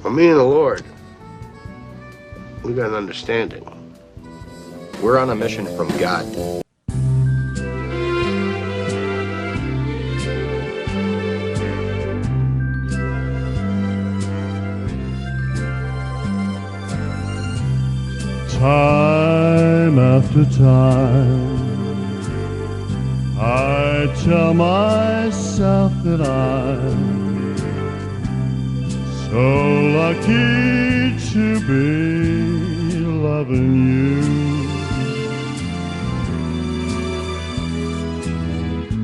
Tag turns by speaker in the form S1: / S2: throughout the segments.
S1: Well, me and the Lord, we got an understanding.
S2: We're on a mission from God.
S3: Time after time, I tell myself that I'm so lucky to be loving you.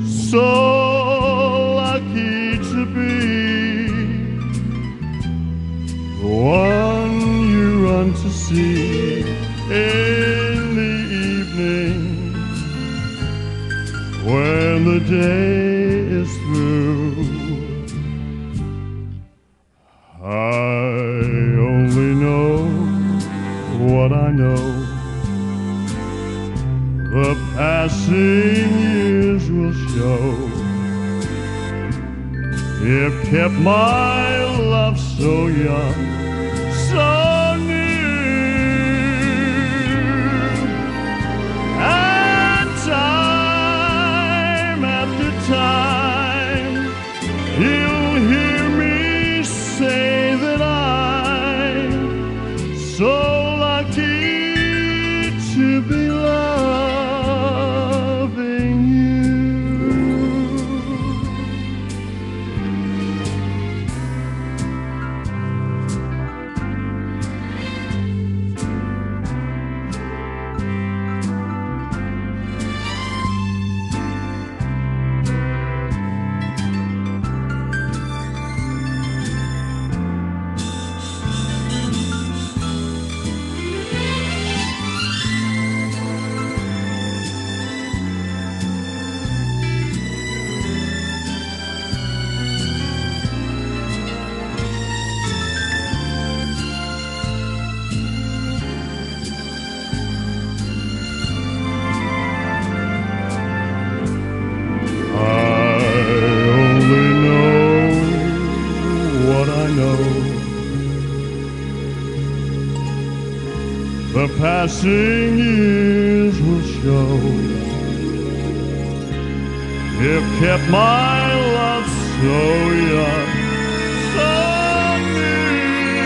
S3: So lucky to be the one you run to see in the evening when the day is through. I only know what I know. The passing years will show. It kept my love so young, so near. And time after time, you'll hear me say that I'm so lucky to be loving you. The passing years will show. It kept my love so young, so near.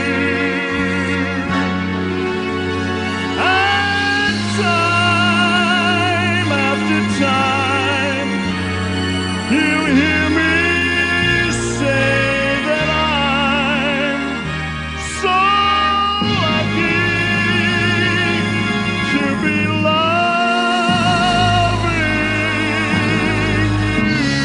S3: And time after time, you hear me say that I'm so lucky to be loving you.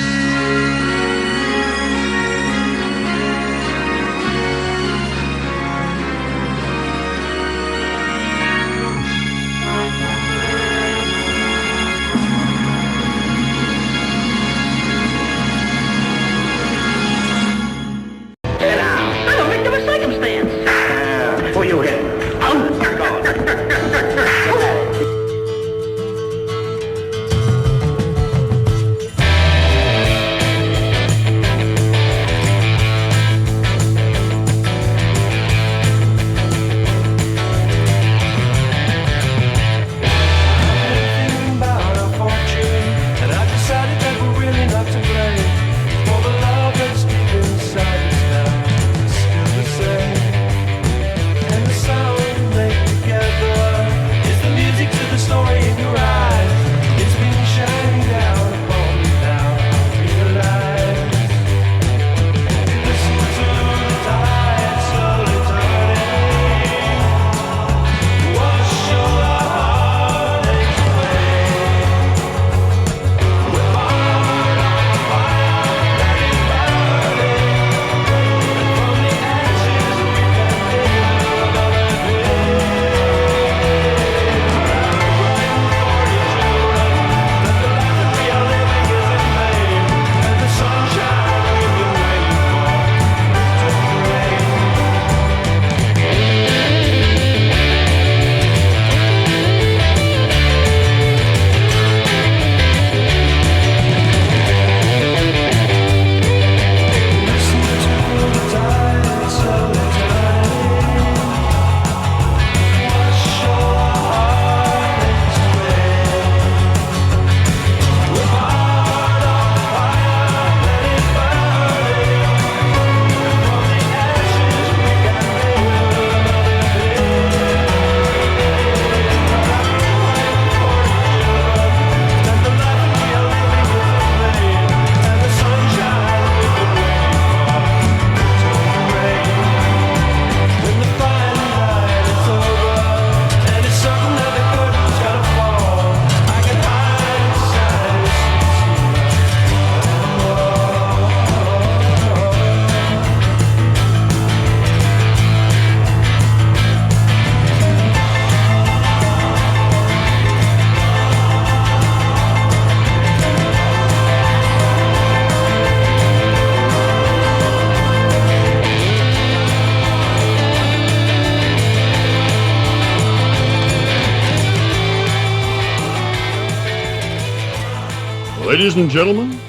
S3: Ladies and gentlemen,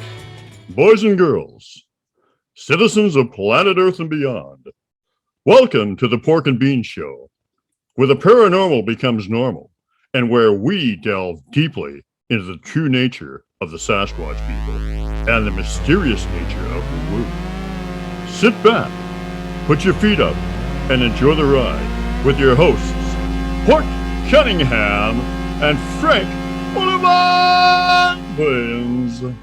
S3: boys and girls, citizens of planet Earth and beyond, welcome to the Pork and Bean Show, where the paranormal becomes normal and where we delve deeply into the true nature of the Sasquatch people and the mysterious nature of woo. Sit back, put your feet up, and enjoy the ride with your hosts, Pork Cunningham and Frank Olivan Williams. You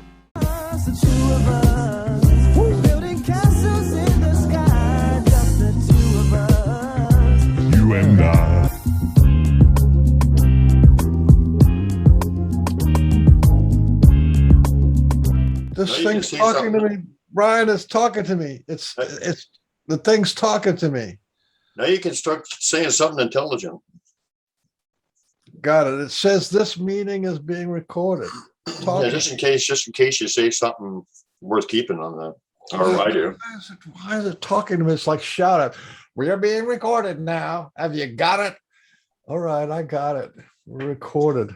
S3: and I.
S4: This thing's talking to me. Brian is talking to me. It's the thing's talking to me.
S1: Now you can start saying something intelligent.
S4: Got it. It says this meeting is being recorded.
S1: Yeah, just in case you say something worth keeping on that. Or I do.
S4: Why is it talking to me? It's like shout out. We are being recorded now. Have you got it? All right, I got it. We're recorded.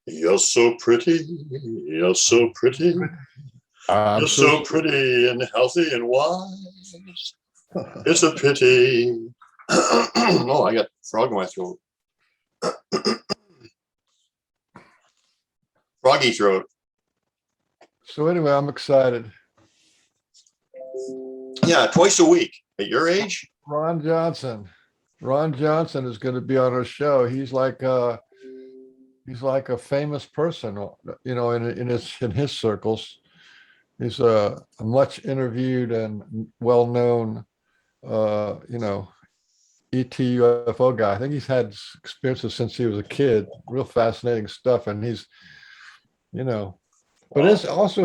S1: You're so pretty. You're so pretty. You're so pretty and healthy and wise. It's a pity. Oh, I got frog in my throat. Froggy throat.
S4: So anyway, I'm excited.
S1: Yeah, twice a week. At your age?
S4: Ron Johnson is going to be on our show. He's like a famous person, you know, in his circles. He's a much interviewed and well-known, you know, ET UFO guy. I think he's had experiences since he was a kid. Real fascinating stuff, and he's, you know, but it's also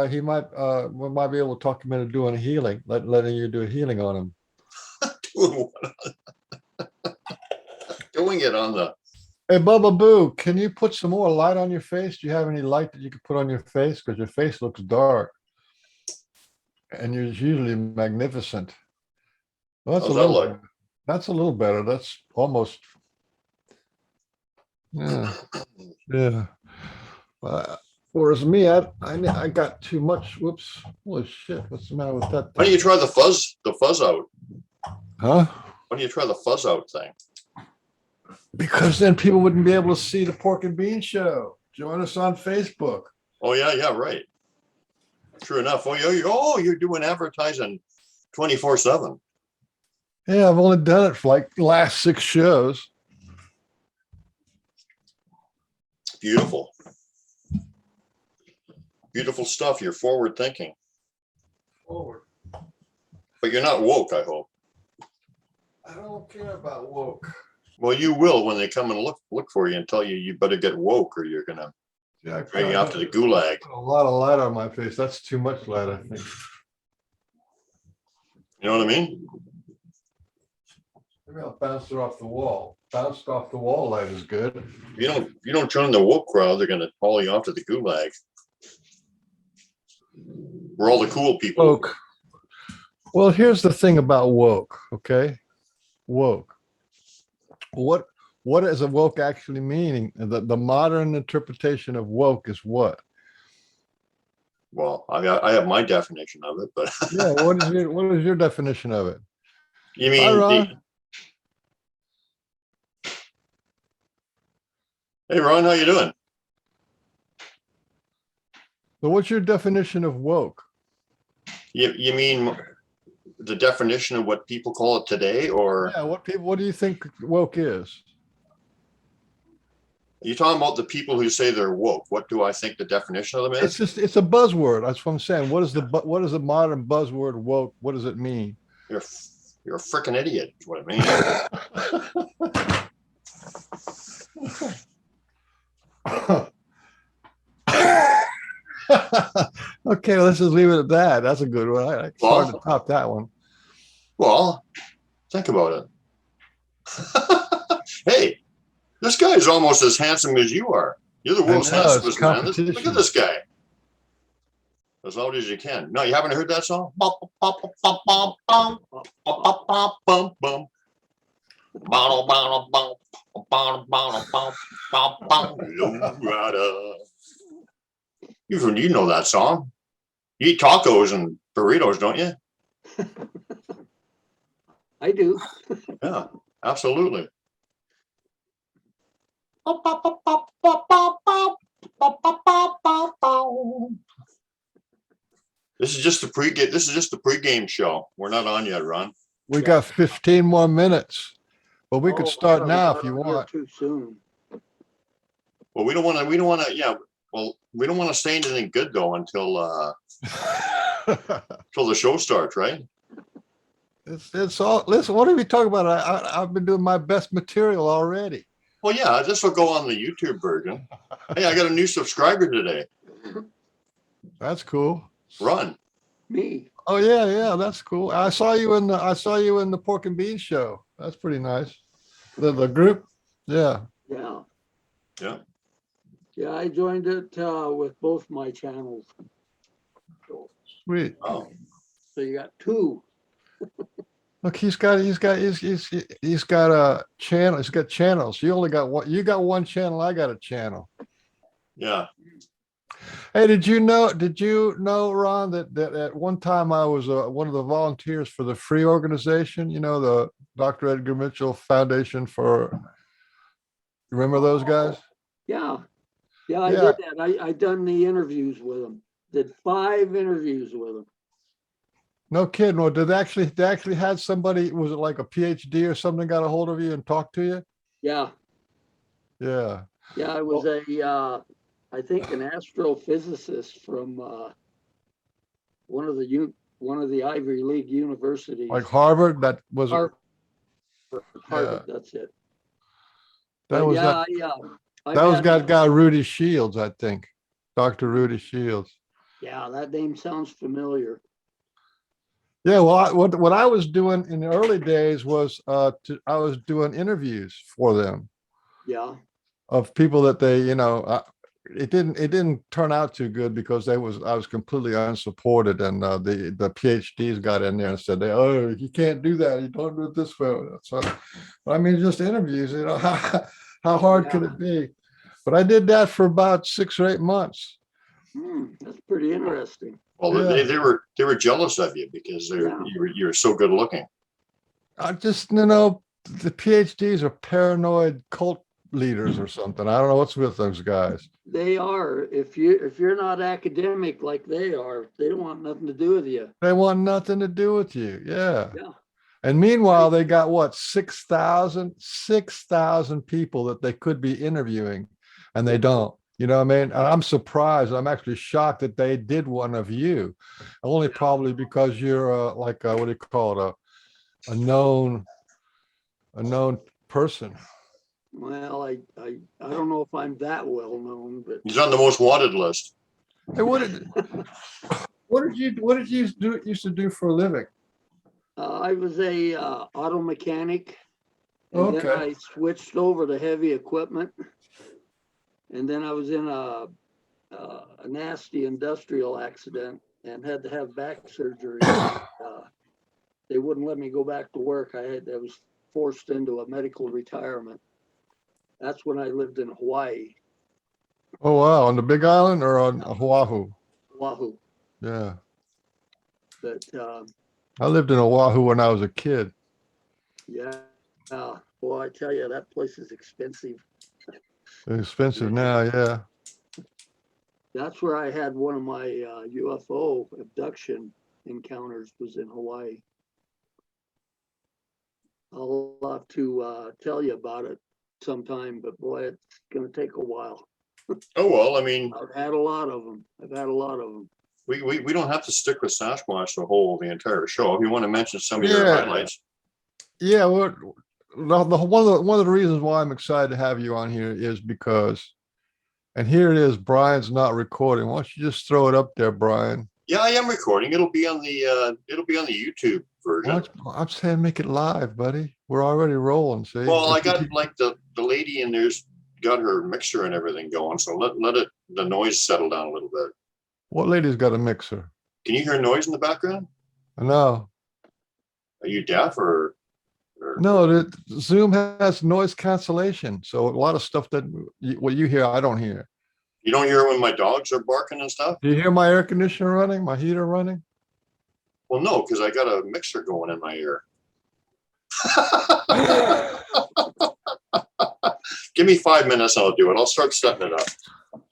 S4: he might we might be able to talk him into doing a healing, letting you do a healing on him.
S1: Doing it on the.
S4: Hey, Bubba Boo, can you put some more light on your face? Do you have any light that you could put on your face? Because your face looks dark. And you're usually magnificent. Well, that's a little better. That's almost. Yeah. Yeah. Whereas me, I got too much. Whoops. Holy shit. What's the matter with that thing?
S1: Why don't you try the fuzz out?
S4: Huh?
S1: Why don't you try the fuzz out thing?
S4: Because then people wouldn't be able to see the Pork and Bean Show. Join us on Facebook.
S1: Oh, yeah, right. True enough. You're doing advertising 24/7.
S4: Yeah, I've only done it for like the last 6 shows.
S1: Beautiful. Beautiful stuff. You're forward thinking.
S4: Forward.
S1: But you're not woke, I hope.
S4: I don't care about woke.
S1: Well, you will when they come and look for you and tell you better get woke or you're gonna bring you off to the gulag.
S4: A lot of light on my face. That's too much light, I think.
S1: You know what I mean?
S4: Maybe I'll bounce it off the wall. Bounced off the wall light is good.
S1: If you don't join the woke crowd, they're gonna haul you off to the gulag. We're all the cool people.
S4: Woke. Well, here's the thing about woke, okay? Woke. What is a woke actually meaning? The modern interpretation of woke is what?
S1: Well, I have my definition of it, but
S4: yeah, what is your definition of it?
S1: You mean?
S4: Hi, Ron.
S1: Hey, Ron, how you doing?
S4: So, what's your definition of woke?
S1: You mean the definition of what people call it today, or
S4: yeah, what do you think woke is?
S1: You're talking about the people who say they're woke. What do I think the definition of them is?
S4: It's a buzzword. That's what I'm saying. What is the modern buzzword woke? What does it mean?
S1: You're a freaking idiot, is what it means.
S4: Okay, well, let's just leave it at that. That's a good one. It's hard to top that one.
S1: Well, think about it. Hey, this guy is almost as handsome as you are. You're the world's handsomest man. Look at this guy. As loud as you can. No, you haven't heard that song? You know that song. You eat tacos and burritos, don't you?
S5: I do.
S1: Yeah, absolutely. This is just the pregame. This is just the pregame show. We're not on yet, Ron.
S4: We got 15 more minutes, but we could
S5: Oh,
S4: start
S5: I thought
S4: now
S5: we
S4: if you
S5: got on here
S4: want.
S5: Too soon.
S1: Well, we don't want to. We don't want to. Yeah. Well, we don't want to say anything good though until the show starts, right?
S4: It's all. Listen, what are we talking about? I've been doing my best material already.
S1: Well, yeah. This will go on the YouTube version. Hey, I got a new subscriber today.
S4: That's cool.
S1: Ron.
S5: Me.
S4: Oh yeah, that's cool. I saw you in the Pork and Beans show. That's pretty nice. The group, yeah.
S5: Yeah.
S1: Yeah.
S5: Yeah, I joined it with both my channels.
S4: Sweet.
S1: Oh.
S5: So you got two.
S4: Look, he's got a channel. He's got channels. You only got one. You got one channel. I got a channel.
S1: Yeah.
S4: Hey, did you know, Ron, that at one time I was one of the volunteers for the free organization, the Dr. Edgar Mitchell Foundation remember those guys?
S5: Yeah. Yeah, I
S4: Yeah.
S5: did that. I done the interviews with them. Did 5 interviews with them.
S4: No kidding. Well, they actually had somebody, was it like a PhD or something, got a hold of you and talked to you?
S5: Yeah.
S4: Yeah.
S5: Yeah, I was I think an astrophysicist from one of the Ivy League universities.
S4: Like Harvard, that was
S5: Harvard, that's it.
S4: that
S5: But
S4: was
S5: yeah,
S4: that was guy Rudy Shields, I think. Dr. Rudy Shields.
S5: Yeah, that name sounds familiar.
S4: Yeah, well, what I was doing in the early days was I was doing interviews for them
S5: Yeah.
S4: of people that they, it didn't turn out too good because I was completely unsupported, and the PhDs got in there and said, "Oh, you can't do that. You don't do it this way." So, I mean, just interviews. How hard could it be? But I did that for about 6 or 8 months.
S5: That's pretty interesting.
S1: Well,
S4: Yeah.
S1: they were jealous of you because you're so good looking.
S4: I just, the PhDs are paranoid cult leaders or something. I don't know what's with those guys.
S5: They are. If you're not academic like they are, they don't want nothing to do with you.
S4: They want nothing to do with you. Yeah.
S5: Yeah.
S4: And meanwhile, they got what, 6,000 people that they could be interviewing, and they don't. You know what I mean? And I'm surprised. I'm actually shocked that they did one of you, only probably because you're what do you call it? A known person.
S5: Well, I don't know if I'm that well known, but
S1: He's on the most wanted list.
S4: Hey, what did you used to do for a living?
S5: I was a auto mechanic, and then
S4: Okay.
S5: I switched over to heavy equipment, and then I was in a nasty industrial accident and had to have back surgery. They wouldn't let me go back to work. I was forced into a medical retirement. That's when I lived in Hawaii.
S4: Oh wow, on the Big Island or on Oahu?
S5: Oahu.
S4: Yeah,
S5: But
S4: I lived in Oahu when I was a kid.
S5: yeah, boy, I tell you, that place is expensive.
S4: It's expensive now, yeah.
S5: That's where I had one of my UFO abduction encounters, was in Hawaii. I'll have to tell you about it sometime, but boy, it's going to take a while.
S1: Oh well, I mean,
S5: I've had a lot of them.
S1: we don't have to stick with Sasquatch the entire show. If you want to mention some of your highlights.
S4: Yeah, well, one of the reasons why I'm excited to have you on here is because, and here it is, Brian's not recording. Why don't you just throw it up there, Brian?
S1: Yeah, I am recording. It'll be on the YouTube version.
S4: I'm saying make it live, buddy. We're already rolling. See.
S1: Well, I got like the lady in there's got her mixer and everything going, so let the noise settle down a little bit.
S4: What lady's got a mixer?
S1: Can you hear noise in the background?
S4: No.
S1: Are you deaf or?
S4: No, the Zoom has noise cancellation, so a lot of stuff that what you hear, I don't hear.
S1: You don't hear when my dogs are barking and stuff?
S4: Do you hear my air conditioner running? My heater running?
S1: Well, no, because I got a mixer going in my ear. Give me 5 minutes and I'll do it. I'll start setting it up.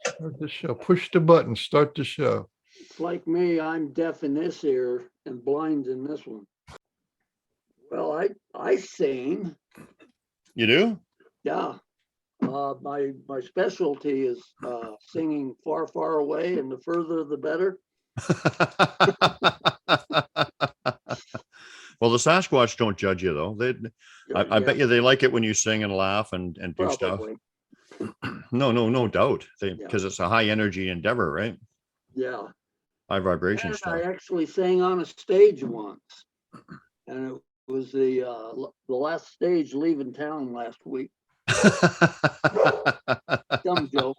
S4: Start the show. Push the button. Start the show.
S5: It's like me, I'm deaf in this ear and blind in this one. Well, I sing.
S3: You do?
S5: Yeah. My specialty is singing Far, Far Away, and the further the better.
S3: Well, the Sasquatch don't judge you though. I bet you they like it when you sing and laugh and do stuff. No doubt. Because it's a high energy endeavor, right?
S5: Yeah.
S3: High vibration
S5: And
S3: stuff.
S5: I actually sang on a stage once, and it was the last stage leaving town last week. Dumb joke.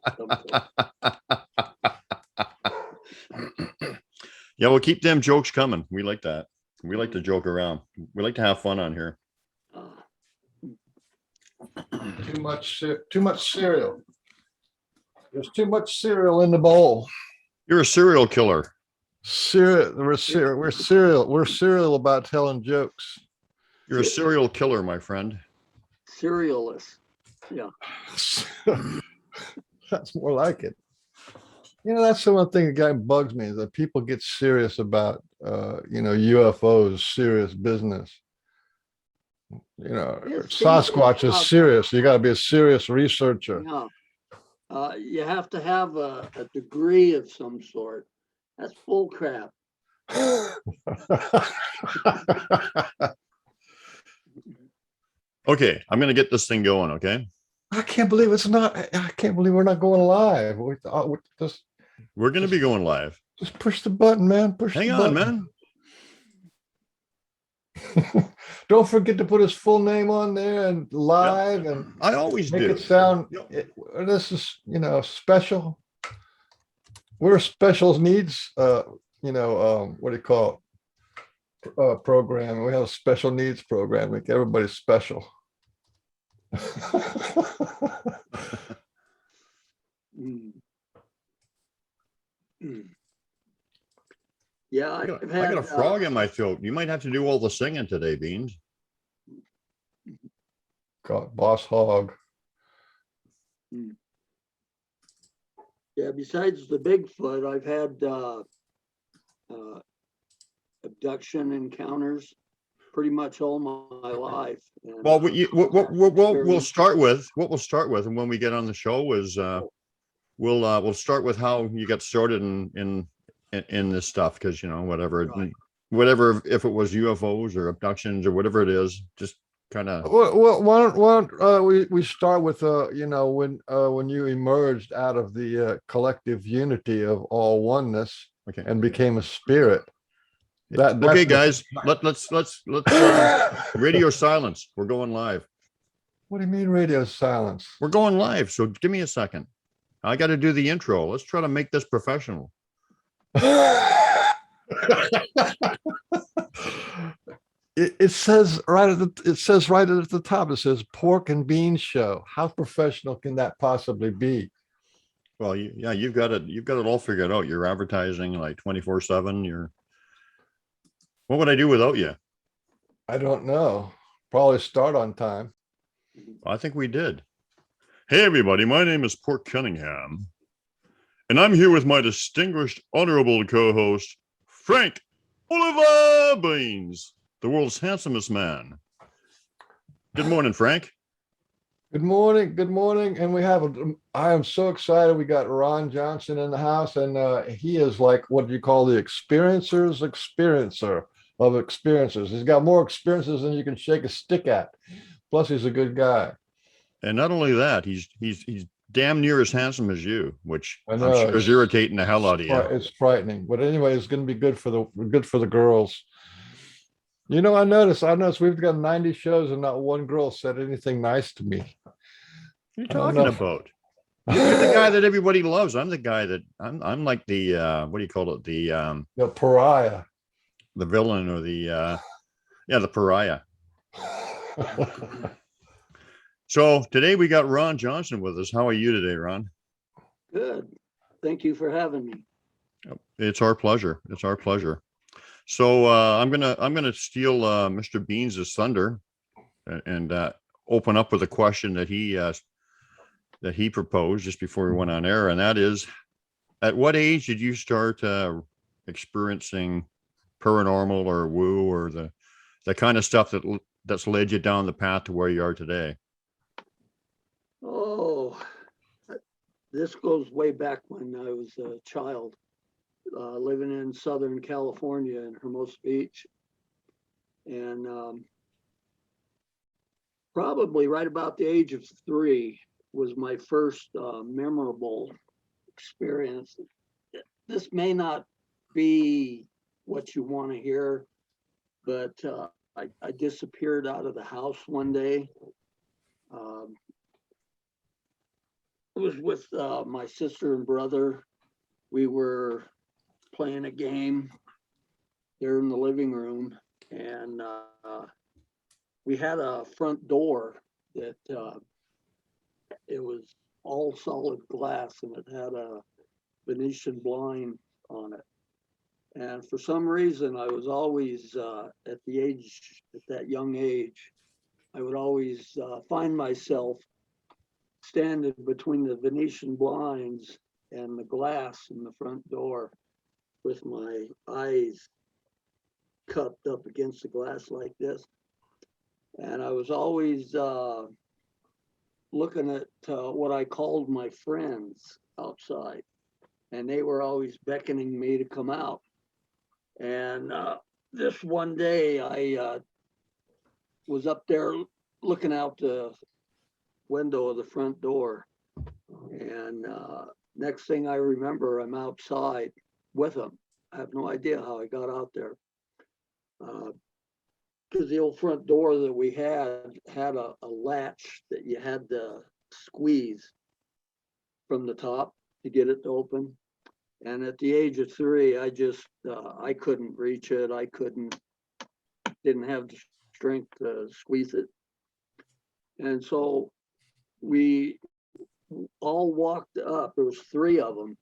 S3: Yeah, well, keep them jokes coming. We like that. We like to joke around. We like to have fun on here.
S4: Too much cereal. There's too much cereal in the bowl.
S3: You're a serial killer.
S4: We're serial about telling jokes.
S3: You're a serial killer, my friend.
S5: Cerealist. Yeah.
S4: That's more like it. You know, that's the one thing that bugs me, is that people get serious about, UFOs, serious business. You know, Sasquatch is serious. You got to be a serious researcher.
S5: Yeah. You have to have a degree of some sort. That's bull crap.
S3: Okay, I'm going to get this thing going, okay?
S4: I can't believe we're not going live.
S3: We're going to be going live.
S4: Just push the button, man.
S3: Hang on, man.
S4: Don't forget to put his full name on there and live, and
S3: I always
S4: make
S3: do.
S4: it sound. This is, special. We're special needs. What do you call it? Program. We have a special needs program. Make everybody special.
S5: Yeah,
S3: I got a frog in my throat. You might have to do all the singing today, Beans.
S4: God, Boss Hog.
S5: Yeah, besides the Bigfoot, I've had abduction encounters pretty much all my life. And,
S3: well, we'll start with and when we get on the show is we'll start with how you got started in this stuff, because whatever if it was UFOs or abductions or whatever it is, just kind of.
S4: Well, why don't we start with when you emerged out of the collective unity of all oneness,
S3: okay,
S4: and became a spirit.
S3: Okay, guys, let's radio silence. We're going live.
S4: What do you mean radio silence?
S3: We're going live, so give me a second. I got to do the intro. Let's try to make this professional.
S4: It says right at the top. It says Pork and Beans Show. How professional can that possibly be?
S3: Well, you've got it all figured out. You're advertising like 24/7. What would I do without you?
S4: I don't know. Probably start on time.
S3: I think we did. Hey, everybody. My name is Pork Cunningham, and I'm here with my distinguished, honorable co-host, Frank Oliver Beans, the world's handsomest man. Good morning, Frank.
S4: Good morning. Good morning. And I am so excited. We got Ron Johnson in the house, and he is like, what do you call the experiencer of experiences. He's got more experiences than you can shake a stick at. Plus, he's a good guy.
S3: And not only that, he's damn near as handsome as you, which
S4: I know,
S3: I'm sure is irritating the hell out of you.
S4: It's frightening, but anyway, it's going to be good for the girls. I noticed we've got 90 shows and not one girl said anything nice to me.
S3: What are you talking about? You're the guy that everybody loves. I'm the guy that I'm like the what do you call it? The
S4: pariah,
S3: the villain, or the pariah. So today we got Ron Johnson with us. How are you today, Ron?
S5: Good. Thank you for having me.
S3: It's our pleasure. It's our pleasure. So I'm gonna steal Mr. Beans' thunder and open up with a question that he proposed just before we went on air, and that is, at what age did you start experiencing paranormal or woo or the kind of stuff that's led you down the path to where you are today?
S5: Oh, this goes way back when I was a child, living in Southern California in Hermosa Beach. And probably right about the age of 3 was my first memorable experience. This may not be what you want to hear, but I disappeared out of the house one day. It was with my sister and brother. We were playing a game there in the living room, and we had a front door that it was all solid glass, and it had a Venetian blind on it. And for some reason, I was always at that young age, I would always find myself standing between the Venetian blinds and the glass in the front door with my eyes cupped up against the glass like this. And I was always looking at what I called my friends outside, and they were always beckoning me to come out. And this one day I was up there looking out the window of the front door, and next thing I remember, I'm outside with them. I have no idea how I got out there, because the old front door that we had a latch that you had to squeeze from the top to get it to open. And at the age of 3, I just I couldn't reach it. Didn't have the strength to squeeze it. And so we all walked up. There was 3 of them.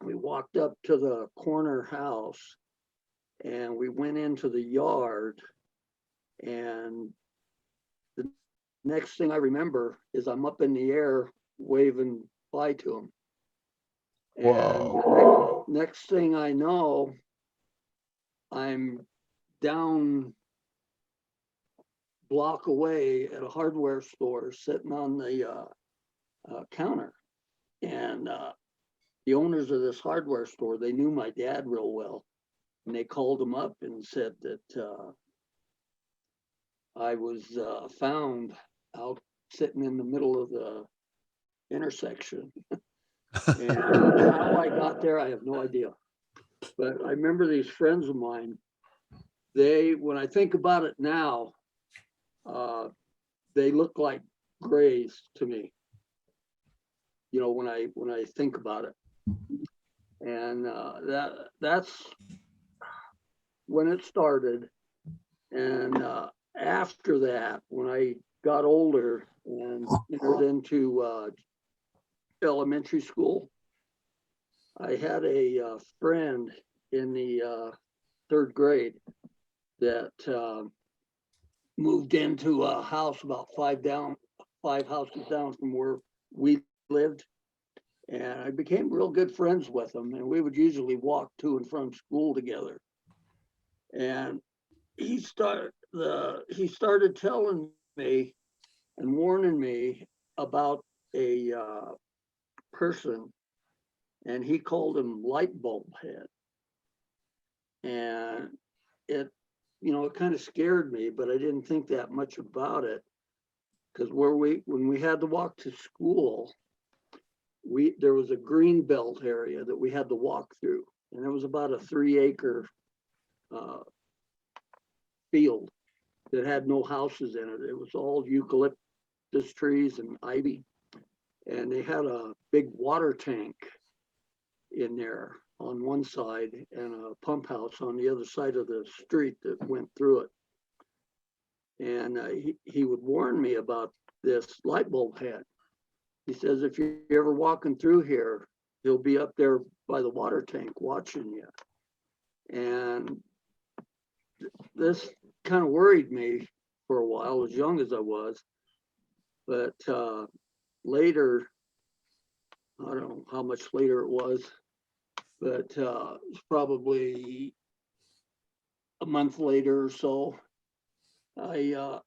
S5: We walked up to the corner house, and we went into the yard. And the next thing I remember is I'm up in the air waving bye to them.
S4: Wow.
S5: And next thing I know, I'm down block away at a hardware store, sitting on the counter. And the owners of this hardware store, they knew my dad real well. And they called him up and said that I was found out sitting in the middle of the intersection. And how I got there, I have no idea. But I remember these friends of mine, when I think about it now, they look like grays to me, when I think about it. And that's when it started. And after that, when I got older and entered into elementary school, I had a friend in the 3rd grade that moved into a house about 5 houses down from where we lived. And I became real good friends with him, and we would usually walk to and from school together. And he started telling me and warning me about a person, and he called him Light Bulb Head. And it kind of scared me, but I didn't think that much about it, because when we had to walk to school, there was a green belt area that we had to walk through, and it was about a 3-acre field that had no houses in it. It was all eucalyptus trees and ivy, and they had a big water tank in there on one side and a pump house on the other side of the street that went through it. And he would warn me about this Light Bulb Head. He says, if you're ever walking through here, he'll be up there by the water tank watching you. And this kind of worried me for a while, as young as I was. But later, I don't know how much later it was, but it was probably a month later or so. I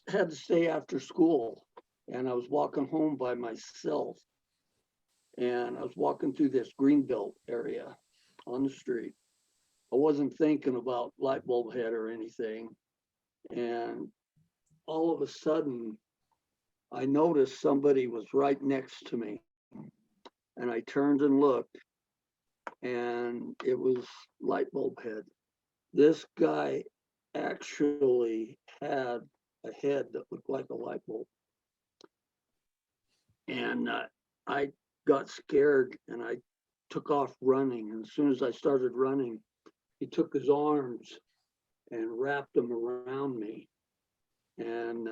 S5: had to stay after school, and I was walking home by myself, and I was walking through this greenbelt area on the street. I wasn't thinking about light bulb head or anything, and all of a sudden, I noticed somebody was right next to me, and I turned and looked, and it was light bulb head. This guy actually had a head that looked like a light bulb. And I got scared and I took off running. And as soon as I started running, he took his arms and wrapped them around me and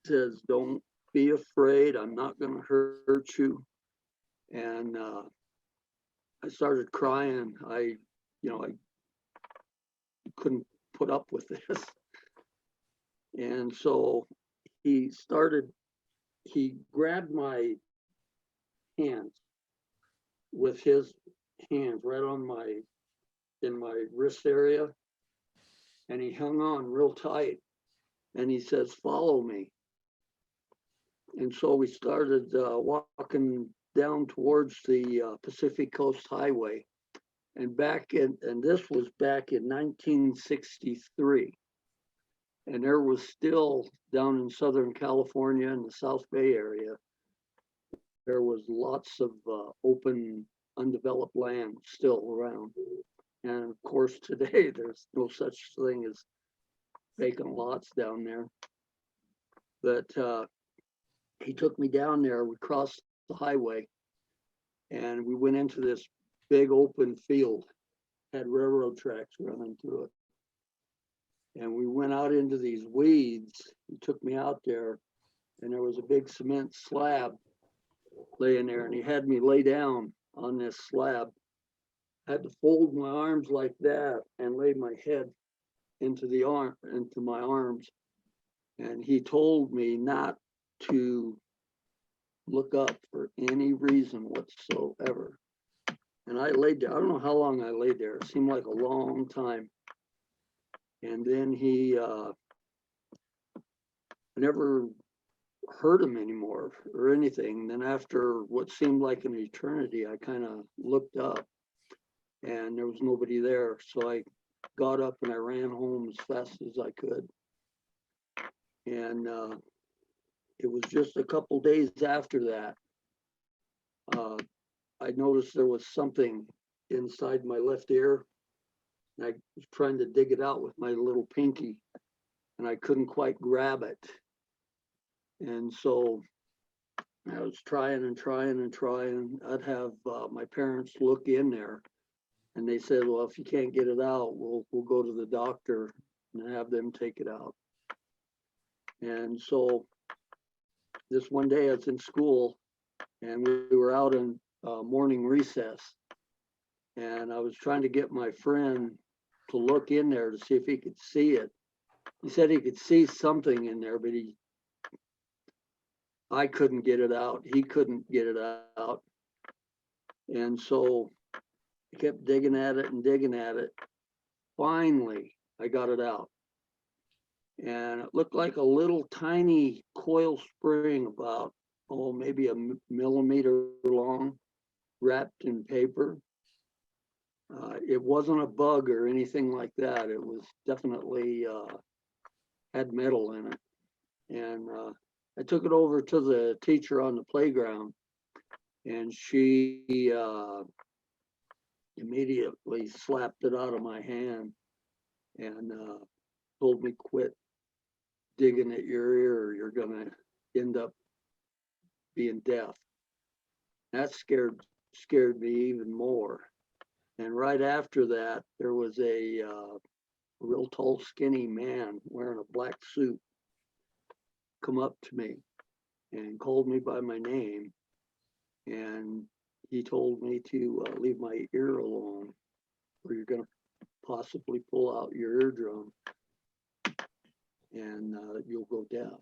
S5: says, "Don't be afraid. I'm not going to hurt you." And I started crying. I couldn't put up with this. And so he grabbed my hands with his hands right in my wrist area. And he hung on real tight. And he says, "Follow me." And so we started walking down towards the Pacific Coast Highway. And this was back in 1963. And there was still, down in Southern California and the South Bay area, there was lots of open, undeveloped land still around. And of course, today, there's no such thing as vacant lots down there. But he took me down there, we crossed the highway, and we went into this big open field, had railroad tracks running through it. And we went out into these weeds. He took me out there, and there was a big cement slab laying there, and he had me lay down on this slab. I had to fold my arms like that and lay my head into my arms. And he told me not to look up for any reason whatsoever. And I laid there. I don't know how long I laid there. It seemed like a long time. And then I never heard him anymore or anything. Then after what seemed like an eternity, I kind of looked up and there was nobody there. So I got up and I ran home as fast as I could. And it was just a couple days after that, I noticed there was something inside my left ear. And I was trying to dig it out with my little pinky, and I couldn't quite grab it. And so I was trying and trying and trying. I'd have my parents look in there, and they said, "Well, if you can't get it out, we'll go to the doctor and have them take it out." And so this one day I was in school, and we were out in morning recess, and I was trying to get my friend to look in there to see if he could see it. He said he could see something in there, but I couldn't get it out. He couldn't get it out. And so I kept digging at it and digging at it. Finally, I got it out. And it looked like a little tiny coil spring about, maybe a millimeter long, wrapped in paper. It wasn't a bug or anything like that. It was definitely had metal in it. And I took it over to the teacher on the playground, and she immediately slapped it out of my hand and told me, "Quit digging at your ear or you're gonna end up being deaf." That scared me even more. And right after that, there was a real tall, skinny man wearing a black suit come up to me and called me by my name and he told me to leave my ear alone, or you're going to possibly pull out your eardrum and you'll go deaf.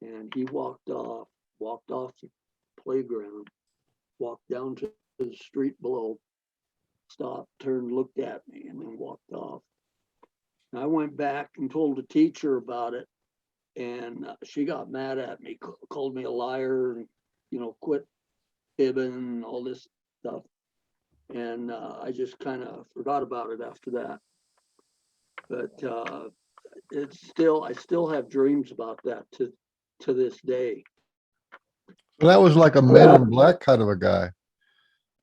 S5: And he walked off the playground, walked down to the street below, stopped, turned, looked at me, and then walked off. And I went back and told the teacher about it, and she got mad at me, called me a liar, and quit fibbing and all this stuff. And I just kind of forgot about it after that. But I still have dreams about that to this day.
S4: That was like a Men in Black kind of a guy.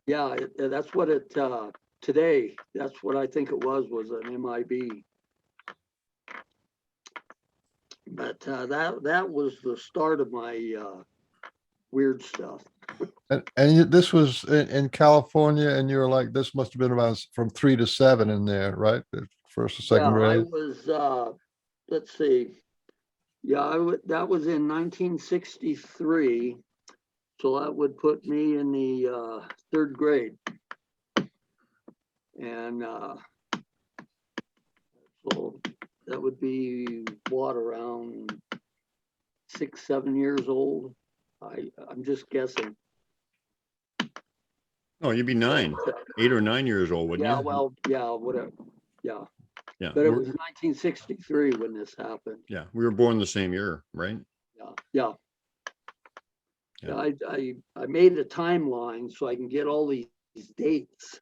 S5: Yeah, that's what it today. That's what I think it was an MIB. But that was the start of my weird stuff.
S4: And this was in California, and you were like, this must have been around from 3 to 7 in there, right? The first or second grade.
S5: I was. Let's see. Yeah, that was in 1963. So that would put me in the 3rd grade. And so that would be around 6, 7 years old. I'm just guessing.
S3: Oh, you'd be 9, 8 or 9 years old, wouldn't you?
S5: Yeah, well, yeah, whatever. Yeah.
S3: Yeah.
S5: But it was 1963 when this happened.
S3: Yeah, we were born the same year, right?
S5: Yeah. I made a timeline so I can get all these dates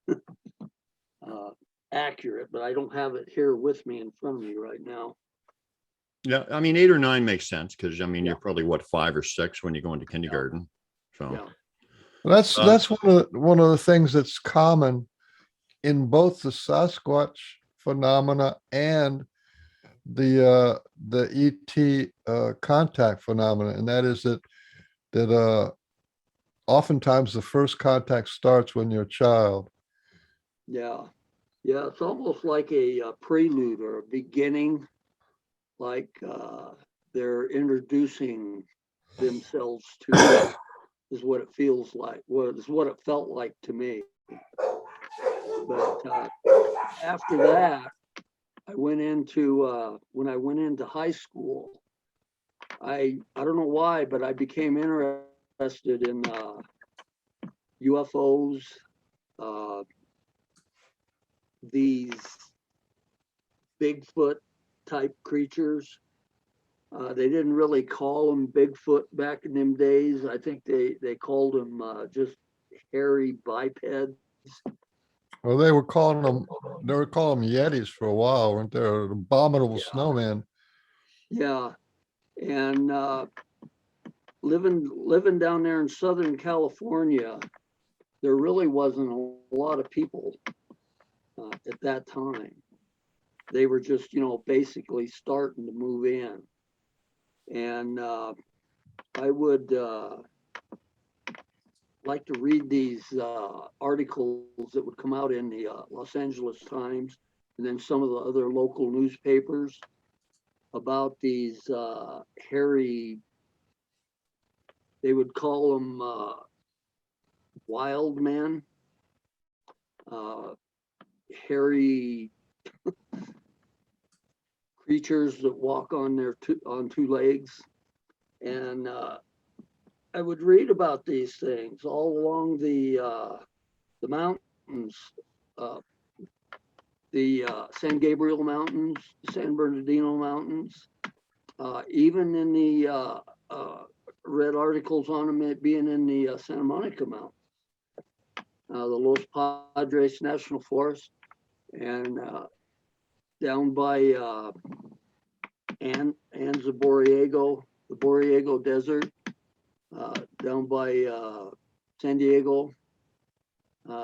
S5: accurate, but I don't have it here with me in front of me right now.
S3: Yeah, I mean 8 or 9 makes sense because you're probably 5 or 6 when you go into kindergarten. So
S4: that's one of the things that's common in both the Sasquatch phenomena and the ET contact phenomena, and that is that oftentimes the first contact starts when you're a child.
S5: Yeah, it's almost like a prelude or a beginning, like they're introducing themselves to you, is what it feels like. Is what it felt like to me. But after that, I went into when I went into high school. I don't know why, but I became interested in UFOs, these Bigfoot type creatures. They didn't really call them Bigfoot back in them days. I think they called them just hairy bipeds.
S4: Well, they were calling them Yetis for a while, weren't they? An abominable snowman.
S5: Yeah, and living down there in Southern California, there really wasn't a lot of people at that time. They were just, basically starting to move in. And I would like to read these articles that would come out in the Los Angeles Times and then some of the other local newspapers about these hairy, they would call them wild men, hairy creatures that walk on on 2 legs. And I would read about these things all along the mountains, the San Gabriel Mountains, San Bernardino Mountains, even in the read articles on them being in the Santa Monica Mountains, the Los Padres National Forest, and down by Anza Borrego, the Borrego Desert, down by San Diego.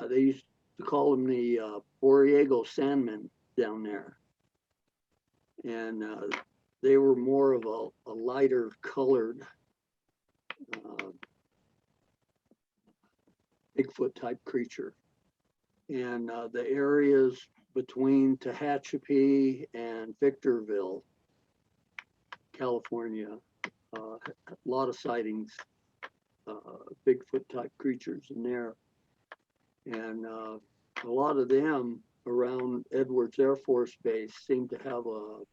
S5: They used to call them the Borrego Sandmen down there. And they were more of a lighter colored Bigfoot type creature. And the areas between Tehachapi and Victorville, California, a lot of sightings, Bigfoot type creatures in there. And a lot of them around Edwards Air Force Base seem to have a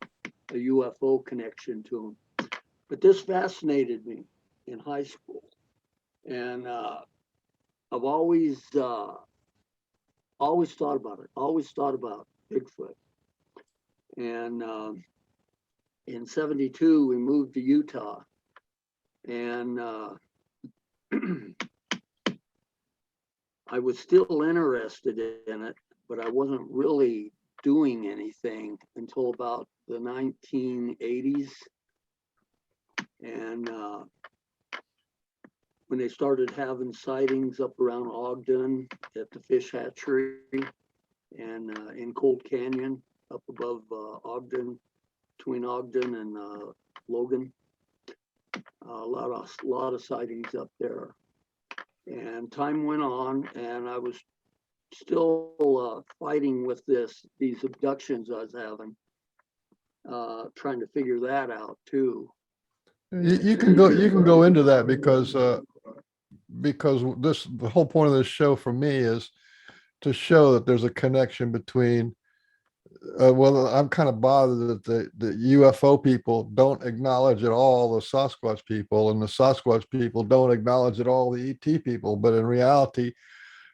S5: UFO connection to them. But this fascinated me in high school. And I've always thought about it, always thought about Bigfoot. And in 72, we moved to Utah. And I was still interested in it, but I wasn't really doing anything until about the 1980s. And when they started having sightings up around Ogden at the fish hatchery and in Cold Canyon up above Ogden, between Ogden and Logan. A lot of sightings up there. And time went on, and I was still fighting with these abductions I was having, trying to figure that out too.
S4: You can go into that because the whole point of this show for me is to show that there's a connection between well, I'm kind of bothered that the UFO people don't acknowledge at all the Sasquatch people, and the Sasquatch people don't acknowledge at all the ET people. But in reality,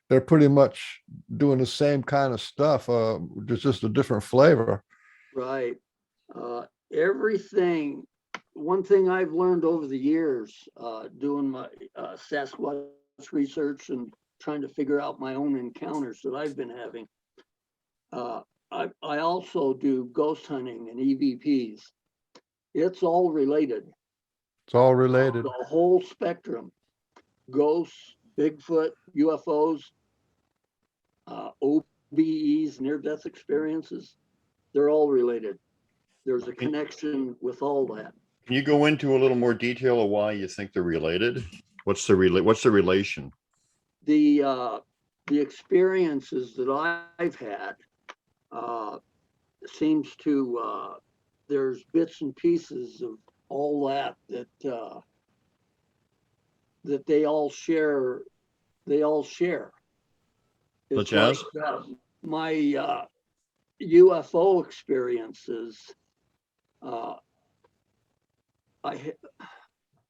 S4: they're pretty much doing the same kind of stuff. It's just a different flavor.
S5: Right. Everything. One thing I've learned over the years, doing my Sasquatch research and trying to figure out my own encounters that I've been having. I also do ghost hunting and EVPs. It's all related.
S4: It's all related.
S5: The whole spectrum. Ghosts, Bigfoot, UFOs, OBEs, near-death experiences. They're all related. There's a connection with all that.
S1: Can you go into a little more detail of why you think they're related? What's the relation?
S5: The experiences that I've had seems to there's bits and pieces of all that they all share. They all share.
S1: Such as
S5: my UFO experiences.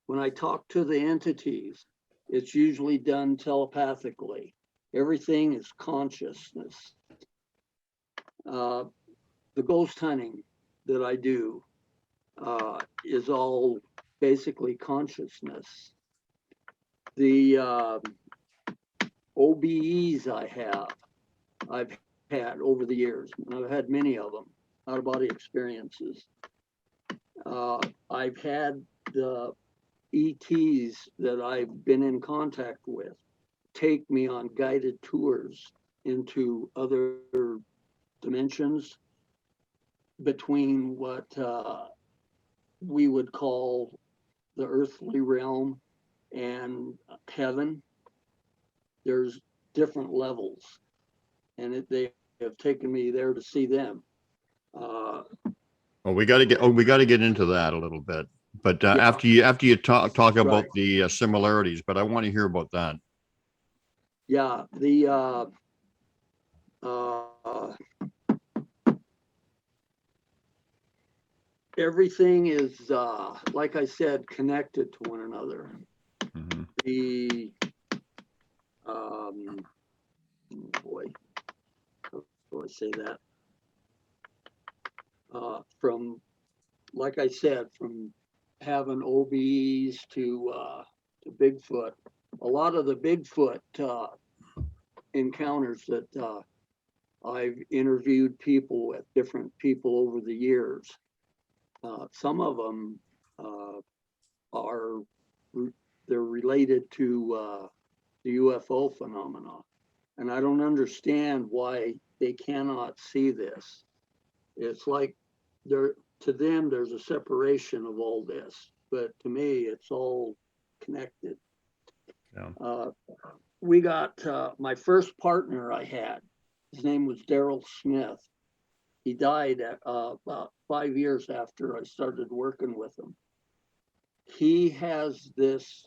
S5: When I talk to the entities, it's usually done telepathically. Everything is consciousness. The ghost hunting that I do is all basically consciousness. The OBEs I've had over the years, and I've had many of them, out-of-body experiences. I've had the ETs that I've been in contact with take me on guided tours into other dimensions between what we would call the earthly realm and heaven. There's different levels, and they have taken me there to see them.
S1: we got to get into that a little bit, but yeah. after you talk about right. The similarities, but I want to hear about that.
S5: Yeah, the everything is like I said, connected to one another. Mm-hmm. The boy, how do I say that? From, like I said, from having OBs to Bigfoot, a lot of the Bigfoot encounters that I've interviewed people with, different people over the years. Some of them they're related to the UFO phenomena, and I don't understand why they cannot see this. It's like to them there's a separation of all this, but to me it's all connected. Yeah. We got my first partner I had. His name was Daryl Smith. He died about 5 years after I started working with him. He has this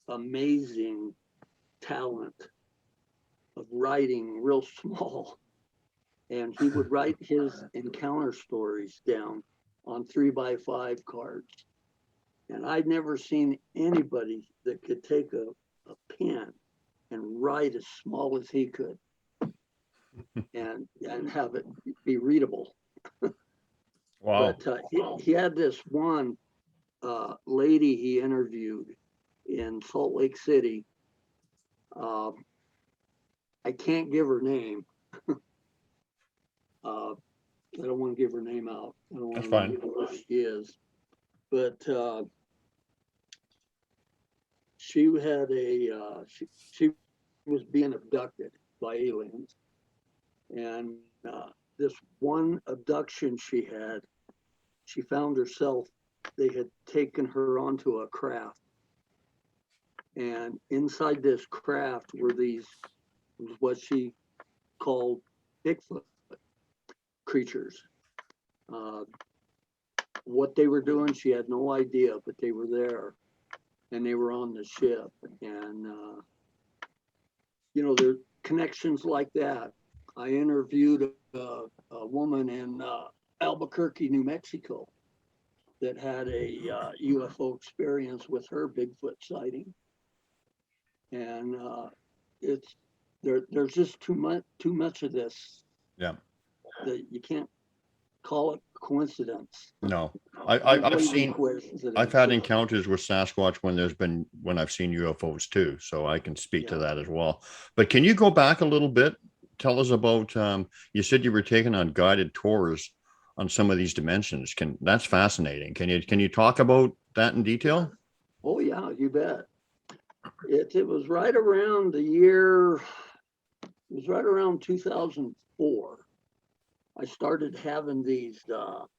S5: amazing talent of writing real small. And he would write his encounter stories down on 3x5 cards. And I'd never seen anybody that could take a pen and write as small as he could and have it be readable.
S6: Wow.
S5: But he had this one lady he interviewed in Salt Lake City. I can't give her name. I don't want to give her name out. I don't want
S6: That's
S5: to
S6: fine.
S5: give her who she is. But she had she was being abducted by aliens. And this one abduction she had, she found herself, they had taken her onto a craft. And inside this craft were what she called Bigfoot creatures. What they were doing, she had no idea, but they were there and they were on the ship. And, there are connections like that. I interviewed a woman in Albuquerque, New Mexico that had a UFO experience with her Bigfoot sighting. And there's just too much of this.
S6: Yeah.
S5: That you can't call it coincidence.
S6: No, I've had
S5: So,
S6: encounters with Sasquatch when I've seen UFOs too, so I can speak to that as well. But can you go back a little bit? Tell us about, you said you were taking on guided tours on some of these dimensions. That's fascinating. Can you talk about that in detail?
S5: Oh yeah, you bet. It was right around it was right around 2004. I started having these, out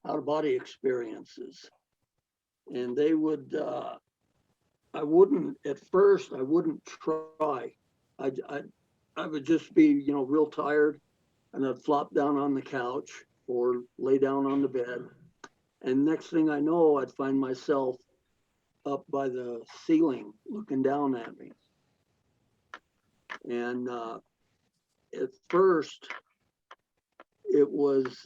S5: of body experiences. And they would, I wouldn't try. I would just be, real tired, and I'd flop down on the couch or lay down on the bed. And next thing I know, I'd find myself up by the ceiling looking down at me. And at first, it was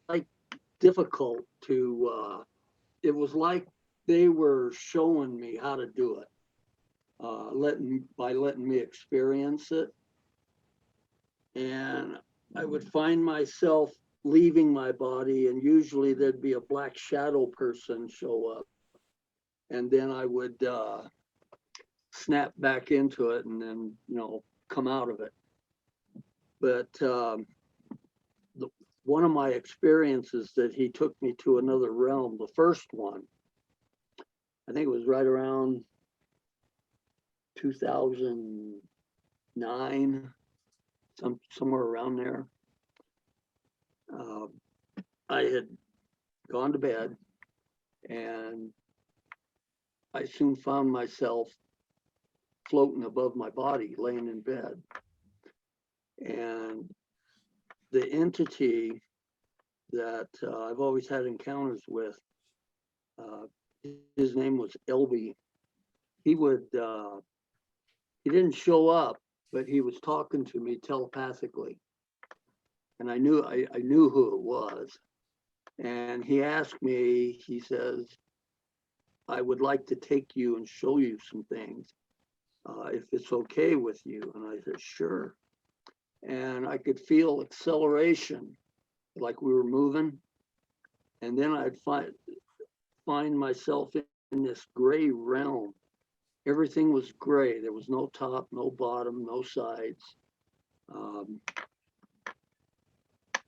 S5: like difficult to. It was like they were showing me how to do it, letting me experience it. And I would find myself leaving my body, and usually there'd be a black shadow person show up. And then I would snap back into it and then, come out of it. But one of my experiences that he took me to another realm, the first one, I think it was right around 2009, somewhere around there. I had gone to bed and I soon found myself floating above my body, laying in bed. And the entity that I've always had encounters with, his name was Elby. He didn't show up, but he was talking to me telepathically. And I knew who it was. And he asked me, he says, I would like to take you and show you some things, if it's okay with you. And I said, sure. And I could feel acceleration, like we were moving. And then I'd find myself in this gray realm. Everything was gray. There was no top, no bottom, no sides.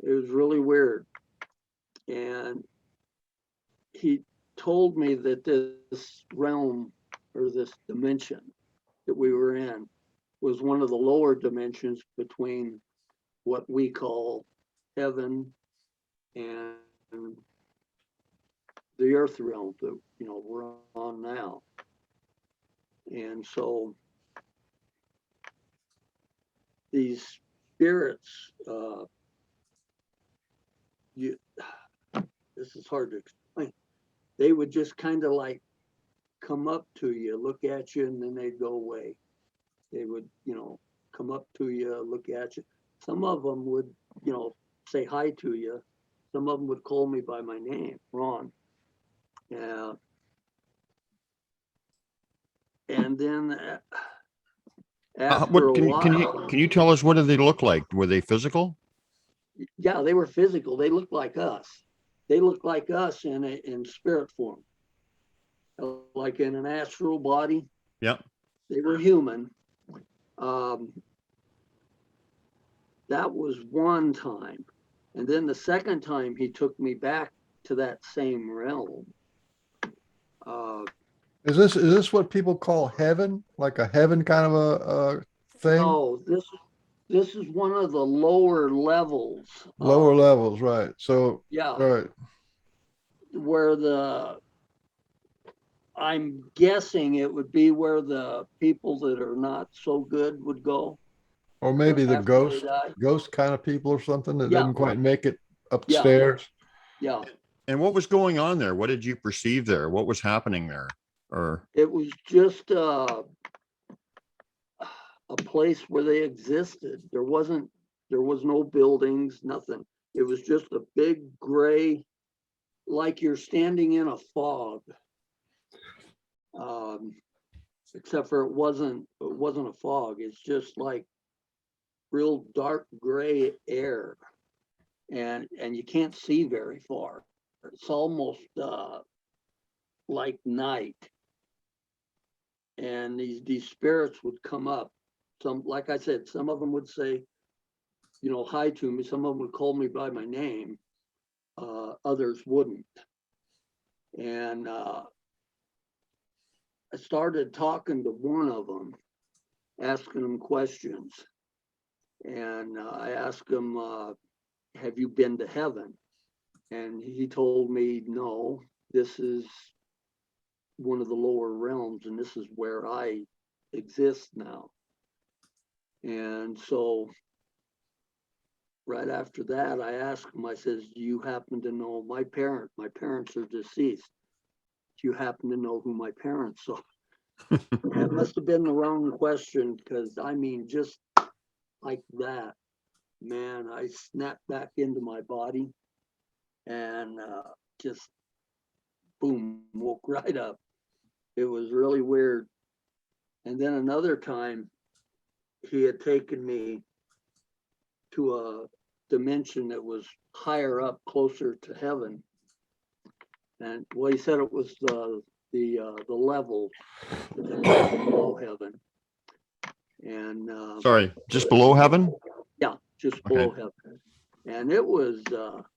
S5: It was really weird. And he told me that this realm, or this dimension that we were in, was one of the lower dimensions between what we call heaven and the earth realm that we're on now. And so these spirits, this is hard to explain. They would just kind of like come up to you, look at you, and then they'd go away. They would, come up to you, look at you. Some of them would, say hi to you. Some of them would call me by my name, Ron. Yeah. And then after a while,
S6: can you tell us, what do they look like? Were they physical?
S5: yeah, they were physical. They looked like us. They looked like us in spirit form, like in an astral body.
S6: Yep.
S5: They were human. That was one time. And then the second time he took me back to that same realm.
S4: Is this what people call heaven? Like a heaven kind of a thing?
S5: No, this is one of the lower levels.
S4: Lower levels, right. So
S5: Yeah.
S4: all right.
S5: Where I'm guessing it would be where the people that are not so good would go.
S4: Or maybe the
S5: after they die.
S4: ghost kind of people or something that
S5: Yeah.
S4: didn't quite make it upstairs.
S5: Yeah.
S6: And what was going on there? What did you perceive there? What was happening there? Or
S5: It was just a place where they existed. There was no buildings, nothing. It was just a big gray, like you're standing in a fog. Except for it wasn't a fog. It's just like real dark gray air, and you can't see very far. It's almost like night. And these spirits would come up. Some, like I said, some of them would say, hi to me. Some of them would call me by my name. Others wouldn't. And I started talking to one of them, asking him questions. And I asked him, have you been to heaven? And he told me, no, this is one of the lower realms, and this is where I exist now. And so right after that, I asked him, I says, do you happen to know my parents? My parents are deceased. Do you happen to know who my parents are? That must have been the wrong question, because I mean, just like that, man, I snapped back into my body and just boom, woke right up. It was really weird. And then another time, he had taken me to a dimension that was higher up, closer to heaven. And well, he said it was the level below heaven. And
S6: sorry, just below heaven?
S5: yeah, just below heaven. And it was,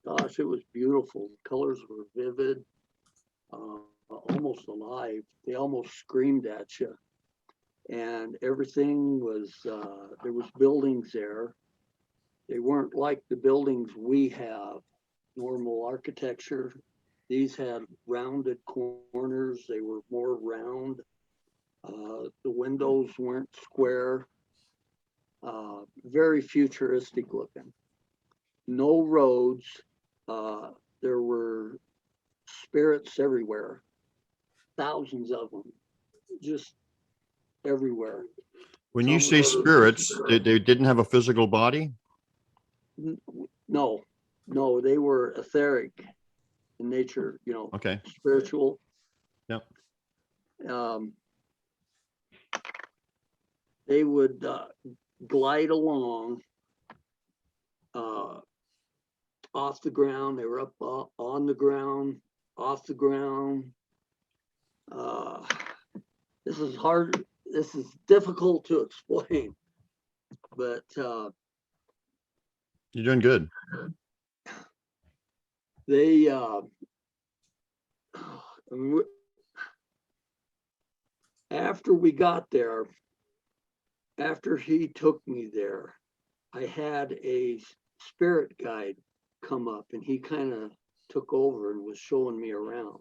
S5: gosh, it was beautiful. The colors were vivid, almost alive. They almost screamed at you. And everything was, there was buildings there. They weren't like the buildings we have, normal architecture. These had rounded corners. They were more round. The windows weren't square. Very futuristic looking. No roads. There were spirits everywhere. Thousands of them. Just everywhere.
S6: When you say spirits, they didn't have a physical body?
S5: No, they were etheric in nature,
S6: Okay.
S5: spiritual.
S6: Yep.
S5: They would glide along off the ground. They were up on the ground, off the ground. This is hard. This is difficult to explain, but
S6: You're doing good.
S5: they after we got there, after he took me there, I had a spirit guide come up, and he kind of took over and was showing me around.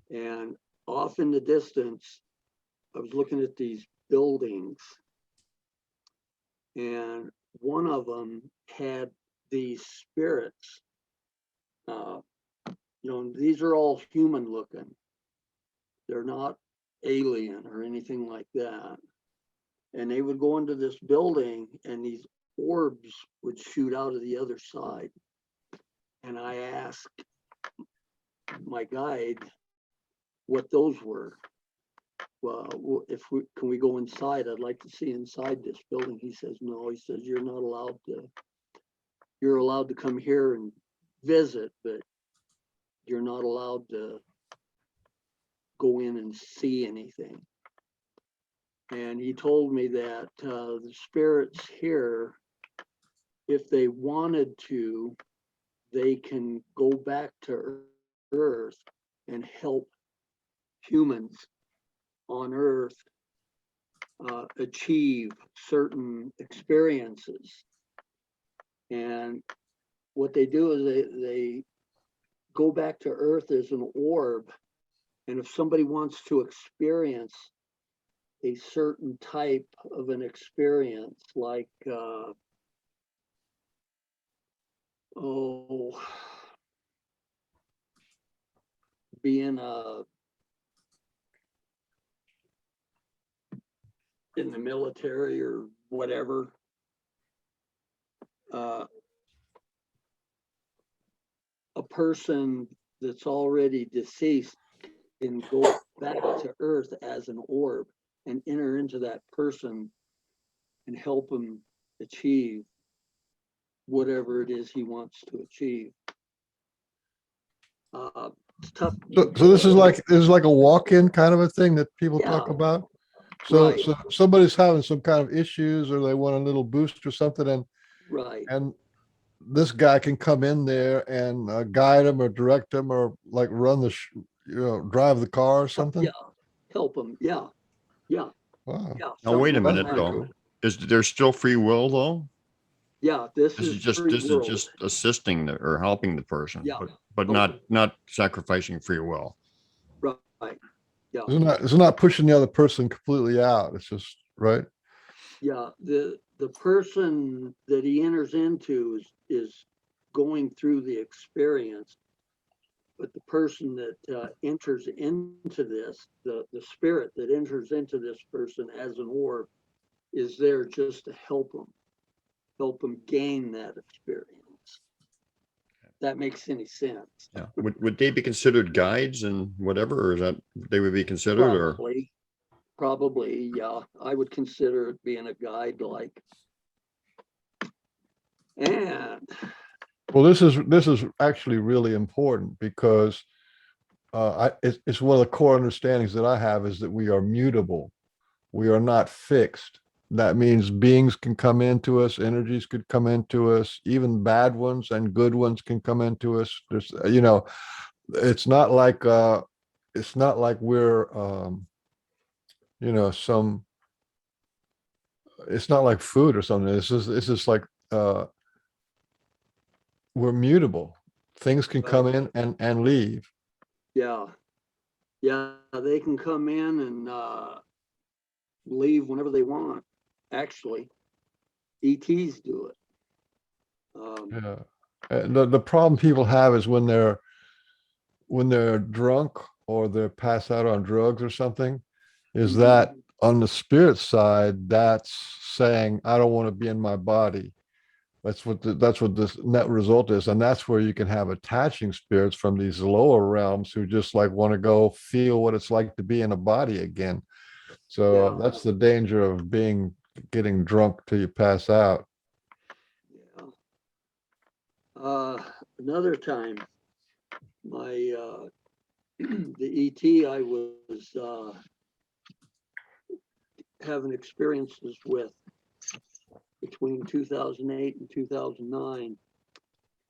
S5: And off in the distance, I was looking at these buildings, and one of them had these spirits These are all human looking. They're not alien or anything like that. And they would go into this building and these orbs would shoot out of the other side. And I asked my guide what those were. Well, can we go inside? I'd like to see inside this building. He says, no, he says, you're allowed to come here and visit, but you're not allowed to go in and see anything. And he told me that the spirits here, if they wanted to, they can go back to Earth and help humans on Earth achieve certain experiences. And what they do is they go back to Earth as an orb. And if somebody wants to experience a certain type of an experience, like, being in the military or whatever, a person that's already deceased can go back to Earth as an orb and enter into that person and help him achieve whatever it is he wants to achieve. It's tough.
S4: So this is like a walk-in kind of a thing that people talk
S5: Yeah.
S4: about. So
S5: Right.
S4: so somebody's having some kind of issues, or they want a little boost or something,
S5: Right.
S4: and this guy can come in there and guide them or direct them, or like run drive the car or something.
S5: Yeah. Help them. Yeah. Yeah.
S4: Wow.
S5: Yeah.
S6: Now, wait a
S5: something like
S6: minute,
S5: that.
S6: though.
S4: Cool.
S6: Is there still free will, though?
S5: Yeah. This
S6: This
S5: is
S6: is just
S5: free
S6: this
S5: world.
S6: is just assisting or helping the person,
S5: Yeah.
S6: but not sacrificing free will.
S5: Right. Yeah.
S4: It's not pushing the other person completely out. It's just right.
S5: Yeah. The person that he enters into is going through the experience, but the person that enters into this, the spirit that enters into this person as an orb, is there just to help them gain that experience. That makes any sense.
S6: Yeah. Would they be considered guides and whatever, or is that they would be considered, or
S5: Probably, yeah. I would consider it being a guide, like. And
S4: Well, this is actually really important because it's one of the core understandings that I have is that we are mutable. We are not fixed. That means beings can come into us, energies could come into us, even bad ones and good ones can come into us. There's, it's not like we're, it's not like food or something. It's just like, we're mutable. Things can come in and leave.
S5: yeah, they can come in and leave whenever they want. Actually, ETs do it.
S4: Yeah. The problem people have is when they're drunk or they're passed out on drugs or something, is that on the spirit side, that's saying, I don't want to be in my body. That's what this net result is. And that's where you can have attaching spirits from these lower realms who just like want to go feel what it's like to be in a body again. So that's the danger of getting drunk till you pass out.
S5: Another time, my the ET I was having experiences with between 2008 and 2009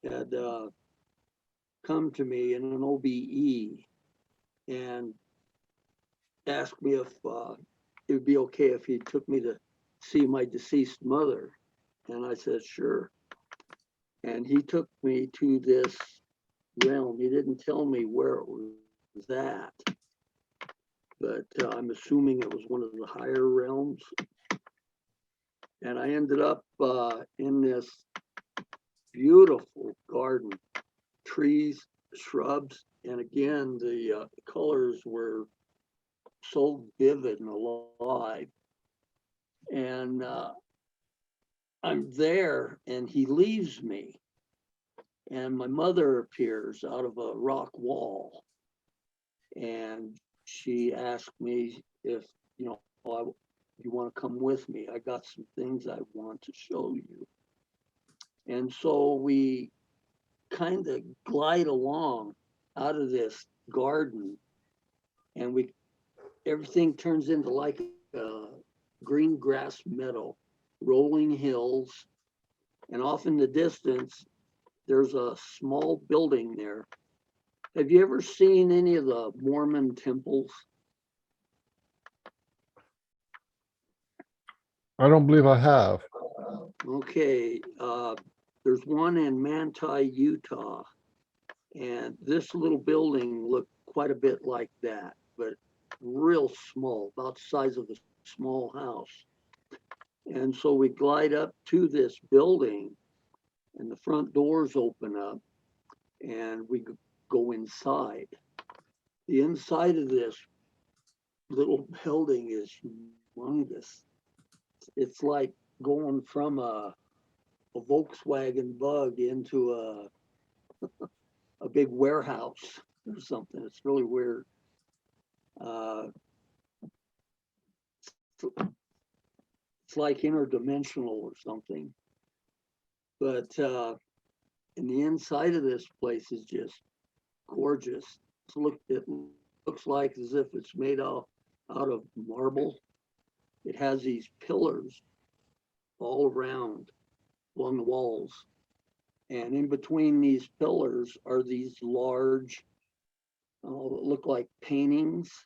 S5: had come to me in an OBE and asked me if it would be okay if he took me to see my deceased mother. And I said, sure. And he took me to this realm. He didn't tell me where it was at, but I'm assuming it was one of the higher realms. And I ended up in this beautiful garden, trees, shrubs, and again, the colors were so vivid and alive. And I'm there, and he leaves me, and my mother appears out of a rock wall, and she asked me if, you want to come with me. I got some things I want to show you. And so we kind of glide along out of this garden, and everything turns into like a green grass meadow, rolling hills, and off in the distance, there's a small building there. Have you ever seen any of the Mormon temples?
S4: I don't believe I have.
S5: Okay, there's one in Manti, Utah, and this little building looked quite a bit like that, but real small, about the size of a small house. And so we glide up to this building, and the front doors open up, and we go inside. The inside of this little building is humongous. It's like going from a Volkswagen Bug into a big warehouse or something. It's really weird. It's like interdimensional or something. But and the inside of this place is just gorgeous. It looks like as if it's made out of marble. It has these pillars all around along the walls. And in between these pillars are these large, look like paintings.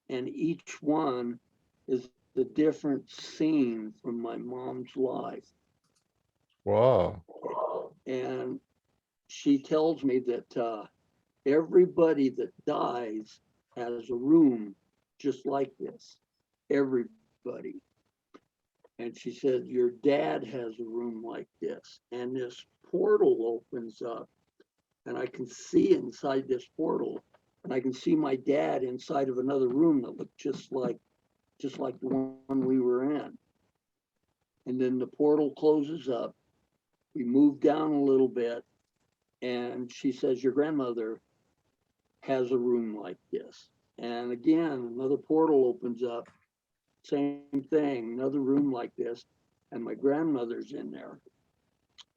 S5: And each one is a different scene from my mom's life.
S4: Wow.
S5: And she tells me that everybody that dies has a room just like this. Everybody. And she said, your dad has a room like this. And this portal opens up, and I can see inside this portal, and I can see my dad inside of another room that looked just like the one we were in. And then the portal closes up. We move down a little bit, and she says, your grandmother has a room like this. And again, another portal opens up, same thing, another room like this, and my grandmother's in there.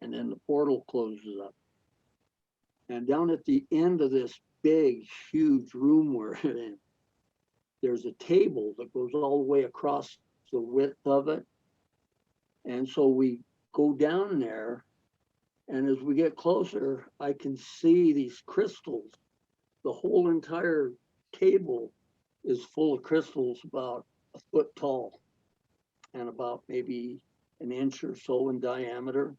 S5: And then the portal closes up. And down at the end of this big, huge room we're in, there's a table that goes all the way across the width of it. And so we go down there, and as we get closer, I can see these crystals. The whole entire table is full of crystals about a foot tall and about maybe an inch or so in diameter.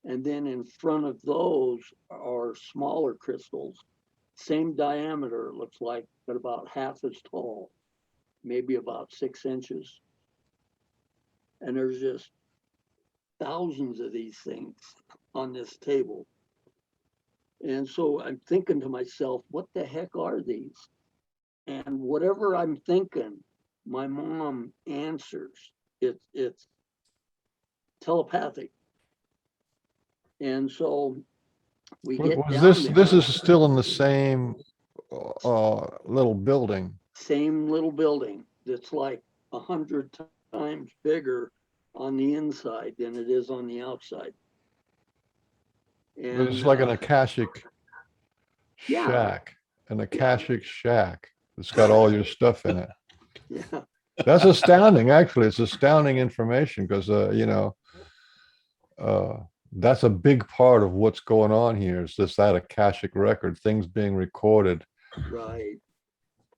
S5: And then in front of those are smaller crystals, same diameter, it looks like, but about half as tall, maybe about 6 inches. And there's just thousands of these things on this table. And so I'm thinking to myself, what the heck are these? And whatever I'm thinking, my mom answers. It's telepathic. And so we get down
S4: this
S5: there.
S4: This is still in the same little building.
S5: Same little building that's like 100 times bigger on the inside than it is on the outside. And
S4: It's like an Akashic
S5: yeah.
S4: shack, an Akashic shack. It's got all your stuff in it.
S5: Yeah.
S4: That's astounding. Actually, it's astounding information because, that's a big part of what's going on here is that Akashic record, things being recorded.
S5: Right.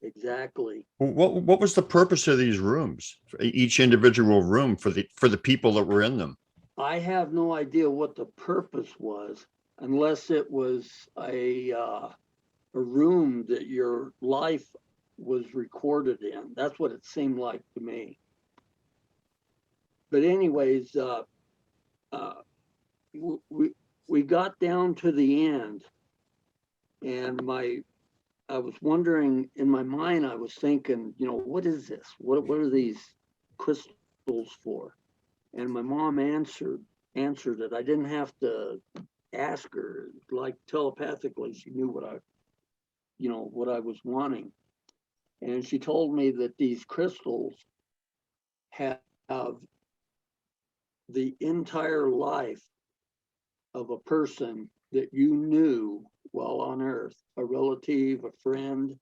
S5: Exactly.
S6: What was the purpose of these rooms? Each individual room for the people that were in them?
S5: I have no idea what the purpose was, unless it was a room that your life was recorded in. That's what it seemed like to me. But anyways, we got down to the end, And I was wondering, in my mind, I was thinking, what is this? What are these crystals for? And my mom answered it. I didn't have to ask her, like telepathically, she knew what I was wanting. And she told me that these crystals have the entire life of a person that you knew while on earth, a relative, a friend,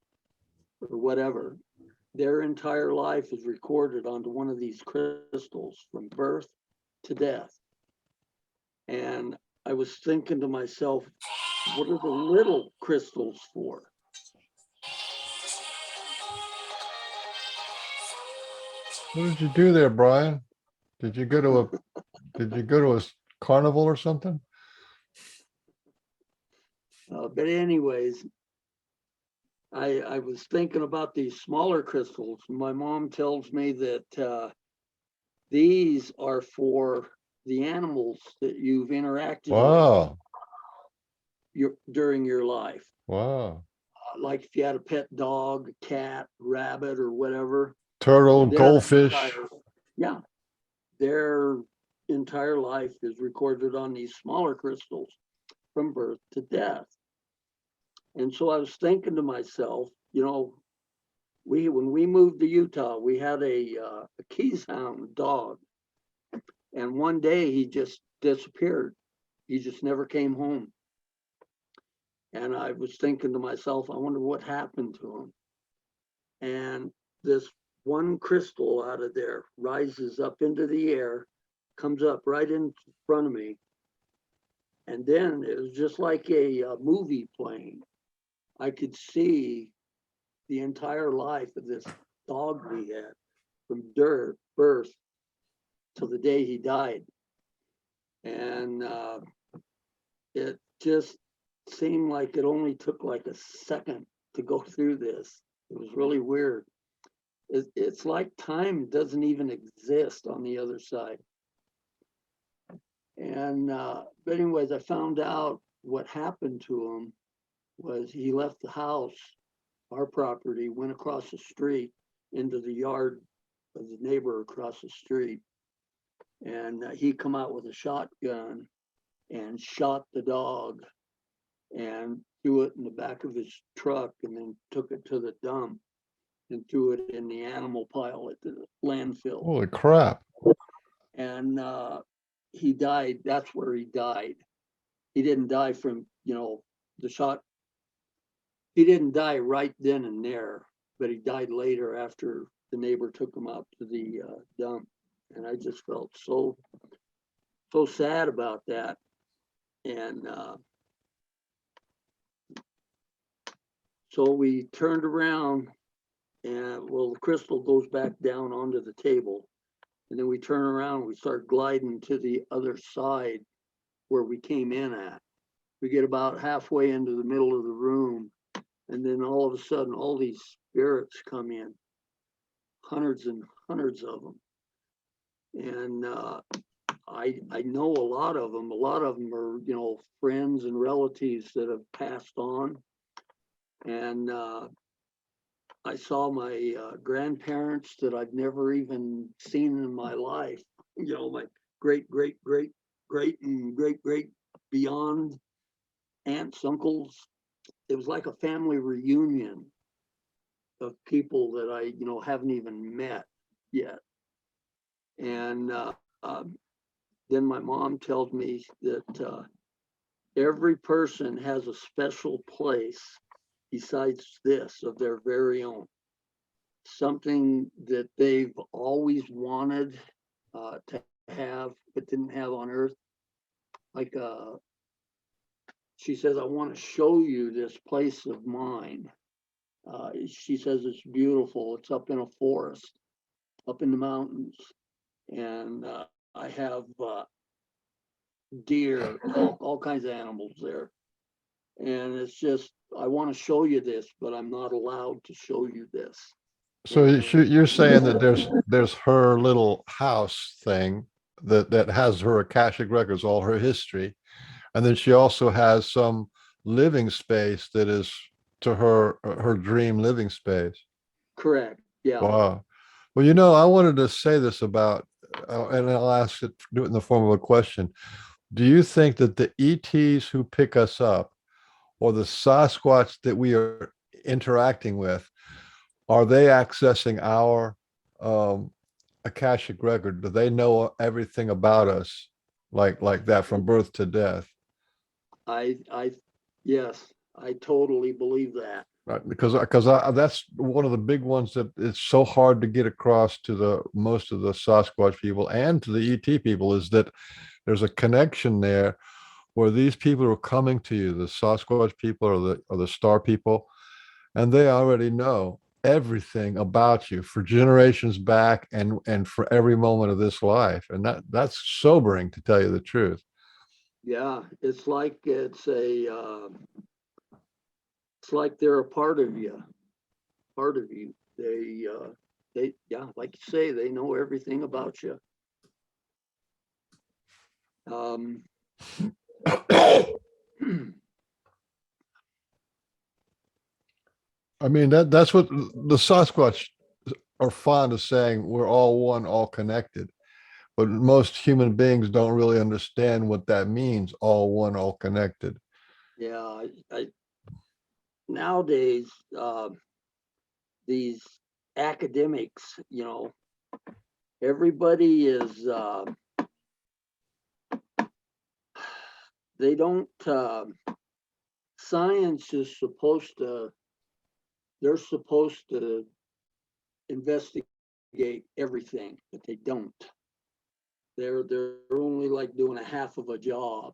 S5: or whatever. Their entire life is recorded onto one of these crystals from birth to death. And I was thinking to myself, what are the little crystals for?
S4: What did you do there, Brian? Did you go to a carnival or something?
S5: But anyways, I was thinking about these smaller crystals. My mom tells me that these are for the animals that you've interacted
S4: Wow.
S5: with during your life.
S4: Wow.
S5: Like if you had a pet dog, cat, rabbit, or whatever.
S4: Turtle, goldfish.
S5: Yeah. Their entire life is recorded on these smaller crystals from birth to death. And so I was thinking to myself, when we moved to Utah, we had a Keeshond dog. And one day he just disappeared. He just never came home. And I was thinking to myself, I wonder what happened to him. And this one crystal out of there rises up into the air, comes up right in front of me. And then it was just like a movie playing. I could see the entire life of this dog we had from birth till the day he died. And it just seemed like it only took like a second to go through this. It was really weird. It's like time doesn't even exist on the other side. And but anyways, I found out what happened to him was he left the house, our property, went across the street into the yard of the neighbor across the street. And he come out with a shotgun and shot the dog and threw it in the back of his truck and then took it to the dump and threw it in the animal pile at the landfill.
S4: Holy crap.
S5: And he died. That's where he died. He didn't die from, the shot. He didn't die right then and there, but he died later after the neighbor took him out to the dump. And I just felt so sad about that. And so we turned around and the crystal goes back down onto the table. And then we turn around, we start gliding to the other side where we came in at. We get about halfway into the middle of the room. And then all of a sudden, all these spirits come in, hundreds and hundreds of them. And I know a lot of them. A lot of them are, friends and relatives that have passed on. And I saw my grandparents that I've never even seen in my life. My great and great beyond aunts, uncles. It was like a family reunion of people that I, haven't even met yet. And then my mom tells me that every person has a special place besides this of their very own, something that they've always wanted to have but didn't have on earth. Like she says, I want to show you this place of mine. She says it's beautiful. It's up in a forest, up in the mountains. And I have deer, all kinds of animals there. And it's just, I want to show you this, but I'm not allowed to show you this.
S4: So you're saying that there's her little house thing that has her Akashic records, all her history. And then she also has some living space that is to her dream living space.
S5: Correct. Yeah.
S4: Wow. Well, you know, I wanted to say this about, and I'll ask it, do it in the form of a question. Do you think that the ETs who pick us up, or the Sasquatch that we are interacting with, are they accessing our Akashic record? Do they know everything about us, like that, from birth to death?
S5: Yes, I totally believe that.
S4: Right, because that's one of the big ones that it's so hard to get across to the most of the Sasquatch people and to the ET people, is that there's a connection there where these people are coming to you, the Sasquatch people or the star people, and they already know everything about you for generations back and for every moment of this life. And that's sobering, to tell you the truth.
S5: Yeah, it's like they're a part of you. They yeah, like you say, they know everything about you.
S4: I mean, that's what the Sasquatch are fond of saying. We're all one, all connected. But most human beings don't really understand what that means. All one, all connected.
S5: Yeah, nowadays, these academics, everybody is, they don't, science is they're supposed to investigate everything, but they don't. They're only like doing a half of a job.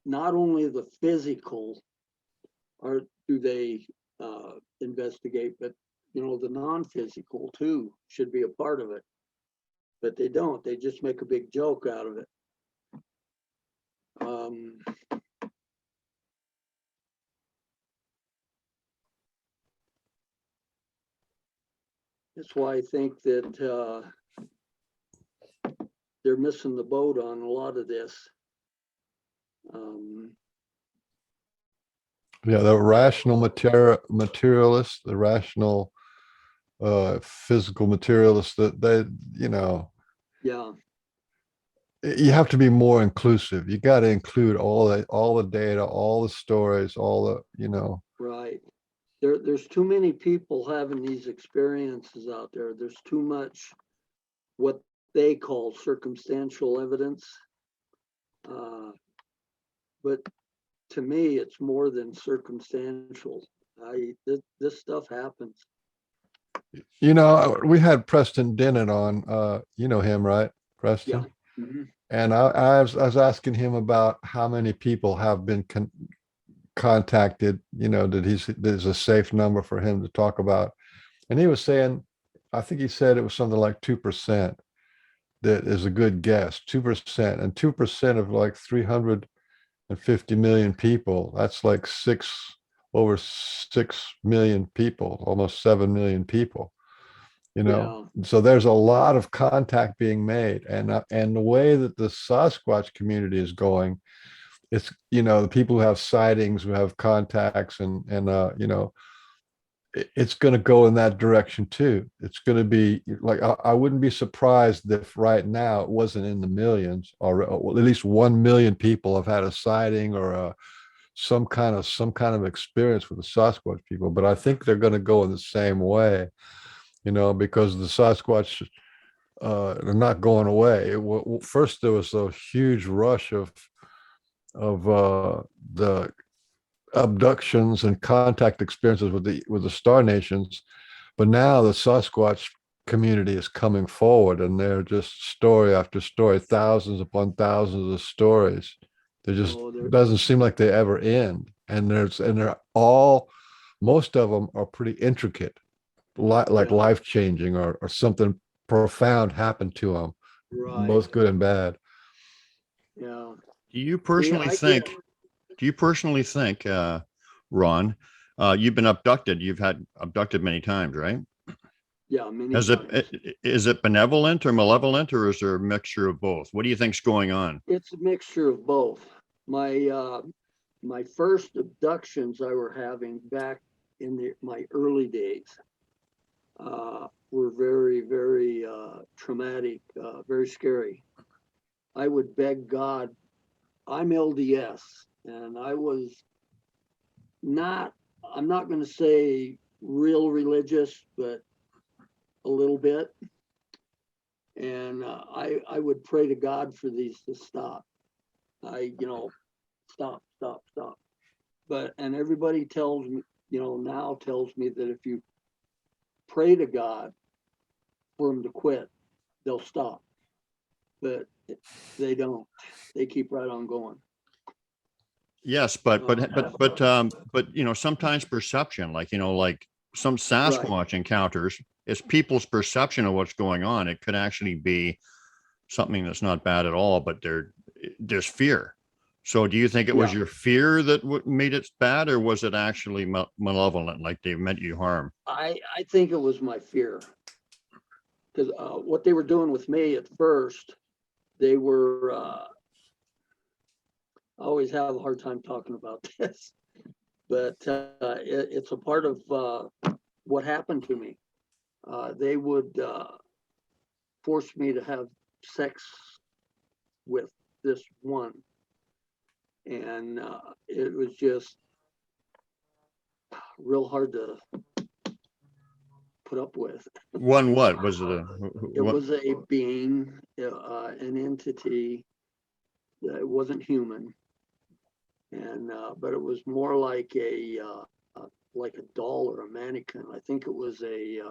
S5: Not only the physical do they investigate, but the non-physical too should be a part of it. But they don't. They just make a big joke out of it. That's why I think that they're missing the boat on a lot of this.
S4: Yeah, the rational materialist, the rational physical materialist, that they,
S5: Yeah,
S4: you have to be more inclusive. You got to include all the data, all the stories, all the,
S5: right. There's too many people having these experiences out there. There's too much what they call circumstantial evidence. But to me, it's more than circumstantial. This stuff happens.
S4: We had Preston Dennett on, you know him, right? Preston?
S5: Yeah. Mm-hmm.
S4: And I was asking him about how many people have been contacted, that there's a safe number for him to talk about. And he was saying, I think he said it was something like 2%. That is a good guess, 2%, and 2% of like 350 million people. That's like over 6 million people, almost 7 million people.
S5: Yeah.
S4: So there's a lot of contact being made, and the way that the Sasquatch community is going, it's the people who have sightings, who have contacts, and it's going to go in that direction too. It's going to be like, I wouldn't be surprised if right now it wasn't in the millions, or well, at least 1 million people have had a sighting or some kind of experience with the Sasquatch people. But I think they're going to go in the same way, because the Sasquatch, they're not going away. First, there was a huge rush of the abductions and contact experiences with the Star Nations, but now the Sasquatch community is coming forward, and they're just story after story, thousands upon thousands of stories. They just doesn't seem like they ever end, and they're all, most of them are pretty intricate, like life changing, or something profound happened to them,
S5: Right.
S4: Both good and bad.
S5: Yeah.
S6: Do you personally think, Ron, you've been abducted? You've had abducted many times, right?
S5: Yeah, many
S6: times. Is it benevolent or malevolent, or is there a mixture of both? What do you think's going on?
S5: It's a mixture of both. My first abductions I were having back in my early days were very, very traumatic, very scary. I would beg God. I'm LDS, and I was not, I'm not going to say real religious, but a little bit. And I would pray to God for these to stop. Stop, stop, stop. And everybody tells me, now tells me that if you pray to God for them to quit, they'll stop. But they don't. They keep right on going.
S6: Yes, but sometimes perception, like some Sasquatch
S5: Right.
S6: encounters, it's people's perception of what's going on. It could actually be something that's not bad at all, but there's fear. So do you think it was
S5: Yeah.
S6: your fear that made it bad, or was it actually malevolent, like they meant you harm?
S5: I think it was my fear, because what they were doing with me at first, they were. I always have a hard time talking about this, but it's a part of what happened to me. They would force me to have sex with this one, and it was just real hard to put up with.
S6: One, what was it?
S5: It was a being, an entity that wasn't human, and but it was more like a doll or a mannequin. I think it was a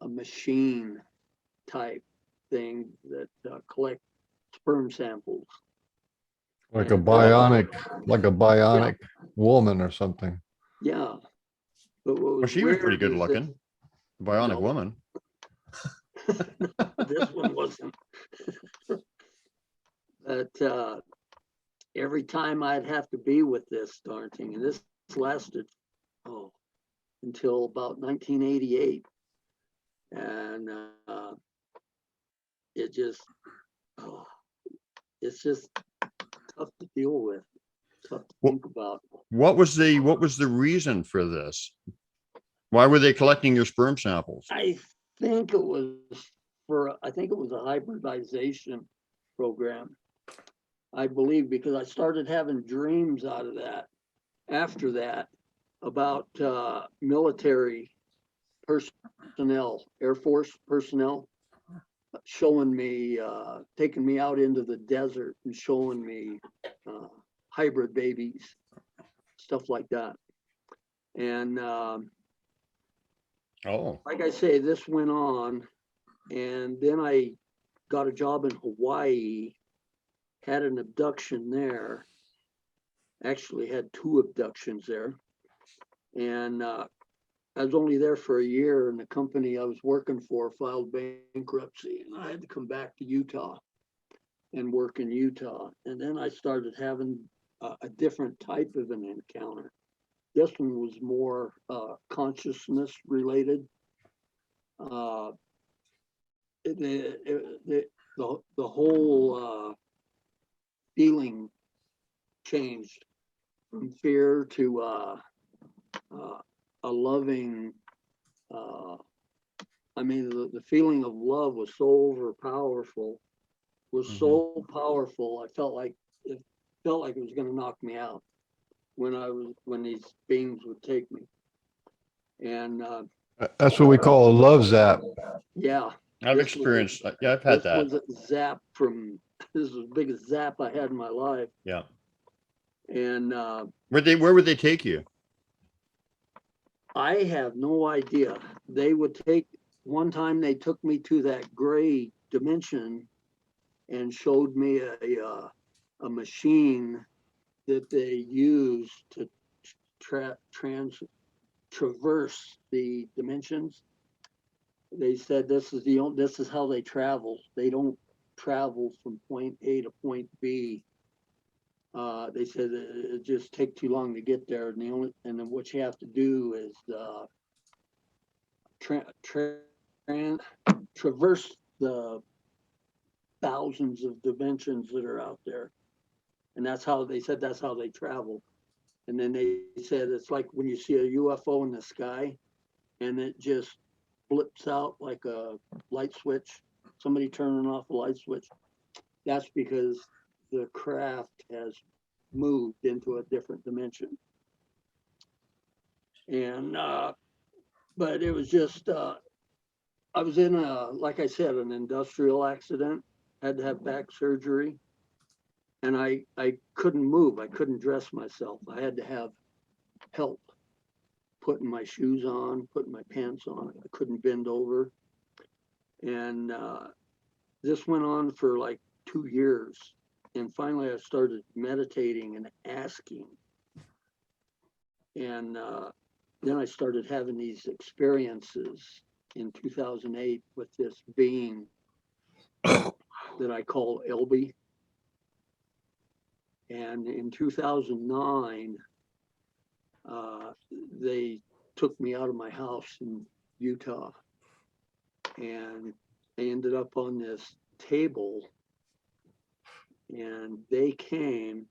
S5: machine type thing that collect sperm samples.
S4: Like a
S5: And,
S4: bionic woman or something.
S5: yeah. But what
S6: Well,
S5: was
S6: she was pretty
S5: weird
S6: good
S5: is
S6: looking. Bionic
S5: No.
S6: woman.
S5: this one wasn't. But every time I'd have to be with this darn thing, and this lasted until about 1988, and it just it's just tough to deal with, tough to think about.
S6: What was the reason for this? Why were they collecting your sperm samples?
S5: I think it was a hybridization program. I believe, because I started having dreams out of that after that about military personnel, Air Force personnel, showing me, taking me out into the desert and showing me hybrid babies, stuff like that. And like I say, this went on, and then I got a job in Hawaii, had an abduction there, actually had 2 abductions there. And I was only there for a year, and the company I was working for filed bankruptcy, and I had to come back to Utah and work in Utah. And then I started having a different type of an encounter. This one was more consciousness related. The whole feeling changed from fear to a loving. I mean, the feeling of love was so overpowerful, so powerful. I felt like it was going to knock me out when these beings would take me. And
S4: That's what we call a love zap.
S5: yeah,
S6: I've experienced. Yeah, I've had that.
S5: This was a zap from. This was the biggest zap I had in my life.
S6: Yeah.
S5: And
S6: Where would they take you?
S5: I have no idea. They would one time they took me to that gray dimension and showed me a machine that they use to traverse the dimensions. They said this is how they travel. They don't travel from point A to point B. They said it just take too long to get there, and then what you have to do is traverse the thousands of dimensions that are out there. And that's how they said that's how they travel. And then they said it's like when you see a UFO in the sky and it just blips out like a light switch, somebody turning off a light switch. That's because the craft has moved into a different dimension. And, but it was just, I was in like I said, an industrial accident, had to have back surgery. And I couldn't move. I couldn't dress myself. I had to have help putting my shoes on, putting my pants on. I couldn't bend over. And this went on for like 2 years. And finally I started meditating and asking. And then I started having these experiences in 2008 with this being that I call Elby. And in 2009, they took me out of my house in Utah, and I ended up on this table, and they came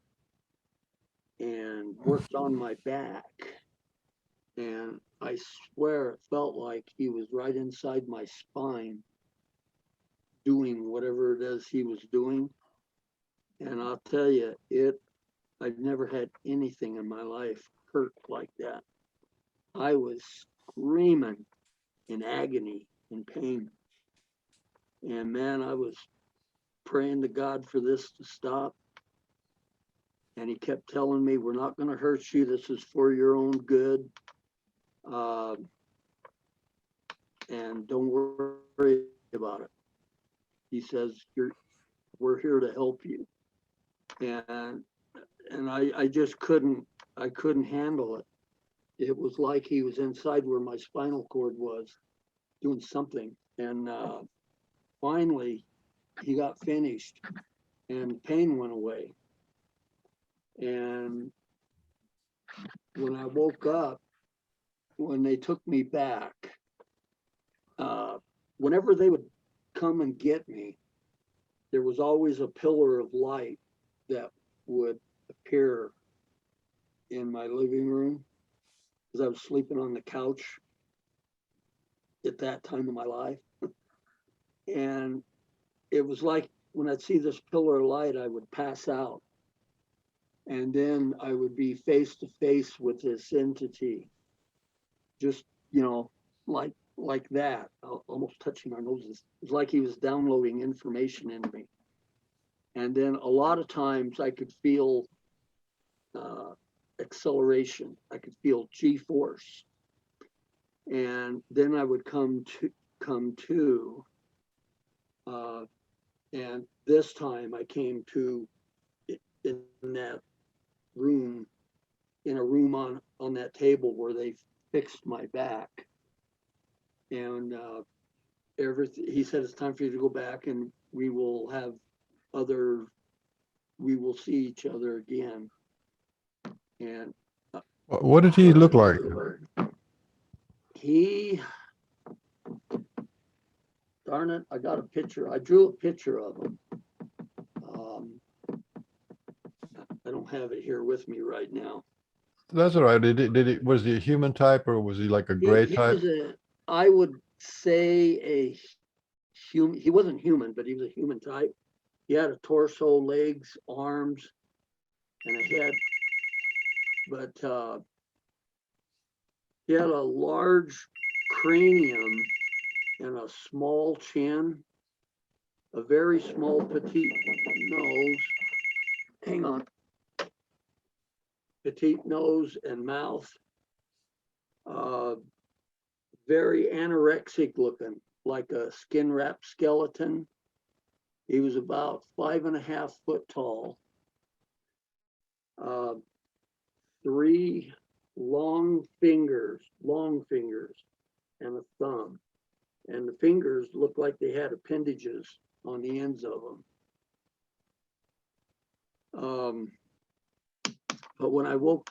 S5: and worked on my back. And I swear it felt like he was right inside my spine doing whatever it is he was doing. And I'll tell you, I've never had anything in my life hurt like that. I was screaming in agony, in pain. And man, I was praying to God for this to stop. And he kept telling me, we're not going to hurt you. This is for your own good. And don't worry about it. He says, we're here to help you. And I just couldn't handle it. It was like he was inside where my spinal cord was doing something. And finally he got finished and the pain went away. And when I woke up, when they took me back, whenever they would come and get me, there was always a pillar of light that would appear in my living room, because I was sleeping on the couch at that time of my life. And it was like when I'd see this pillar of light, I would pass out. And then I would be face to face with this entity, just, like that, almost touching our noses. It was like he was downloading information in me. And then a lot of times I could feel acceleration. I could feel G-force. And then I would come to, and this time I came to in that room, in a room on that table where they fixed my back. And everything, he said, it's time for you to go back and we will see each other again. And
S4: what did he look like?
S5: Darn it, I got a picture. I drew a picture of him. I don't have it here with me right now.
S4: That's all right. Was he a human type or was he like a gray type?
S5: I would say a human. He wasn't human, but he was a human type. He had a torso, legs, arms, and a head. But he had a large cranium and a small chin, a very small petite nose. Hang on. Petite nose and mouth. Very anorexic looking, like a skin wrapped skeleton. He was about 5.5 foot tall. 3 long fingers, and a thumb. And the fingers looked like they had appendages on the ends of them. But when I woke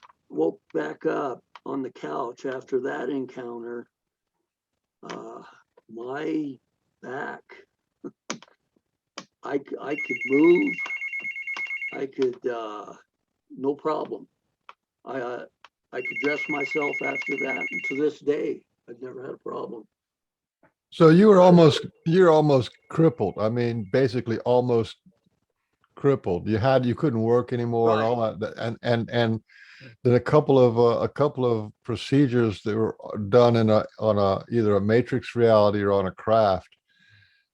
S5: back up on the couch after that encounter, my back, I could move. I I could, no problem. I could dress myself after that. And to this day, I've never had a problem.
S4: So you're almost crippled. I mean, basically almost crippled. You couldn't work anymore and all that. And then a couple of procedures that were done on a either a matrix reality or on a craft.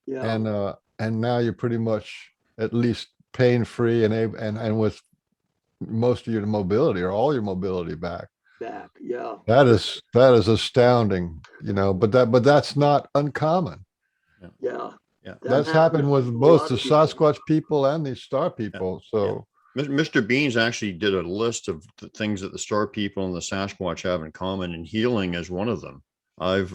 S5: Yeah.
S4: And now you're pretty much at least pain free and with most of your mobility or all your mobility back.
S5: Yeah.
S4: That is astounding, but that's not uncommon.
S5: Yeah.
S6: Yeah.
S4: That's happened with both the Sasquatch people and the star people. So
S6: Mr. Beans actually did a list of the things that the star people and the Sasquatch have in common, and healing is one of them. I've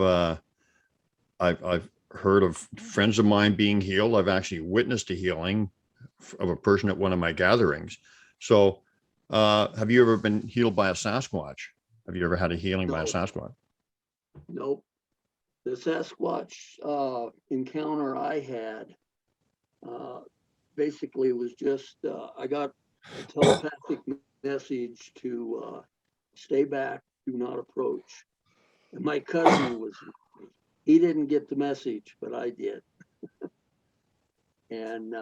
S6: heard of friends of mine being healed. I've actually witnessed a healing of a person at one of my gatherings. So, have you ever been healed by a Sasquatch? Have you ever had a healing by a Sasquatch?
S5: Nope. The Sasquatch encounter I had basically was just I got a telepathic message to stay back, do not approach. And my cousin was with me. He didn't get the message, but I did. And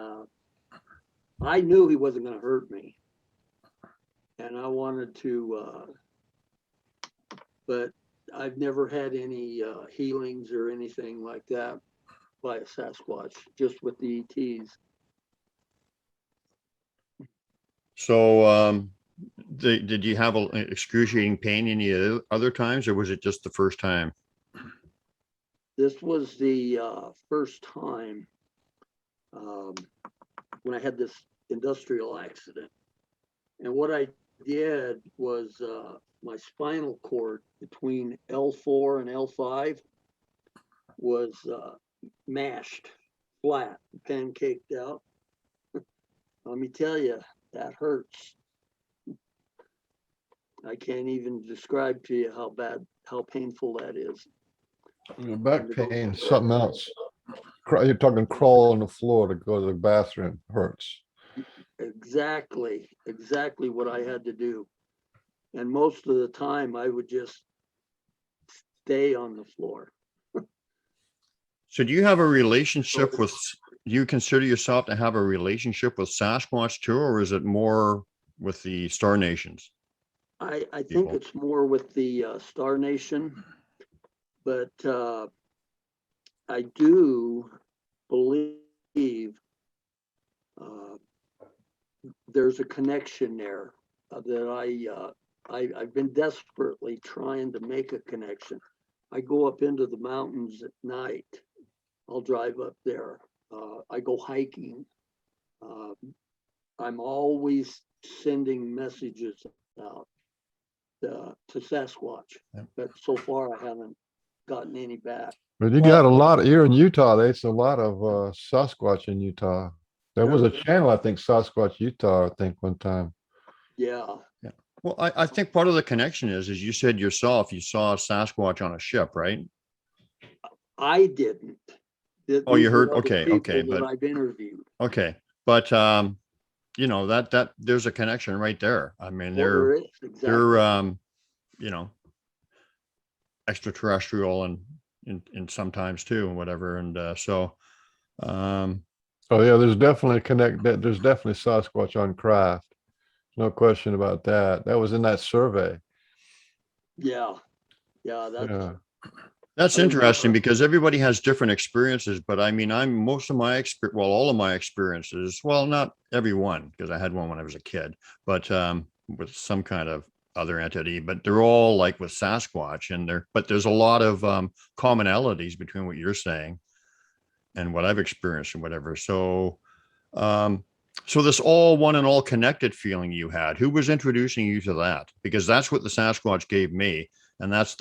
S5: I knew he wasn't going to hurt me. And I wanted to, but I've never had any healings or anything like that by a Sasquatch, just with the ETs.
S6: So, did you have an excruciating pain any other times, or was it just the first time?
S5: This was the first time when I had this industrial accident. And what I did was my spinal cord between L4 and L5 was mashed, flat, pancaked out. Let me tell you, that hurts. I can't even describe to you how painful that is.
S4: back pain, something else. You're talking crawl on the floor to go to the bathroom hurts.
S5: Exactly what I had to do. And most of the time I would just stay on the floor.
S6: So do you have a relationship with, do you consider yourself to have a relationship with Sasquatch too, or is it more with the Star Nations?
S5: I think it's more with the Star Nation, but I do believe there's a connection there that I've been desperately trying to make a connection. I go up into the mountains at night. I'll drive up there. I go hiking. I'm always sending messages out to Sasquatch, but so far I haven't gotten any back.
S4: But you got a lot you're in Utah. There's a lot of Sasquatch in Utah. There was a channel, I think, Sasquatch Utah, I think, one time.
S5: Yeah.
S6: Well, I think part of the connection is you said yourself, you saw a Sasquatch on a ship, right?
S5: I didn't.
S6: Oh, you heard? Okay.
S5: But I've interviewed.
S6: Okay. But, that there's a connection right there. I mean, they're extraterrestrial and sometimes too, and whatever. And
S4: oh yeah, there's definitely Sasquatch on craft. No question about that. That was in that survey.
S5: Yeah.
S6: That's interesting because everybody has different experiences, but I mean, all of my experiences, well, not every one, because I had one when I was a kid, but with some kind of other entity, but they're all like with Sasquatch, but there's a lot of commonalities between what you're saying and what I've experienced and whatever. So, so this all one and all connected feeling you had, who was introducing you to that? Because that's what the Sasquatch gave me. And that's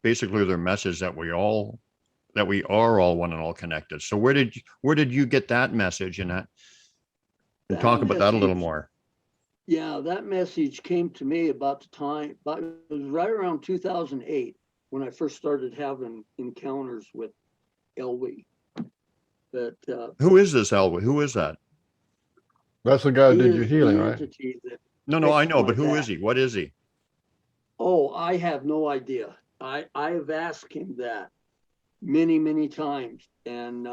S6: basically their message that we are all one and all connected. So where did you get that message and talk about that a little more?
S5: Yeah, that message came to me about the time, but it was right around 2008 when I first started having encounters with Elway. But
S6: who is this Elway? Who is that?
S4: That's the guy who
S5: He
S4: did your
S5: is
S4: healing,
S5: the
S4: right?
S5: entity that
S6: No, I
S5: fixed
S6: know,
S5: my
S6: but who is
S5: back.
S6: he? What is he?
S5: Oh, I have no idea. I have asked him that many, many times, and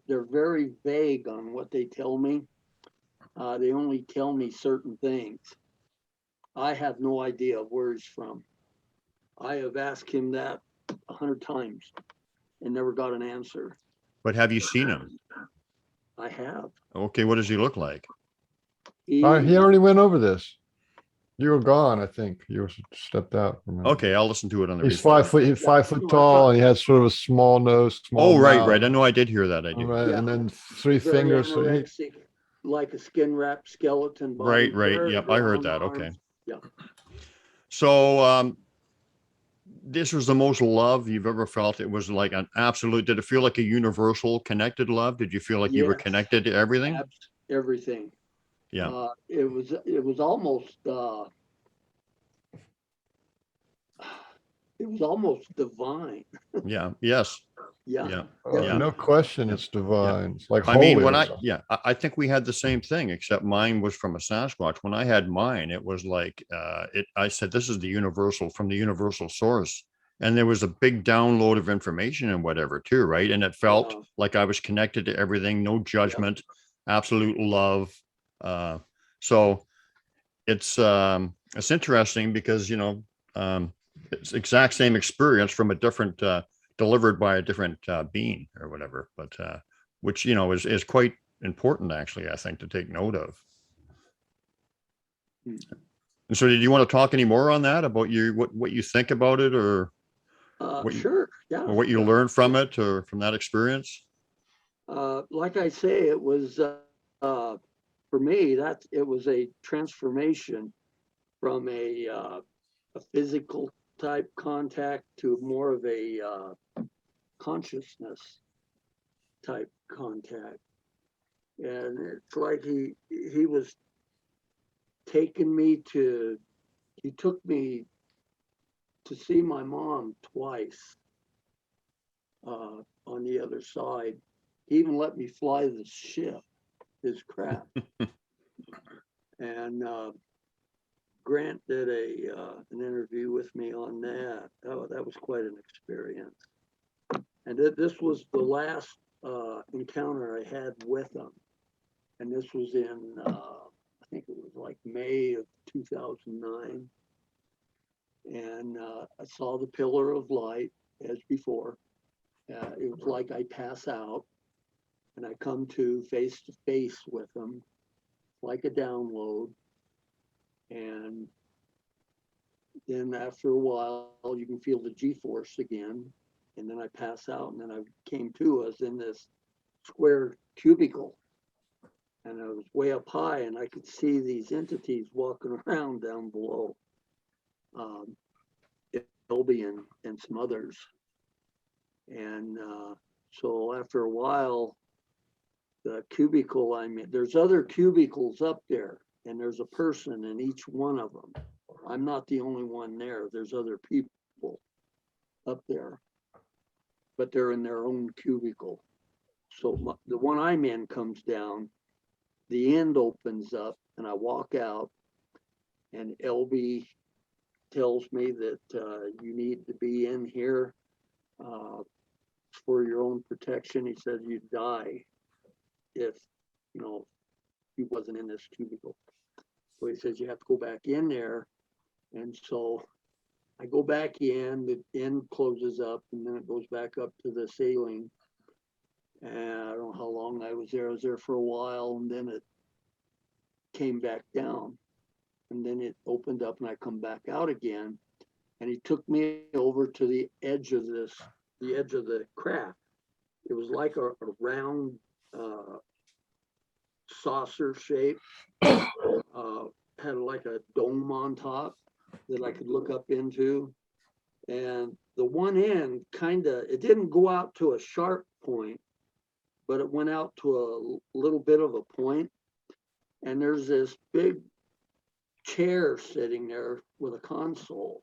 S5: they're very vague on what they tell me. They only tell me certain things. I have no idea where he's from. I have asked him that 100 times and never got an answer.
S6: But have you seen him?
S5: I have.
S6: Okay, what does he look like?
S5: He,
S4: He already went over this. You were gone, I think. You were stepped out for a minute.
S6: Okay, I'll listen to it on the
S4: He's
S6: replay.
S4: He's 5 foot
S5: No, I
S4: tall,
S5: thought-
S4: and he has sort of a small nose, small
S6: Oh, right,
S4: mouth,
S6: right. I know I did hear that. I do.
S4: right,
S5: Yeah.
S4: and then 3
S5: very
S4: fingers. So he,
S5: anorexic, like a skin wrapped skeleton body.
S6: Right.
S5: very
S6: Yep, I heard
S5: brown
S6: that.
S5: arms.
S6: Okay.
S5: Yeah.
S6: So, this was the most love you've ever felt. It was like an absolute, did it feel like a universal connected love? Did you feel like you were
S5: Yes.
S6: connected to everything?
S5: Everything.
S6: Yeah.
S5: It was almost it was almost divine.
S6: Yeah. Yes.
S5: Yeah.
S6: Yeah.
S5: definitely.
S4: no question,
S6: Yeah.
S4: it's divine. It's like
S6: I
S4: holy.
S6: mean, when
S4: or
S6: I,
S4: something.
S6: yeah, I think we had the same thing, except mine was from a Sasquatch. When I had mine, it was like, I said, this is the universal from the universal source. And there was a big download of information and whatever too, right? And it felt
S5: Yeah.
S6: like I was connected to everything, no judgment, absolute love. So it's interesting because, it's exact same experience from a different, delivered by a different being or whatever, but which is quite important actually, I think, to take note of.
S5: Hmm.
S6: And so, did you want to talk any more on that about what you think about it, or what you,
S5: Sure. Yeah.
S6: or what you learned from it, or from that experience?
S5: Like I say, it was for me it was a transformation from a physical type contact to more of a consciousness type contact. And it's like he was taking me to, he took me to see my mom twice on the other side. He even let me fly the ship, his craft. And Grant did an interview with me on that. Oh, that was quite an experience. And this was the last encounter I had with him. And this was in, I think it was like May of 2009. And I saw the pillar of light as before. It was like I pass out and I come to face with him, like a download. And then after a while, you can feel the G-force again. And then I pass out, and then I came to, I was in this square cubicle. And I was way up high, and I could see these entities walking around down below. Elby and some others. And so after a while, the cubicle I'm in, there's other cubicles up there, and there's a person in each one of them. I'm not the only one there. There's other people up there, but they're in their own cubicle. So the one I'm in comes down, the end opens up, and I walk out, and LB tells me that you need to be in here for your own protection. He said you'd die if he wasn't in this cubicle. So he says you have to go back in there. And so I go back in, the end closes up, and then it goes back up to the ceiling. And I don't know how long I was there. I was there for a while, and then it came back down. And then it opened up, and I come back out again. And he took me over to the edge of the craft. It was like a round saucer shape, had like a dome on top that I could look up into. And the one end it didn't go out to a sharp point, but it went out to a little bit of a point. And there's this big chair sitting there with a console.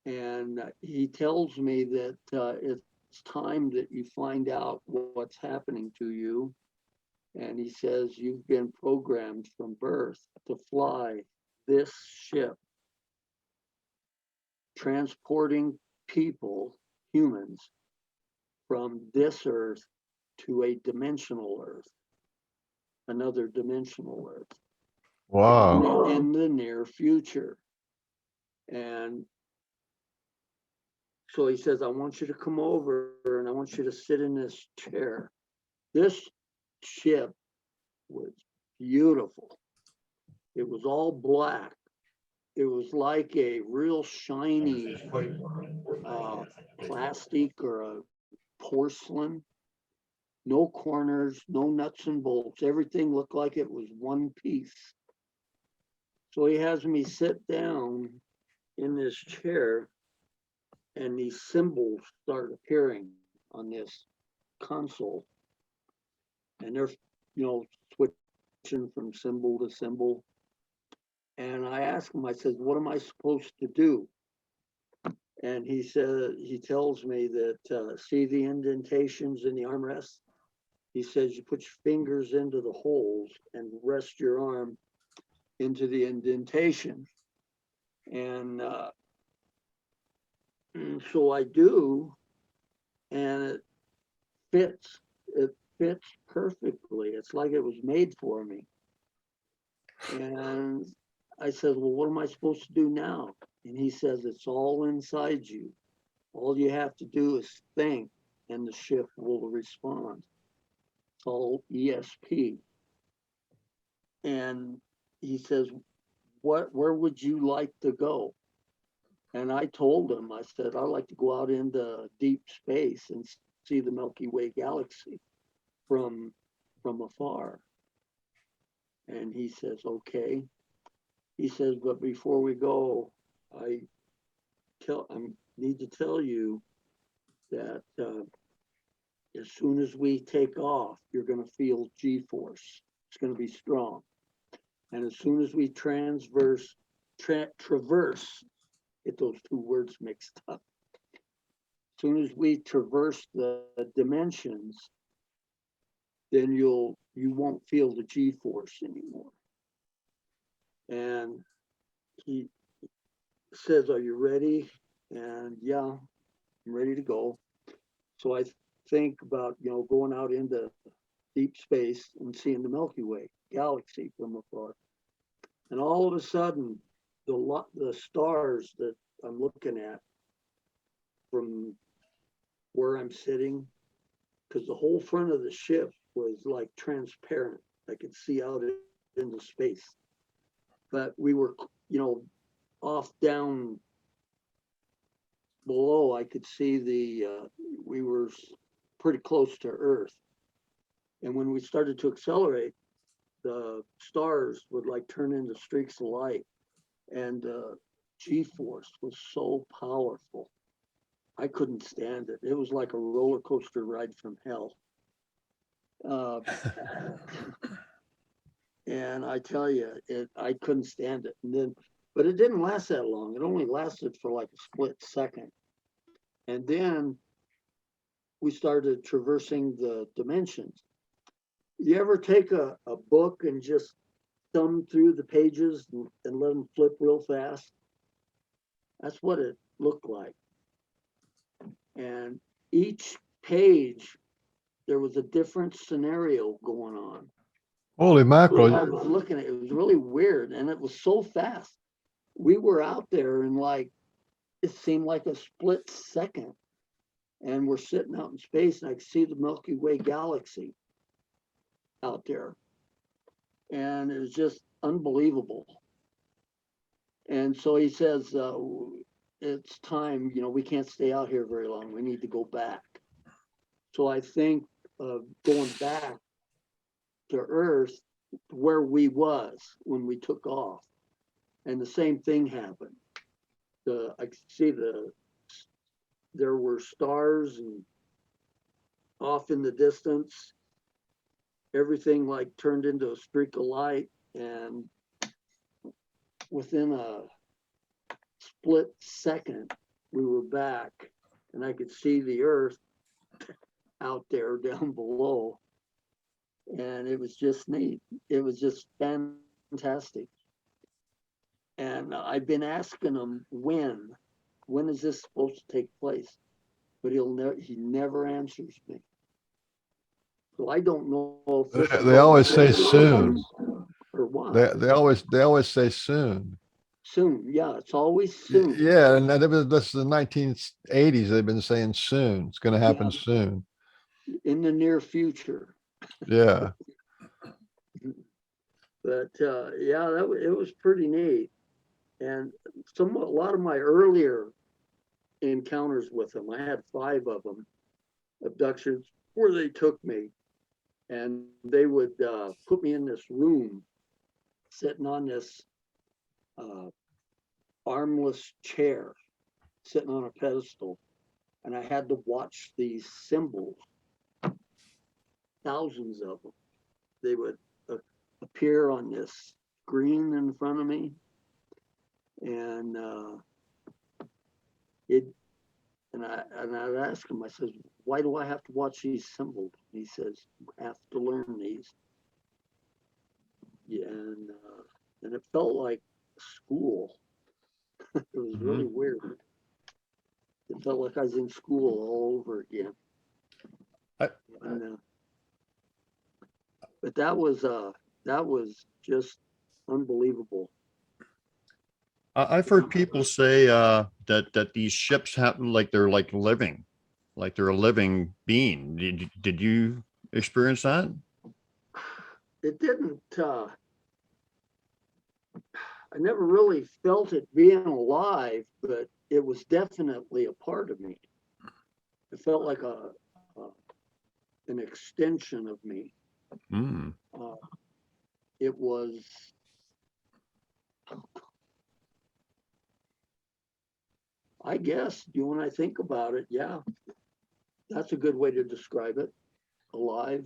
S5: And he tells me that it's time that you find out what's happening to you. And he says, you've been programmed from birth to fly this ship, transporting people, humans, from this earth to a dimensional earth, another dimensional earth.
S4: Wow.
S5: In the near future. And so he says, I want you to come over and I want you to sit in this chair. This ship was beautiful. It was all black. It was like a real shiny plastic or a porcelain. No corners, no nuts and bolts. Everything looked like it was one piece. So he has me sit down in this chair, and these symbols start appearing on this console. And they're, switching from symbol to symbol. And I asked him, I said, what am I supposed to do? And he tells me that, see the indentations in the armrest? He says, you put your fingers into the holes and rest your arm into the indentation. And so I do, and it fits. It fits perfectly. It's like it was made for me. And I said, well, what am I supposed to do now? And he says, it's all inside you. All you have to do is think, and the ship will respond. It's all ESP. And he says, where would you like to go? And I told him, I said, I'd like to go out into deep space and see the Milky Way galaxy from afar. And he says, okay. He says, but before we go, I need to tell you that as soon as we take off, you're going to feel G-force. It's going to be strong. And as soon as we traverse, get those two words mixed up. As soon as we traverse the dimensions, then you won't feel the G-force anymore. And he says, are you ready? And yeah, I'm ready to go. So I think about, going out into deep space and seeing the Milky Way galaxy from afar. And all of a sudden, the stars that I'm looking at from where I'm sitting, because the whole front of the ship was like transparent. I could see out into space. But we were, off down below, I could see we were pretty close to Earth. And when we started to accelerate, the stars would like turn into streaks of light. And G-force was so powerful. I couldn't stand it. It was like a roller coaster ride from hell. And I tell you, I couldn't stand it. But it didn't last that long. It only lasted for like a split second. And then we started traversing the dimensions. You ever take a book and just thumb through the pages and let them flip real fast? That's what it looked like. And each page, there was a different scenario going on.
S4: Holy mackerel.
S5: I was looking at it, it was really weird, and it was so fast. We were out there in it seemed like a split second. And we're sitting out in space, and I could see the Milky Way galaxy out there. And it was just unbelievable. And so he says, it's time, we can't stay out here very long. We need to go back. So I think going back to Earth, where we was when we took off, and the same thing happened. I could see there were stars and off in the distance, everything like turned into a streak of light, and within a split second, we were back, and I could see the Earth out there down below. And it was just neat. It was just fantastic. And I've been asking him when is this supposed to take place? But he never answers me. So I don't know if this is
S4: They always say soon.
S5: or what.
S4: They always say soon.
S5: Soon, yeah, it's always soon.
S4: Yeah, and that's the 1980s. They've been saying soon. It's going to happen soon.
S5: In the near future.
S4: Yeah.
S5: But yeah, it was pretty neat. And a lot of my earlier encounters with them, I had 5 of them, abductions, where they took me and they would put me in this room, sitting on this armless chair, sitting on a pedestal, and I had to watch these symbols, thousands of them. They would appear on this screen in front of me, and I'd ask him, I says, why do I have to watch these symbols? He says, you have to learn these. Yeah, and it felt like school. It was really weird. It felt like I was in school all over again. But that was just unbelievable.
S6: I've heard people say that these ships happen like they're living, like they're a living being. Did you experience that?
S5: It didn't. I never really felt it being alive, but it was definitely a part of me. It felt like an extension of me.
S6: Mm.
S5: It was. I guess when I think about it, yeah, that's a good way to describe it. Alive.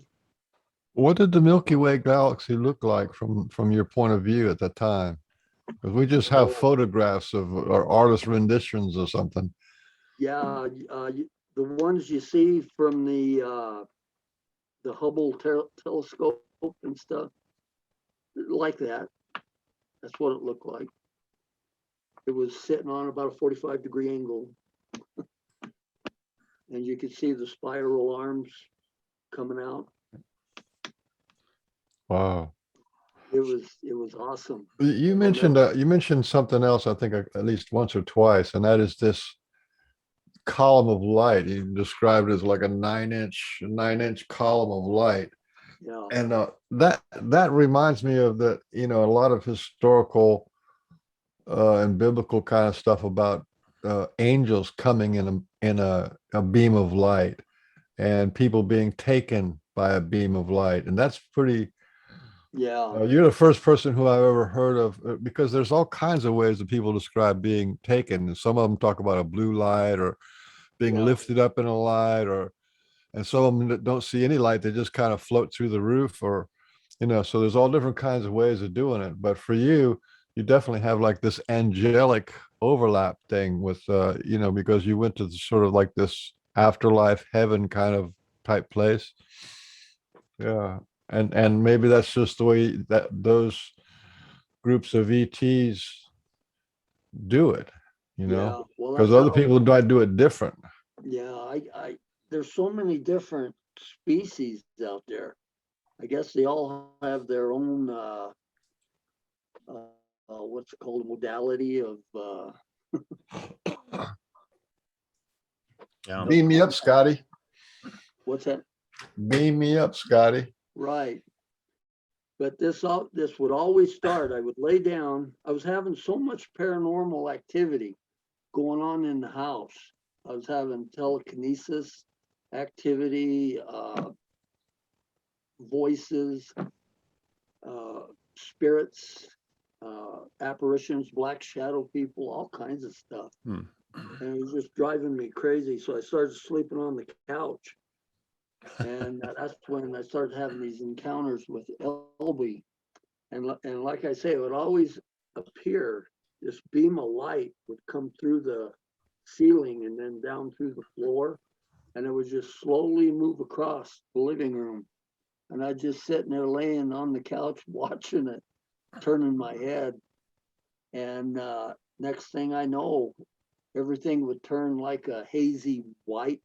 S4: What did the Milky Way galaxy look like from your point of view at the time? Because we just have photographs of or artist renditions or something.
S5: Yeah, the ones you see from the Hubble telescope and stuff, like that. That's what it looked like. It was sitting on about a 45-degree angle, and you could see the spiral arms coming out.
S4: Wow.
S5: It was awesome.
S4: You mentioned something else, I think at least once or twice, and that is this column of light. You described it as like a 9-inch column of light.
S5: Yeah.
S4: And that reminds me of a lot of historical and biblical kind of stuff about angels coming in a beam of light and people being taken by a beam of light. And that's pretty.
S5: Yeah.
S4: You're the first person who I've ever heard of, because there's all kinds of ways that people describe being taken. And some of them talk about a blue light or being lifted up in a light, and some of them don't see any light. They just kind of float through the roof, or, so there's all different kinds of ways of doing it. But for you definitely have like this angelic overlap thing with, because you went to sort of like this afterlife heaven kind of type place. Yeah. And maybe that's just the way that those groups of ETs do it,
S5: Yeah. Well,
S4: because other people might do it different.
S5: Yeah, I there's so many different species out there. I guess they all have their own what's it called, modality of
S6: Yeah.
S4: Beam me up, Scotty.
S5: what's that?
S4: Beam me up, Scotty.
S5: Right. But this would always start. I would lay down. I was having so much paranormal activity going on in the house. I was having telekinesis activity, voices, spirits, apparitions, black shadow people, all kinds of stuff. And it was just driving me crazy. So I started sleeping on the couch. And that's when I started having these encounters with LB. And like I say, it would always appear, this beam of light would come through the ceiling and then down through the floor. And it would just slowly move across the living room And I'd just sitting there laying on the couch watching it, turning my head. And next thing I know, everything would turn like a hazy white,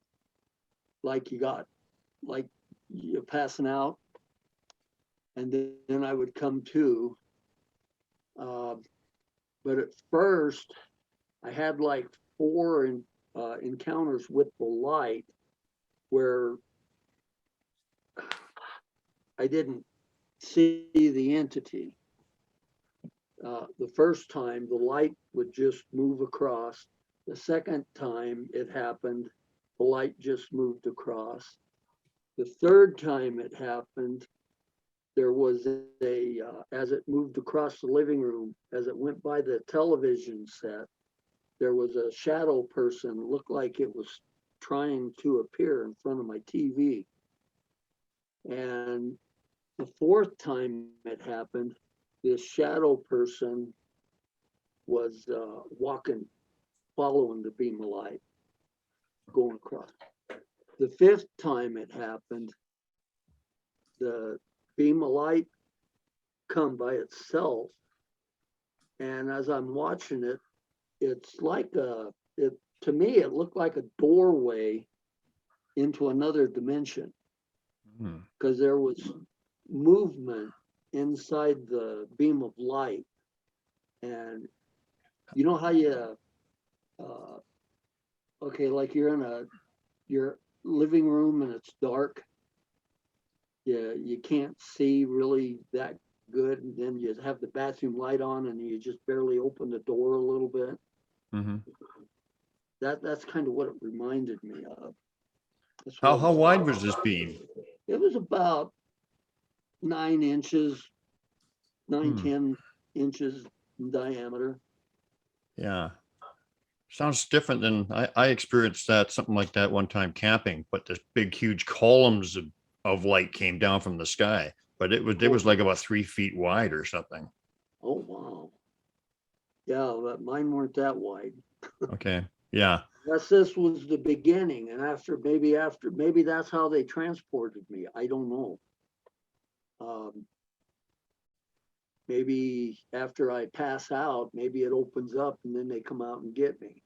S5: like you're passing out. And then I would come to. But at first, I had like 4 encounters with the light where I didn't see the entity. The first time, the light would just move across. The second time it happened, the light just moved across. The third time it happened, there was as it moved across the living room, as it went by the television set, there was a shadow person, looked like it was trying to appear in front of my TV. And the fourth time it happened, this shadow person was walking, following the beam of light, going across. The fifth time it happened, the beam of light come by itself. And as I'm watching it, it's like to me, it looked like a doorway into another dimension, because there was movement inside the beam of light. And you know how you, okay, like you're in your living room and it's dark. You can't see really that good. And then you have the bathroom light on and you just barely open the door a little bit.
S6: Mm-hmm.
S5: That's kind of what it reminded me of.
S6: How wide was this beam?
S5: It was about 9 inches, 10 inches in diameter.
S6: Yeah. Sounds different than I experienced something like that one time camping, but this big, huge columns of light came down from the sky, but it was like about 3 feet wide or something.
S5: Oh, wow. Yeah, but mine weren't that wide.
S6: Okay. Yeah.
S5: Yes, this was the beginning, and maybe that's how they transported me. I don't know. Maybe after I pass out, maybe it opens up and then they come out and get me.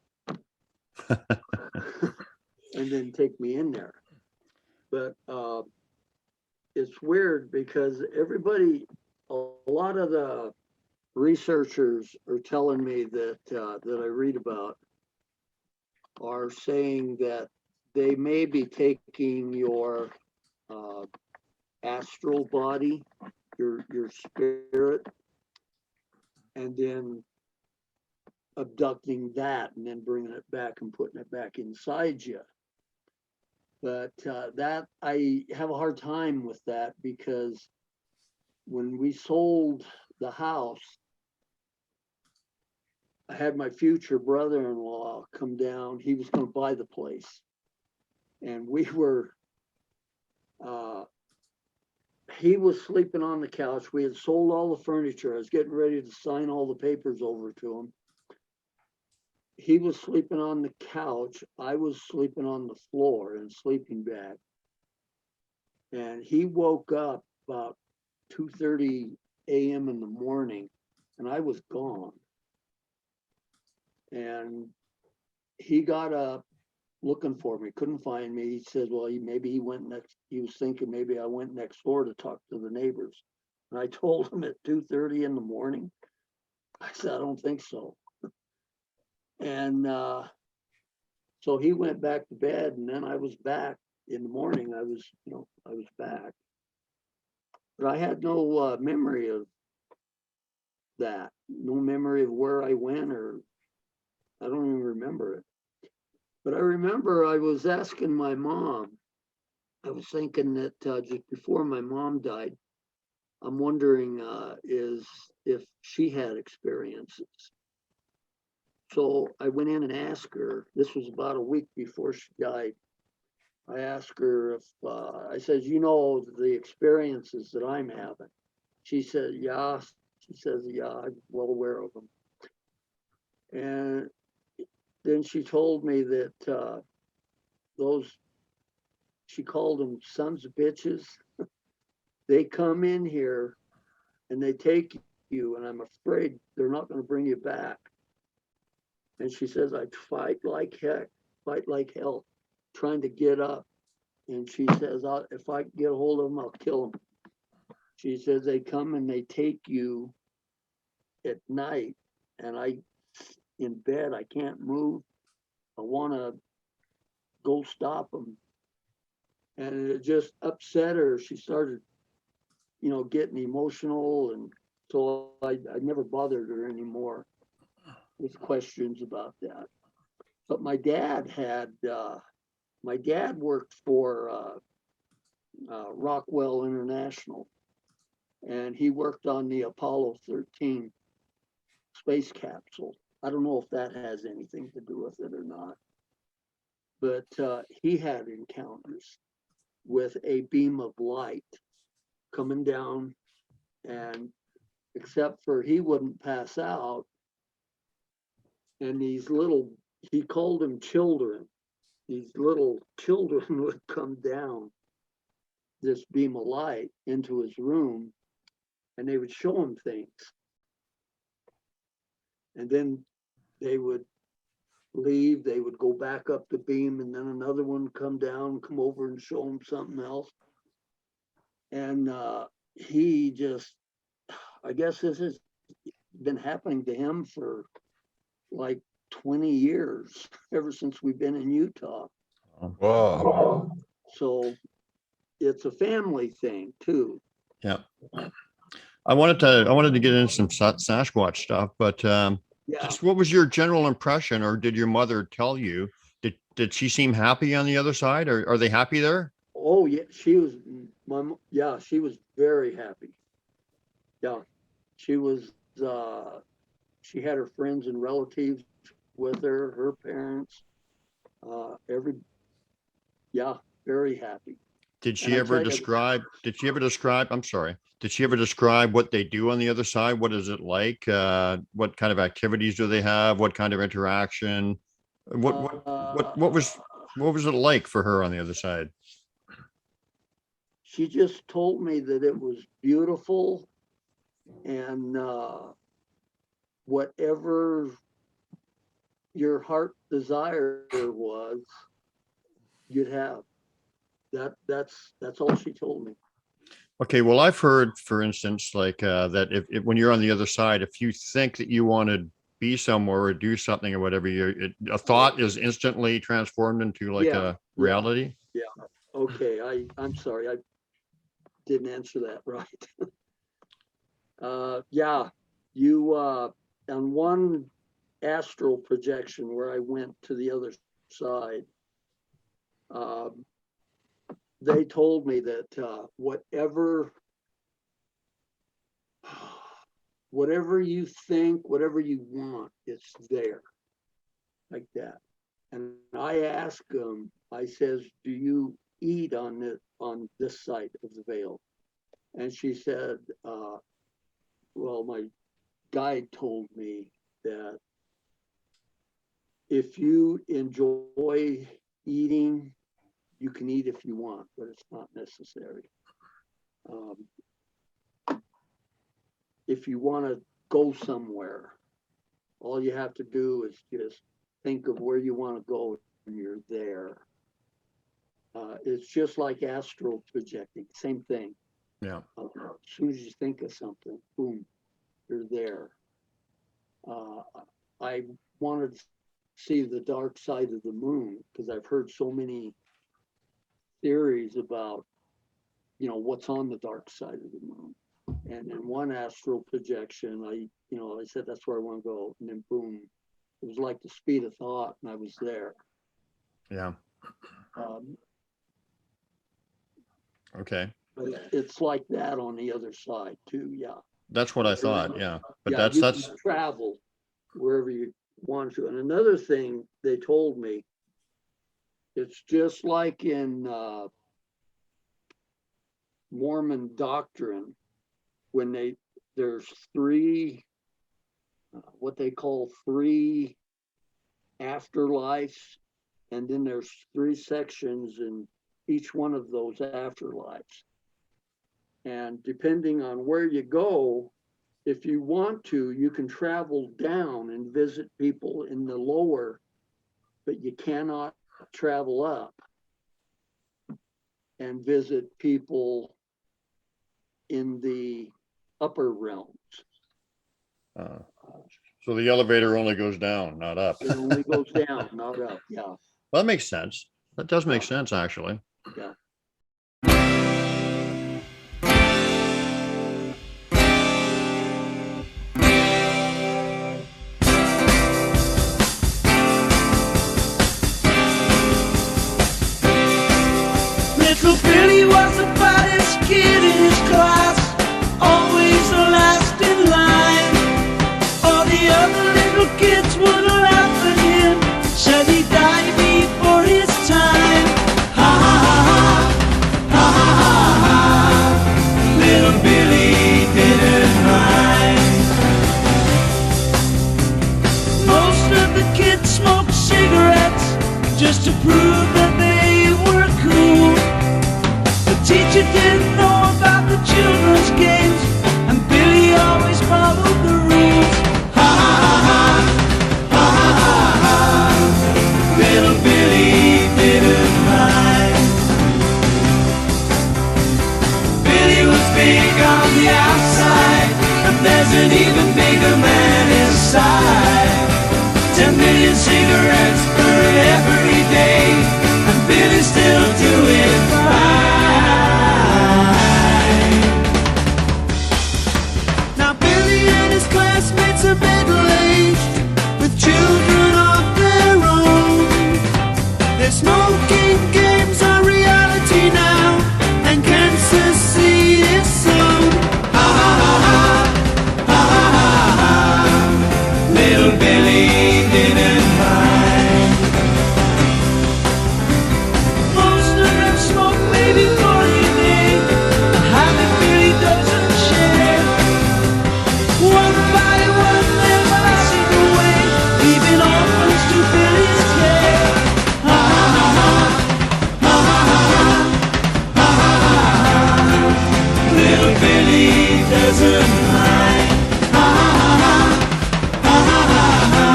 S5: And then take me in there. But it's weird because a lot of the researchers are telling me that I read about are saying that they may be taking your astral body, your spirit, and then abducting that and then bringing it back and putting it back inside you. But that I have a hard time with that, because when we sold the house, I had my future brother-in-law come down. He was going to buy the place. And he was sleeping on the couch. We had sold all the furniture. I was getting ready to sign all the papers over to him. He was sleeping on the couch. I was sleeping on the floor in a sleeping bag. And he woke up about 2:30 a.m. in the morning, and I was gone. And he got up looking for me, couldn't find me. He said, well, he was thinking maybe I went next door to talk to the neighbors. And I told him at 2:30 in the morning, I said, I don't think so. And so he went back to bed, and then I was back in the morning. I was back. But I had no memory of that, no memory of where I went, or I don't even remember it. But I remember I was asking my mom, I was thinking that just before my mom died, I'm wondering if she had experiences. So I went in and asked her, this was about a week before she died. I asked her if, I said, the experiences that I'm having. She said, yeah. She says, yeah, I'm well aware of them. And then she told me that she called them sons of bitches. they come in here and they take you, and I'm afraid they're not going to bring you back. And she says, I'd fight like heck, fight like hell, trying to get up. And she says, if I get a hold of them, I'll kill them. She says, they come and they take you at night, and in bed, I can't move. I want to go stop them. And it just upset her. She started, getting emotional. And so I never bothered her anymore with questions about that. But my dad worked for Rockwell International, and he worked on the Apollo 13 space capsule. I don't know if that has anything to do with it or not, but he had encounters with a beam of light coming down, and except for he wouldn't pass out, and he called them children, these little children would come down this beam of light into his room, and they would show him things. And then they would leave, they would go back up the beam, and then another one would come down, come over and show him something else. And he just, I guess this has been happening to him for like 20 years, ever since we've been in Utah.
S4: Wow.
S5: So it's a family thing too.
S6: Yeah. I wanted to get into some Sasquatch stuff, but just what was your general impression, or did your mother tell you? Did she seem happy on the other side, or are they happy there?
S5: Oh yeah, she was she was very happy. Yeah, she was. She had her friends and relatives with her, her parents, very happy.
S6: Did she ever describe? I'm sorry. Did she ever describe what they do on the other side? What is it like? What kind of activities do they have? What kind of interaction? What was it like for her on the other side?
S5: She just told me that it was beautiful, and whatever your heart desire was, you'd have. That's all she told me.
S6: Okay, well, I've heard, for instance, like that if when you're on the other side, if you think that you want to be somewhere or do something or whatever, a thought is instantly transformed into like a reality.
S5: Yeah. Okay, I'm sorry, I didn't answer that right. You on one astral projection where I went to the other side, they told me that whatever you think, whatever you want, it's there, like that. And I asked them, I says, do you eat on this side of the veil? And she said, well, my guide told me that if you enjoy eating, you can eat if you want, but it's not necessary. If you want to go somewhere, all you have to do is just think of where you want to go and you're there. It's just like astral projecting, same thing.
S6: Yeah.
S5: As soon as you think of something, boom, you're there. I wanted to see the dark side of the moon because I've heard so many theories about, what's on the dark side of the moon. And in one astral projection, I said, that's where I want to go. And then boom, it was like the speed of thought, and I was there.
S6: Yeah. Okay.
S5: But it's like that on the other side too. Yeah.
S6: That's what I thought. Yeah. But
S5: you can travel wherever you want to. And another thing they told me, it's just like in Mormon doctrine, when there's three, what they call three afterlives, and then there's three sections in each one of those afterlives. And depending on where you go, if you want to, you can travel down and visit people in the lower, but you cannot travel up and visit people in the upper realms.
S6: So the elevator only goes down, not up.
S5: It only goes down, not up. Yeah.
S6: Well, that makes sense. That does make sense, actually.
S5: Yeah.
S7: Little Billy was the baddest kid in his class, always the last in line. All the other little kids would laugh at him, said he died before his time. Ha ha ha ha, ha ha ha ha. Little Billy didn't mind. Most of the kids smoked cigarettes just to prove that they were cool. The teacher didn't know about the children's games, and Billy always followed the rules. Ha ha ha ha, ha ha ha ha. Little Billy didn't mind. Billy was big on the outside, but there's an even bigger man inside. 10 million cigarettes burned every day, and Billy's still doing fine. Now Billy and his classmates are middle-aged, with children of their own. Their smoking games are reality now, and Kansas City is sown. Ha ha ha ha, ha ha ha ha. Little Billy didn't mind. Most of them smoke maybe 40 a day, a habit Billy doesn't share. One by one they're passing away, leaving orphans to Billy's care. Ha ha ha ha, ha ha ha ha, ha ha ha ha. Little Billy doesn't mind. Ha ha ha ha, ha ha ha ha.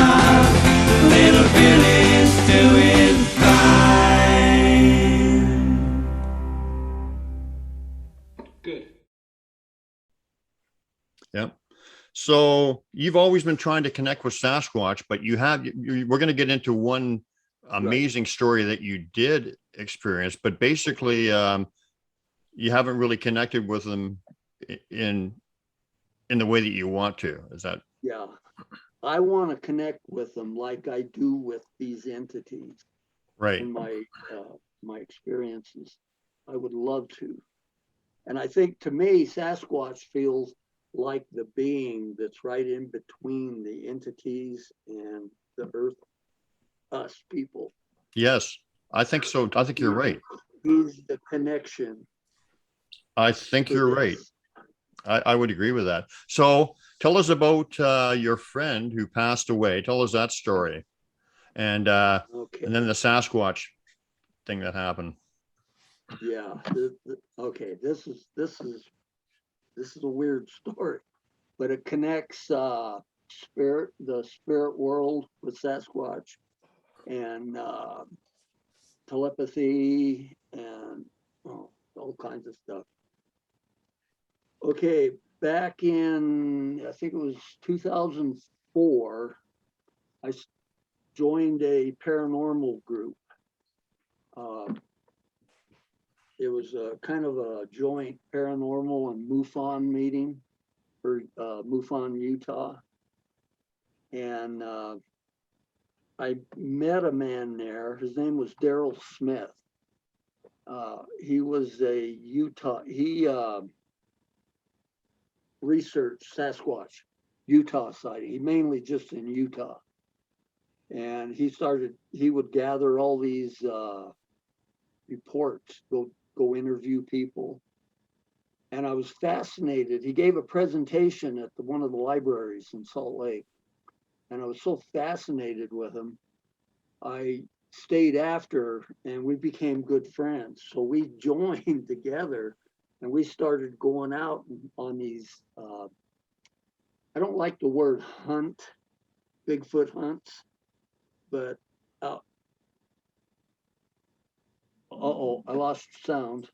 S7: Little Billy's doing fine. Good.
S6: Yep. So you've always been trying to connect with Sasquatch, but we're going to get into one amazing story that you did experience, but basically you haven't really connected with them in the way that you want to. Is that?
S5: Yeah. I want to connect with them like I do with these entities
S6: Right.
S5: in my experiences. I would love to. And I think to me, Sasquatch feels like the being that's right in between the entities and the earth, us people.
S6: Yes, I think so. I think you're right.
S5: He's the connection.
S6: I think
S5: to
S6: you're
S5: this.
S6: right. I would agree with that. So tell us about your friend who passed away. Tell us that story. And
S5: Okay.
S6: and then the Sasquatch thing that happened.
S5: Yeah. Okay. This is a weird story, but it connects the spirit world with Sasquatch and telepathy and all kinds of stuff. Okay, back in, I think it was 2004, I joined a paranormal group. It was a kind of a joint paranormal and MUFON meeting for MUFON, Utah. And I met a man there. His name was Daryl Smith. He was a Utah, he researched Sasquatch, Utah sighting. He mainly just in Utah. And he would gather all these reports, go interview people. And I was fascinated. He gave a presentation at one of the libraries in Salt Lake. And I was so fascinated with him. I stayed after and we became good friends. So we joined together And we started going out on these, I don't like the word hunt, Bigfoot hunts, but, I lost sound.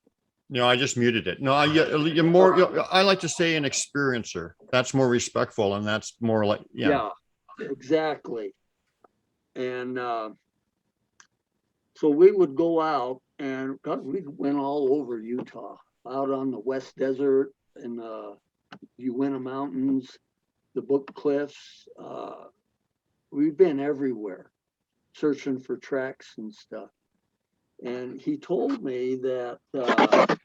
S6: No, I just muted it. No, you're more, I like to say an experiencer. That's more respectful and that's more like, yeah.
S5: Exactly. And so we would go out and God, we went all over Utah, out on the West Desert and the Uinta Mountains, the Book Cliffs. We've been everywhere searching for tracks and stuff. And he told me that the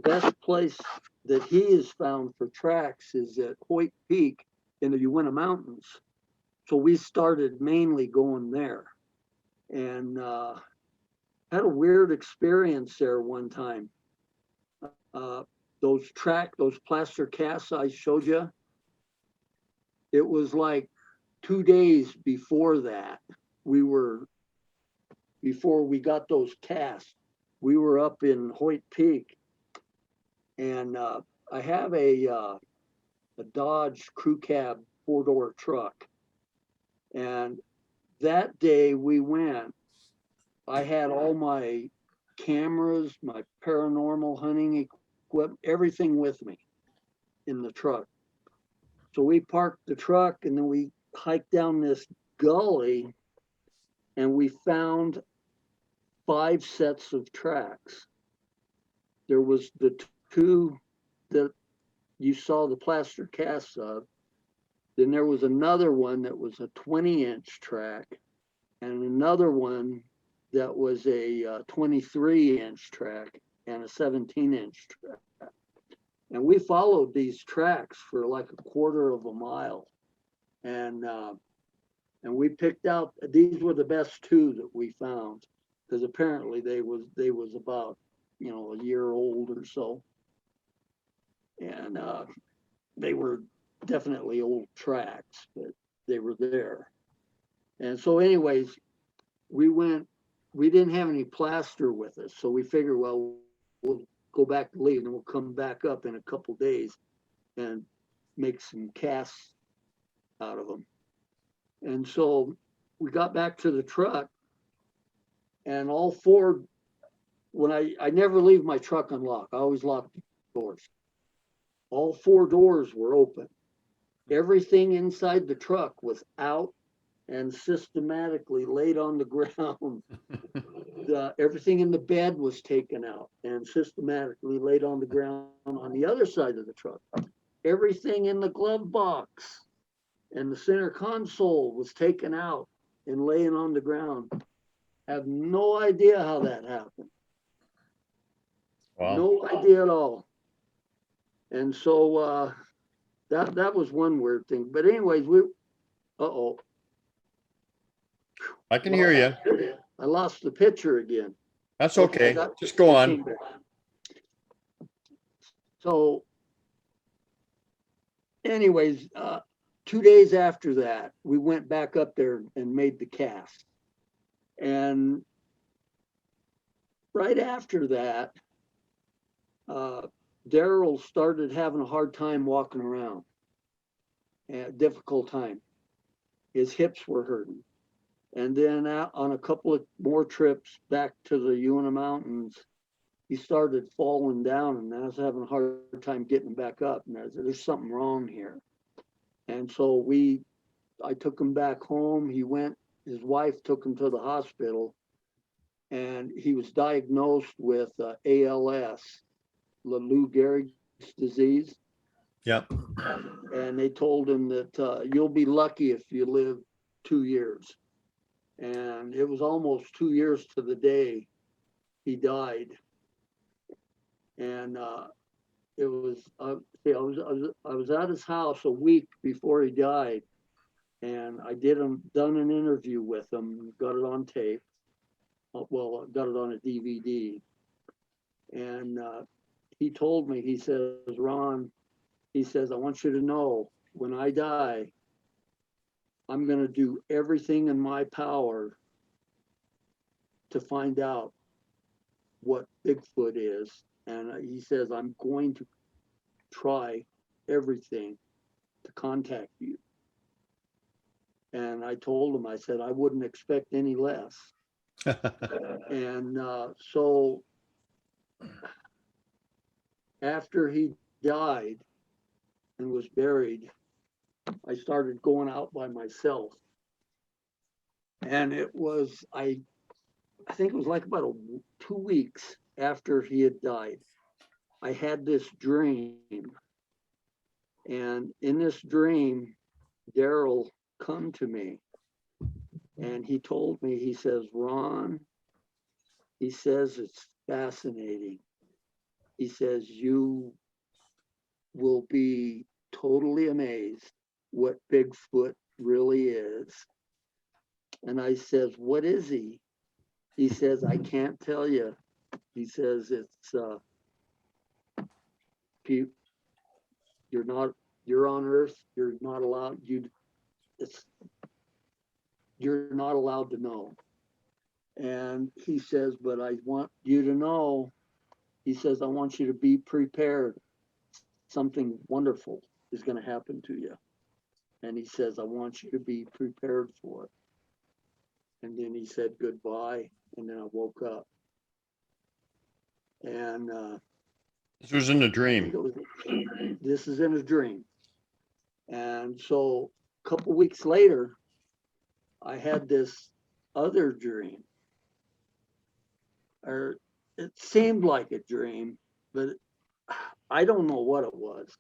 S5: best place that he has found for tracks is at Hoyt Peak in the Uinta Mountains. So we started mainly going there, and had a weird experience there one time. Those plaster casts I showed you, it was like 2 days before that, before we got those casts, we were up in Hoyt Peak, and I have a Dodge crew cab 4-door truck. And that day we went, I had all my cameras, my paranormal hunting equipment, everything with me in the truck. So we parked the truck and then we hiked down this gully and we found 5 sets of tracks. There was the 2 that you saw the plaster casts of. Then there was another one that was a 20-inch track and another one that was a 23-inch track and a 17-inch track. And we followed these tracks for like a quarter of a mile. And we picked out, these were the best 2 that we found, because apparently they was about, a year old or so. And they were definitely old tracks, but they were there. And so anyways, we didn't have any plaster with us. So we figured, well, we'll go back to Lee and then we'll come back up in a couple days and make some casts out of them. And so we got back to the truck and all 4, when I never leave my truck unlocked, I always lock the doors. All 4 doors were open. Everything inside the truck was out and systematically laid on the ground. Everything in the bed was taken out and systematically laid on the ground on the other side of the truck. Everything in the glove box and the center console was taken out and laying on the ground. I have no idea how that happened.
S6: Wow.
S5: No idea at all. And so that was one weird thing. But anyways,
S6: I can hear you.
S5: I lost the picture again.
S6: That's okay. Just go on.
S5: So anyways, 2 days after that, we went back up there and made the cast. And right after that, Daryl started having a hard time walking around, a difficult time. His hips were hurting. And then on a couple of more trips back to the Uinta Mountains, he started falling down and I was having a hard time getting back up. And there's something wrong here. And so I took him back home. His wife took him to the hospital and he was diagnosed with ALS, Lou Gehrig's disease.
S6: Yep.
S5: And they told him that you'll be lucky if you live 2 years. And it was almost 2 years to the day he died. And it was, I was at his house a week before he died. And I done an interview with him, got it on tape. Well, got it on a DVD. And he told me, he says, Ron, he says, I want you to know when I die, I'm going to do everything in my power to find out what Bigfoot is And he says, I'm going to try everything to contact you. And I told him, I said, I wouldn't expect any less. And so after he died and was buried, I started going out by myself. And it was, I think it was like about 2 weeks after he had died, I had this dream. And in this dream, Daryl come to me and he told me, he says, Ron, he says, it's fascinating. He says, you will be totally amazed what Bigfoot really is. And I says, what is he? He says, I can't tell you. He says, it's, you're on Earth, you're not allowed, you're not allowed to know. And he says, but I want you to know, he says, I want you to be prepared. Something wonderful is going to happen to you. And he says, I want you to be prepared for it. And then he said goodbye. And then I woke up. And
S6: This was in a dream.
S5: This is in a dream. And so a couple weeks later, I had this other dream. Or it seemed like a dream, but I don't know what it was.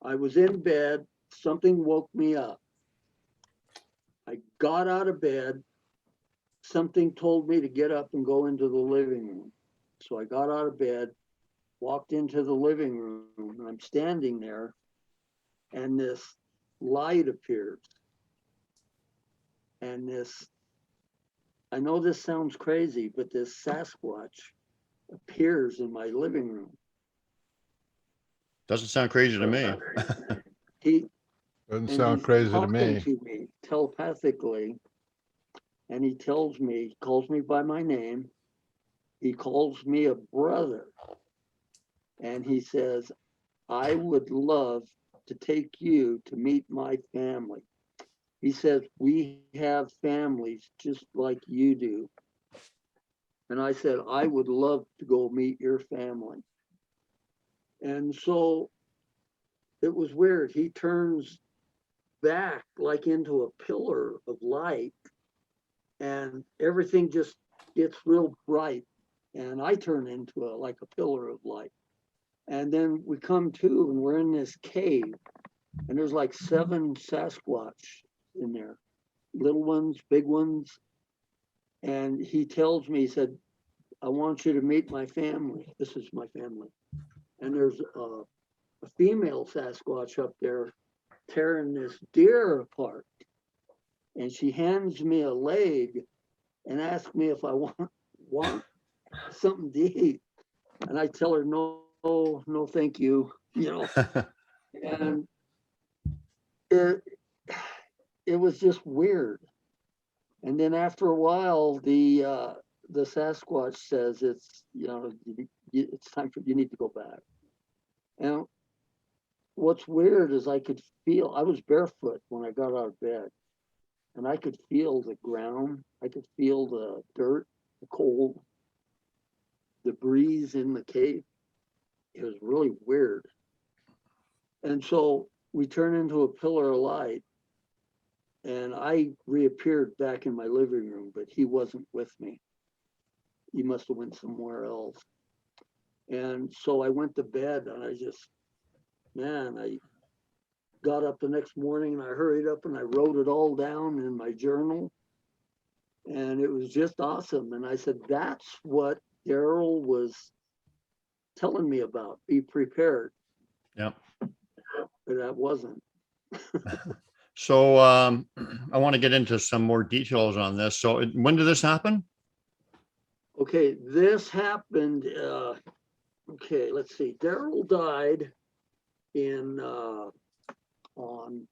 S5: I was in bed, something woke me up. I got out of bed, something told me to get up and go into the living room. So I got out of bed, walked into the living room, and I'm standing there, and this light appears. And this, I know this sounds crazy, but this Sasquatch appears in my living room.
S6: Doesn't sound crazy to me.
S5: He
S4: Doesn't sound crazy to me.
S5: to me telepathically, and he tells me, calls me by my name. He calls me a brother, and he says, I would love to take you to meet my family. He says, we have families just like you do. And I said, I would love to go meet your family. And so it was weird. He turns back like into a pillar of light, and everything just gets real bright. And I turn into like a pillar of light. And then we come to, and we're in this cave, and there's like 7 Sasquatch in there, little ones, big ones. And he tells me, he said, I want you to meet my family. This is my family. And there's a female Sasquatch up there tearing this deer apart. And she hands me a leg and asks me if I want something to eat. And I tell her, no, thank you. And it was just weird. And then after a while, the Sasquatch says, it's time for you need to go back. And what's weird is I could feel, I was barefoot when I got out of bed, and I could feel the ground. I could feel the dirt, the cold, the breeze in the cave. It was really weird. And so we turned into a pillar of light, and I reappeared back in my living room, but he wasn't with me. He must have went somewhere else. And so I went to bed, and I got up the next morning, and I hurried up and I wrote it all down in my journal. And it was just awesome. And I said, that's what Daryl was telling me about. Be prepared.
S6: Yep.
S5: But that wasn't.
S6: So I want to get into some more details on this. So when did this happen?
S5: Okay, this happened. Okay, let's see. Daryl died in on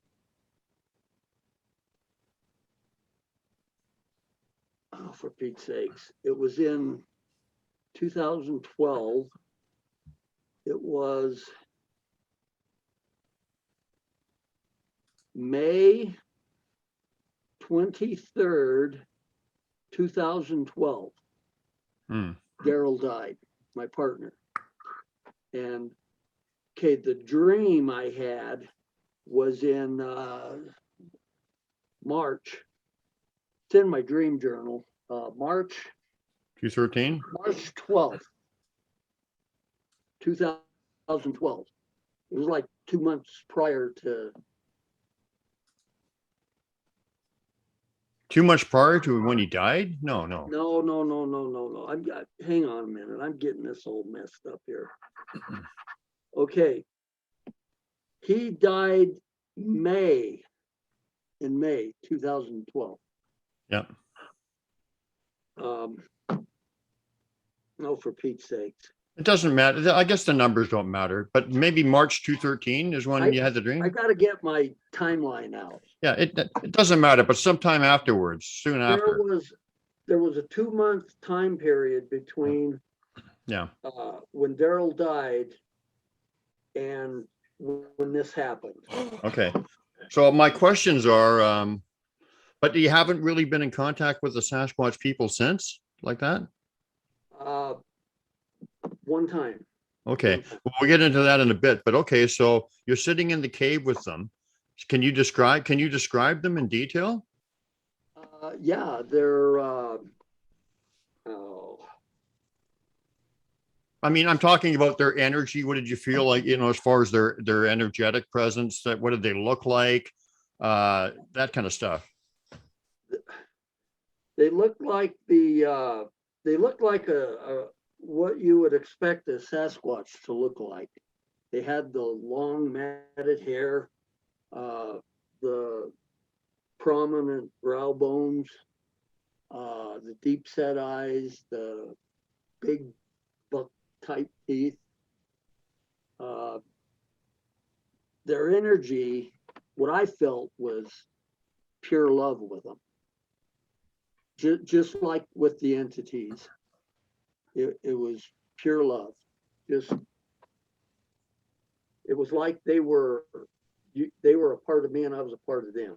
S5: for Pete's sakes. It was in 2012. It was May 23rd, 2012. Daryl died, my partner. And okay, the dream I had was in March. It's in my dream journal. March
S6: 213.
S5: March 12th, 2012. It was like 2 months prior to.
S6: 2 months prior to when he died? No.
S5: No. Hang on a minute. I'm getting this all messed up here. Okay. He died in May 2012.
S6: Yeah.
S5: No, for Pete's sakes.
S6: It doesn't matter. I guess the numbers don't matter, but maybe March 213 is when you had the dream.
S5: I got to get my timeline out.
S6: Yeah, it doesn't matter, but sometime afterwards, soon after.
S5: There was a 2-month time period between when Daryl died and when this happened.
S6: Okay. So my questions are, but you haven't really been in contact with the Sasquatch people since, like that?
S5: One time.
S6: Okay. Well, we'll get into that in a bit, but okay. So you're sitting in the cave with them. Can you describe them in detail?
S5: Yeah, they're,
S6: I mean, I'm talking about their energy. What did you feel like, as far as their energetic presence? What did they look like? That kind of stuff.
S5: They look like a what you would expect a Sasquatch to look like. They had the long matted hair, the prominent brow bones, the deep set eyes, the big buck type teeth. Their energy, what I felt was pure love with them. Just like with the entities, it was pure love. It was like they were a part of me and I was a part of them.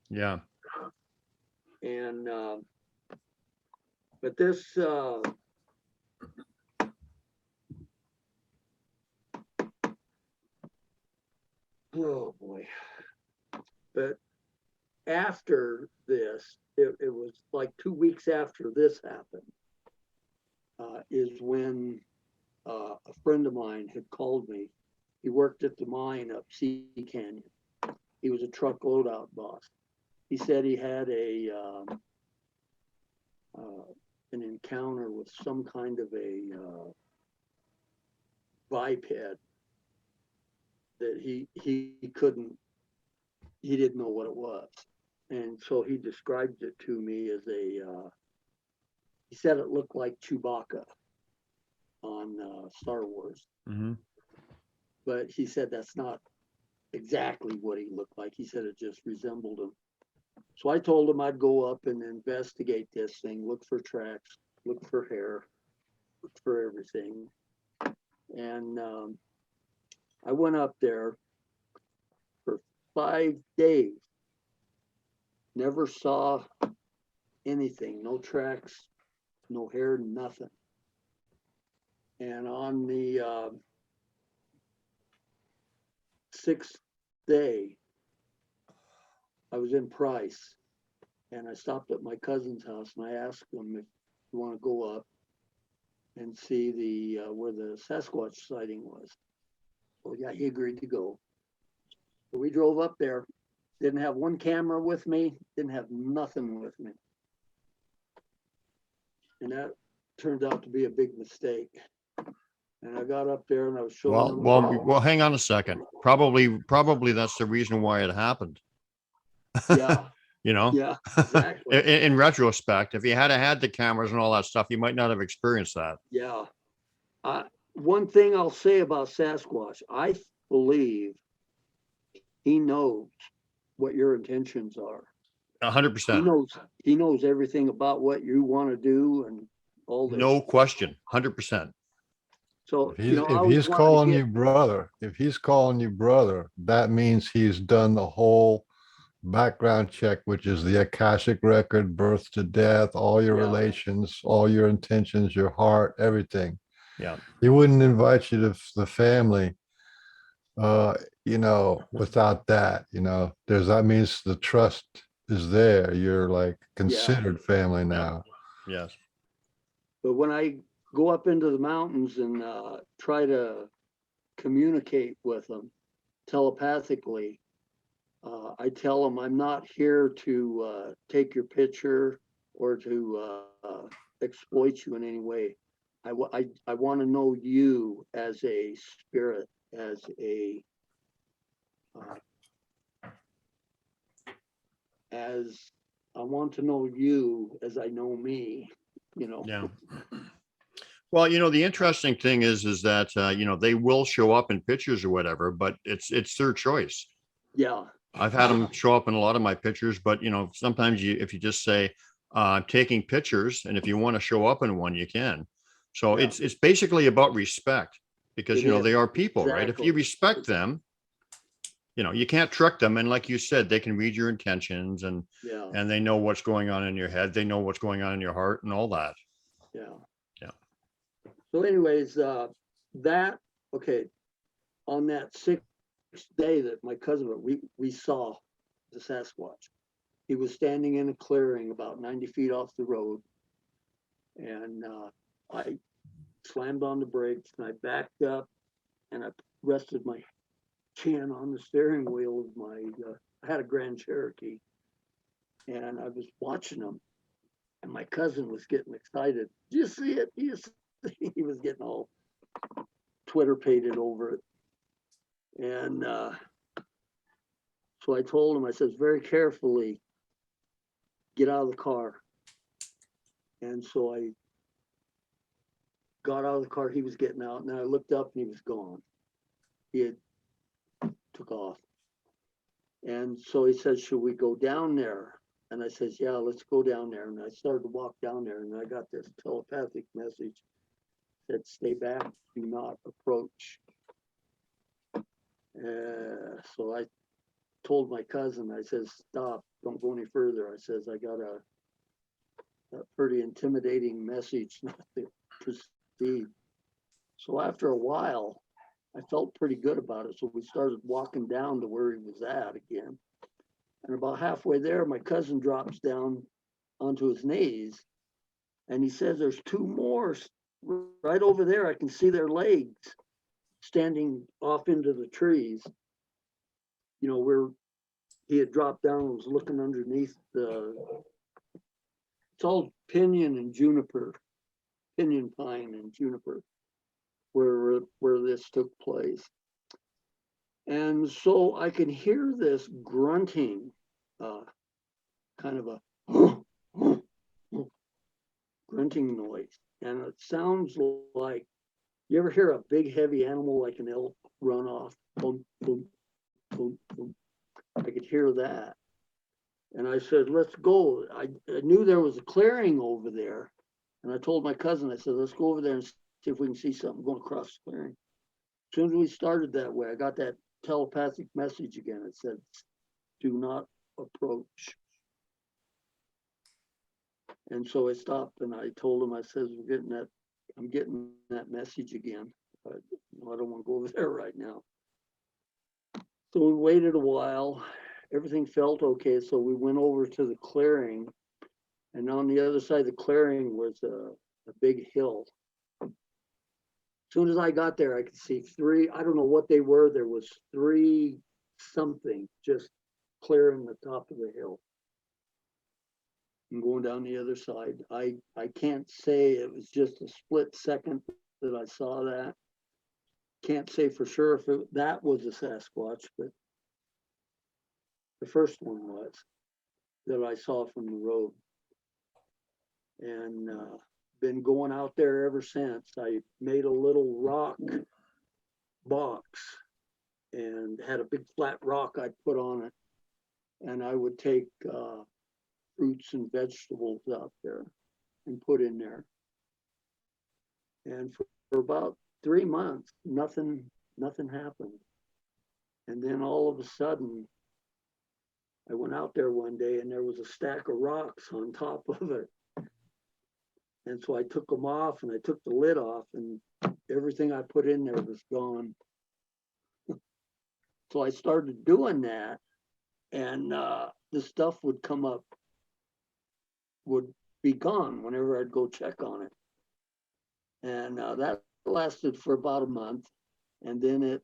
S6: Yeah.
S5: And but this oh boy. But after this, it was like 2 weeks after this happened, is when a friend of mine had called me. He worked at the mine up Sea Canyon. He was a truck loadout boss. He said he had an encounter with some kind of a biped that he didn't know what it was. And so he described it to me as he said it looked like Chewbacca on Star Wars.
S6: Mm-hmm.
S5: But he said that's not exactly what he looked like. He said it just resembled him. So I told him I'd go up and investigate this thing, look for tracks, look for hair, look for everything. And I went up there for 5 days. Never saw anything, no tracks, no hair, nothing. And on the 6th day, I was in Price, and I stopped at my cousin's house, and I asked him if you want to go up and see the where the Sasquatch sighting was. So yeah, he agreed to go. So we drove up there. Didn't have one camera with me, didn't have nothing with me. And that turned out to be a big mistake. And I got up there and I was showing them.
S6: Well, hang on a second. Probably that's the reason why it happened.
S5: Yeah.
S6: Yeah,
S5: exactly.
S6: In retrospect, if you had the cameras and all that stuff, you might not have experienced that.
S5: Yeah. One thing I'll say about Sasquatch, I believe he knows what your intentions are.
S6: 100%.
S5: He knows everything about what you want to do, and all this.
S6: No question, 100%.
S5: So,
S4: If
S5: you
S4: he's,
S5: know, I
S4: if
S5: always
S4: he's
S5: wanted to
S4: calling
S5: get-
S4: you brother, if he's calling you brother, that means he's done the whole background check, which is the Akashic record, birth to death, all your
S5: Yeah.
S4: relations, all your intentions, your heart, everything.
S6: Yeah.
S4: He wouldn't invite you to the family, you know, without that, you know, that means the trust is there. You're like considered family now.
S6: Yes.
S5: But when I go up into the mountains and try to communicate with them telepathically, I tell them I'm not here to take your picture or to exploit you in any way. I want to know you as a spirit, as a as I want to know you as I know me, you know.
S6: Yeah. Well, you know, the interesting thing is that, you know, they will show up in pictures or whatever, but it's their choice.
S5: Yeah.
S6: I've had them show up in a lot of my pictures, but, you know, sometimes if you just say, I'm taking pictures, and if you want to show up in one, you can. So
S5: Yeah.
S6: it's basically about respect, because,
S5: It
S6: you know,
S5: is.
S6: they are people, right? If
S5: Exactly.
S6: you respect them, you know, you can't trick them. And like you said, they can read your intentions, and
S5: Yeah.
S6: they know what's going on in your head. They know what's going on in your heart and all that.
S5: Yeah.
S6: Yeah.
S5: So anyways, okay, on that sixth day that my cousin, we saw the Sasquatch. He was standing in a clearing about 90 feet off the road. And I slammed on the brakes and I backed up and I rested my chin on the steering wheel of my, I had a Grand Cherokee, and I was watching him. And my cousin was getting excited. Do you see it? Do you see? He was getting all Twitter-pated over it. And so I told him, I says, very carefully, get out of the car. And so I got out of the car, he was getting out, and then I looked up and he was gone. He had took off. And so he said, should we go down there? And I says, yeah, let's go down there. And I started to walk down there, and I got this telepathic message that stay back, do not approach. So I told my cousin, I says, stop, don't go any further. I says, I got a pretty intimidating message not to proceed. So after a while, I felt pretty good about it. So we started walking down to where he was at again. And about halfway there, my cousin drops down onto his knees, and he says, there's two more right over there. I can see their legs standing off into the trees, you know, where he had dropped down and was looking underneath it's all pinyon and juniper, pinyon pine and juniper, where this took place. And so I could hear this grunting, kind of a grunting noise. And it sounds like, you ever hear a big heavy animal like an elk run off? Boom, boom, boom, boom. I could hear that. And I said, let's go. I knew there was a clearing over there. And I told my cousin, I said, let's go over there and see if we can see something going across the clearing. As soon as we started that way, I got that telepathic message again. It said, do not approach. And so I stopped and I told him, I says, I'm getting that message again. I don't want to go over there right now. So we waited a while. Everything felt okay. So we went over to the clearing, and on the other side of the clearing was a big hill. As soon as I got there, I could see three, I don't know what they were. There was three something just clearing the top of the hill and going down the other side. I can't say, it was just a split second that I saw that. Can't say for sure if that was a Sasquatch, but the first one was that I saw from the road. And been going out there ever since. I made a little rock box and had a big flat rock I'd put on it. And I would take fruits and vegetables out there and put in there. And for about 3 months, nothing happened. And then all of a sudden, I went out there one day and there was a stack of rocks on top of it. And so I took them off and I took the lid off and everything I put in there was gone. So I started doing that and the stuff would come up, would be gone whenever I'd go check on it. And that lasted for about a month. And then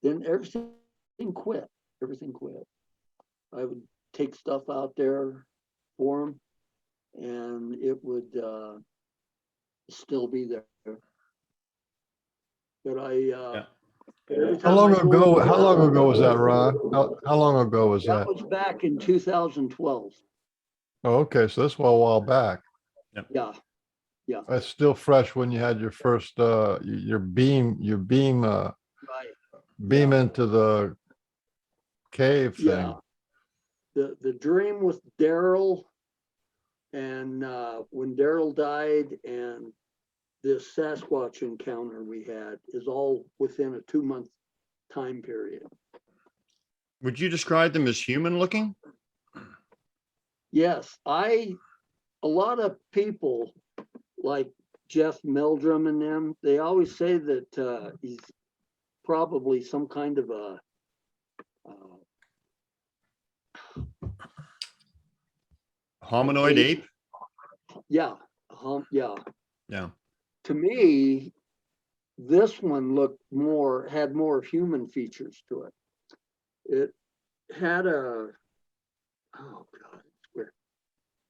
S5: then everything quit. Everything quit. I would take stuff out there for them and it would still be there. But
S4: How long ago was that, Ron? How long ago was that?
S5: That was back in 2012.
S4: Oh, okay, so that's a while back.
S5: Yeah.
S4: It's still fresh when you had your first your beam
S5: Right.
S4: beam into the cave thing.
S5: Yeah. The dream with Daryl and when Daryl died and this Sasquatch encounter we had is all within a 2-month time period.
S6: Would you describe them as human looking?
S5: Yes, a lot of people like Jeff Meldrum and them, they always say that he's probably some kind of a
S6: Hominoid ape?
S5: yeah.
S6: Yeah.
S5: To me, this one had more human features to it. It had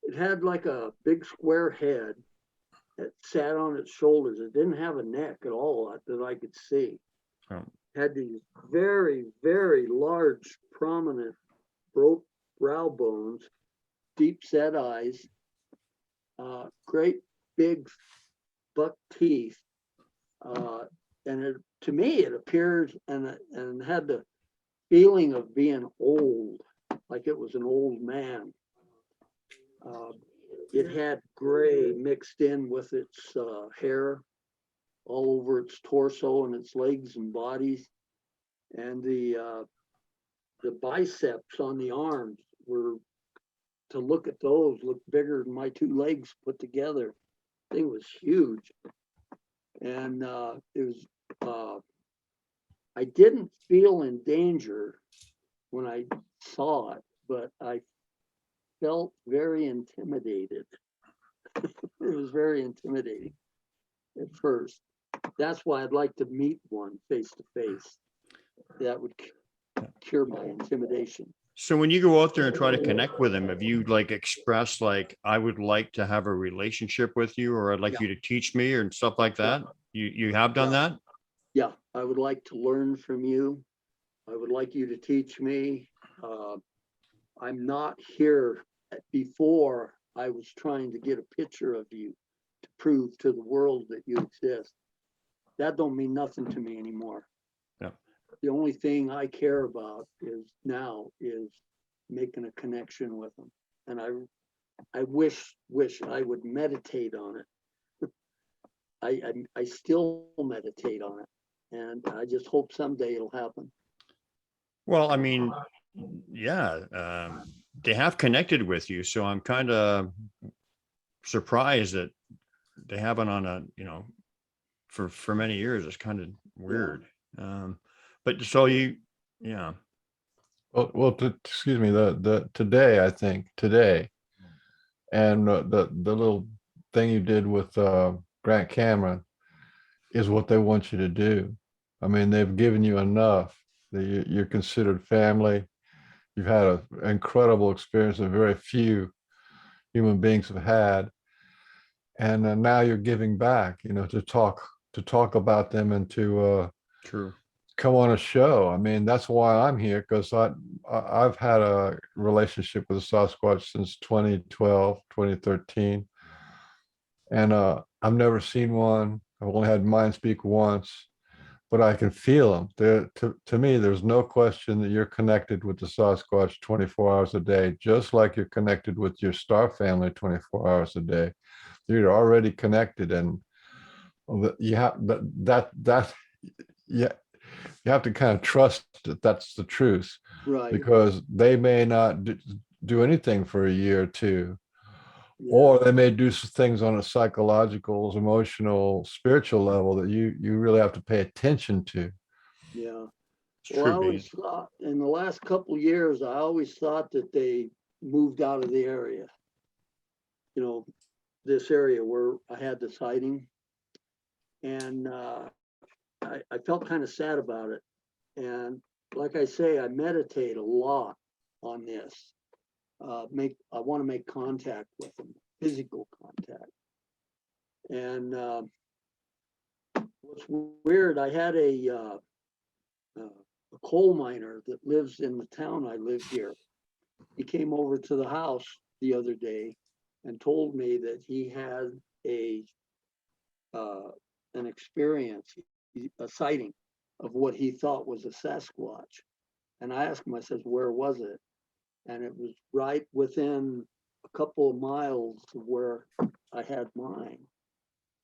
S5: it had like a big square head that sat on its shoulders. It didn't have a neck at all that I could see.
S6: Oh.
S5: Had these very, very large, prominent brow bones, deep set eyes, great big buck teeth. And to me, it appeared and had the feeling of being old, like it was an old man. It had gray mixed in with its hair all over its torso and its legs and bodies. And the biceps on the arms were, to look at those, looked bigger than my 2 legs put together. The thing was huge. And it was, I didn't feel in danger when I saw it, but I felt very intimidated. It was very intimidating at first. That's why I'd like to meet one face to face. That would cure my intimidation.
S6: So when you go out there and try to connect with them, have you like expressed like, I would like to have a relationship with you, or I'd like you to teach me or stuff like that? You have done that?
S5: Yeah, I would like to learn from you. I would like you to teach me. I'm not here. Before, I was trying to get a picture of you to prove to the world that you exist. That don't mean nothing to me anymore.
S6: Yeah.
S5: The only thing I care about is making a connection with them. And I wish I would meditate on it. I still meditate on it, and I just hope someday it'll happen.
S6: Well, I mean, yeah, they have connected with you, so I'm kind of surprised that they haven't on a, for many years. It's kind of weird. But so yeah.
S4: Well, excuse me, today, I think today, and the little thing you did with Grant Cameron is what they want you to do. I mean, they've given you enough that you're considered family. You've had an incredible experience that very few human beings have had, and now you're giving back. To talk about them and to
S6: True.
S4: come on a show. I mean, that's why I'm here, because I've had a relationship with the Sasquatch since 2012, 2013. And I've never seen one. I've only had mine speak once, but I can feel them. To me, there's no question that you're connected with the Sasquatch 24 hours a day, just like you're connected with your star family 24 hours a day. You're already connected. And Well, you have that yeah, you have to kind of trust that that's the truth,
S5: Right.
S4: because they may not do anything for a year or two,
S5: Yeah.
S4: or they may do some things on a psychological, emotional, spiritual level that you really have to pay attention to.
S5: Yeah.
S6: It's
S5: Well, I
S6: true, Bean.
S5: always thought in the last couple years, I always thought that they moved out of the area. You know, this area where I had the sighting, and I felt kind of sad about it. And like I say, I meditate a lot on this. I want to make contact with them, physical contact. And what's weird, I had a coal miner that lives in the town I live here. He came over to the house the other day and told me that he had an experience, a sighting of what he thought was a Sasquatch. And I asked him, I says, where was it? And it was right within a couple of miles of where I had mine.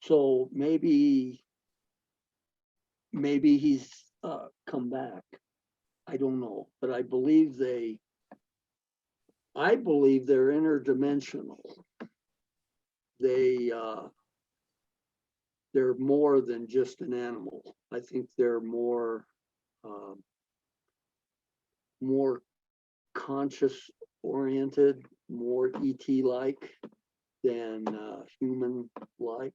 S5: So maybe he's come back. I don't know, but I believe they're interdimensional. They're more than just an animal. I think they're more conscious oriented, more ET like than human like.